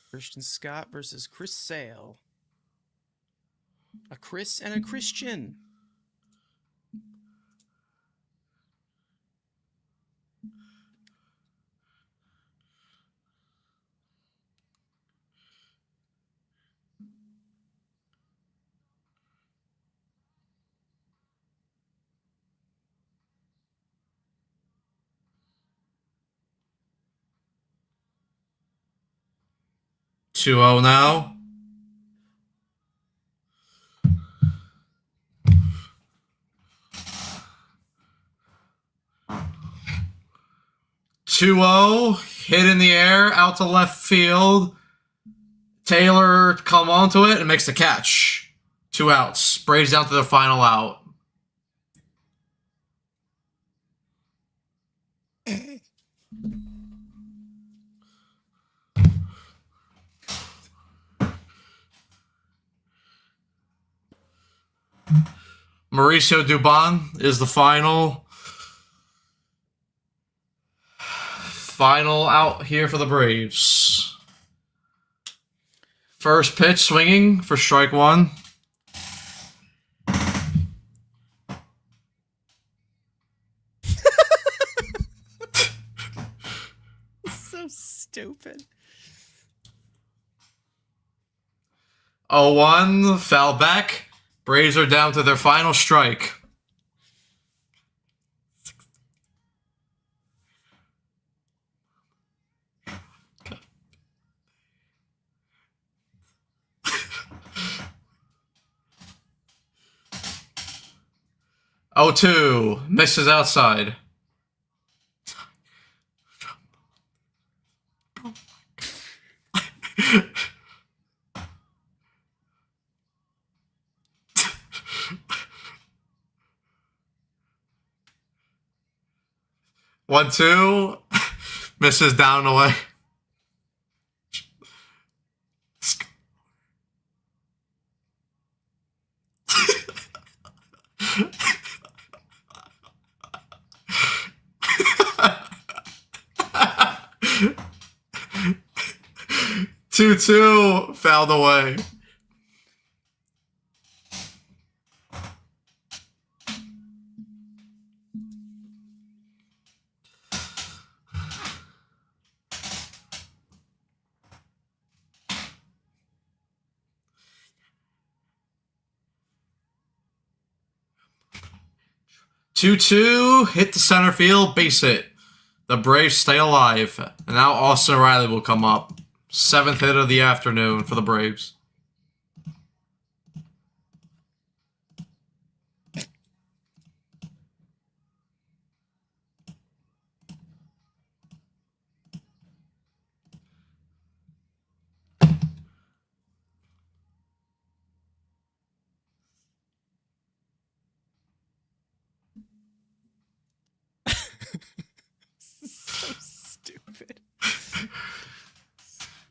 Christian Scott versus Chris Sale. A Chris and a Christian. Two 0 now. Two 0, hit in the air, out to left field. Taylor come onto it and makes the catch. 2 outs. Braves down to their final out. Mauricio Dubon is the final out here for the Braves. First pitch swinging for strike one. So stupid. 0-1, foul back. Braves are down to their final strike. Oh, 2 misses outside. One, 2 misses down and away. 2-2. Fouled away. Two hit the center field, base hit. The Braves stay alive. And now Austin Riley will come up. 7th hit of the afternoon for the Braves. So stupid.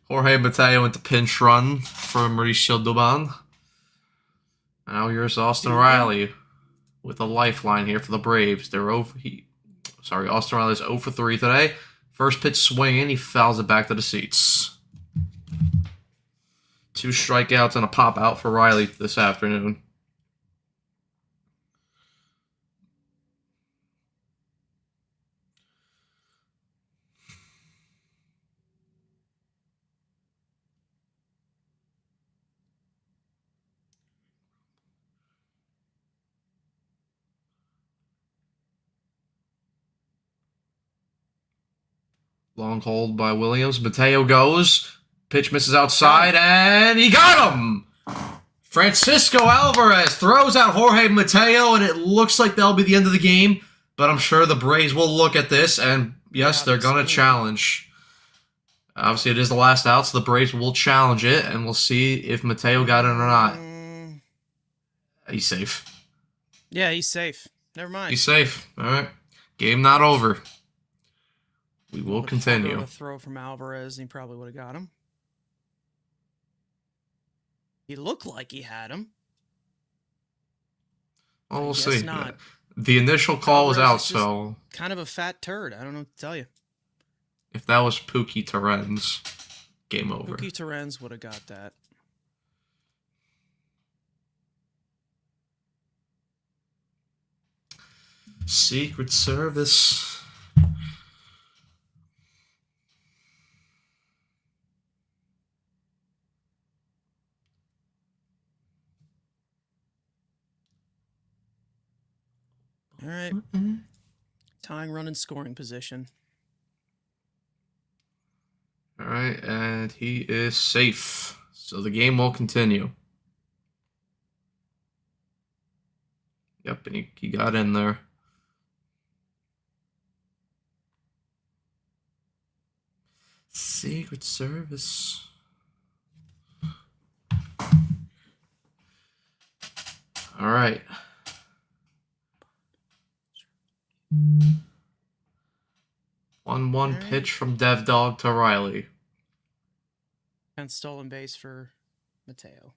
Jorge Mateo into pinch run for Mauricio Dubon. Now here's Austin Riley with a lifeline here for the Braves. Austin Riley's 0 for 3 today. First pitch swinging, he fouls it back to the seats. 2 strikeouts and a pop out for Riley this afternoon. Long hold by Williams. Mateo goes. Pitch misses outside, and he got him! Francisco Alvarez throws out Jorge Mateo, and it looks like that'll be the end of the game. But I'm sure the Braves will look at this, and yes, they're going to challenge. Obviously, it is the last out, so the Braves will challenge it, and we'll see if Mateo got it or not. He's safe. Yeah, he's safe. Never mind. He's safe. All right. Game not over. We will continue. A throw from Alvarez, and he probably would have got him. He looked like he had him. Well, we'll see. Not. The initial call was out, Alvarez is so kind of a fat turd. I don't know what to tell you. if that was Pookie Torrens, game over. Pookie Torrens would have got that. Secret Service. All right. Tying run in scoring position. All right, and he is safe. So the game will continue. Yep, and he got in there. Secret Service. All right. 1-1 pitch from Dev Dog to Riley. And stolen base for Mateo.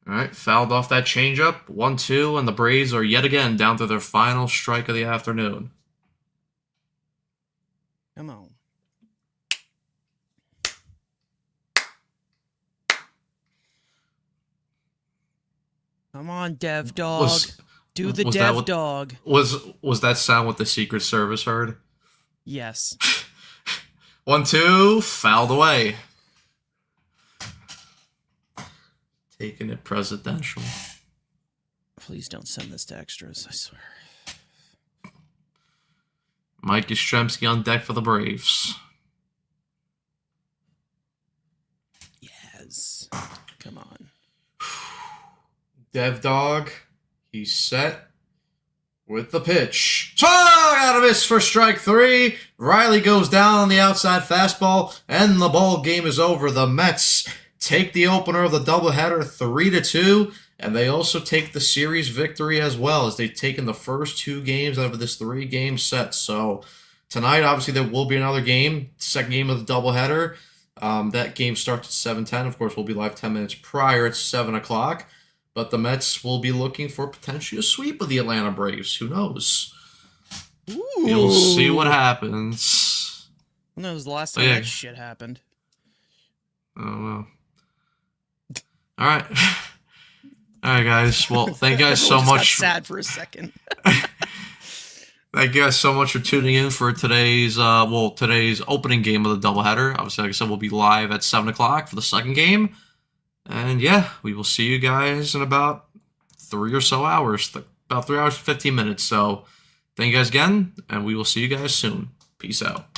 All right, fouled off that changeup. 1-2, and the Braves are yet again down to their final strike of the afternoon. Come on. Come on, Dev Dog. Do the Dev Dog. Was that sound what the Secret Service heard? Yes. 1-2, fouled away. Taking it presidential. Please don't send this to extras, I swear. Mike Yastrzemski on deck for the Braves. Yes. Come on. Dev Dog, he's set with the pitch. Swung out of miss for strike 3. Riley goes down on the outside fastball, and the ball game is over. The Mets take the opener of the doubleheader 3-2, and they also take the series victory as well, as they've taken the first 2 games out of this 3-game set. So tonight, obviously, there will be another game, second game of the doubleheader. That game starts at 7:10. Of course, we'll be live 10 minutes prior at 7 o'clock. But the Mets will be looking for potentially a sweep of the Atlanta Braves. Who knows? Ooh. You'll see what happens. When was the last time that shit happened? I don't know. All right. All right, guys. Well, thank you guys so Everyone just got much. sad for a second. Thank you guys so much for tuning in for today's opening game of the doubleheader. Obviously, like I said, we'll be live at 7 o'clock for the second game. And yeah, we will see you guys in about 3 or so hours. About 3 hours and 15 minutes. So thank you guys again, and we will see you guys soon. Peace out.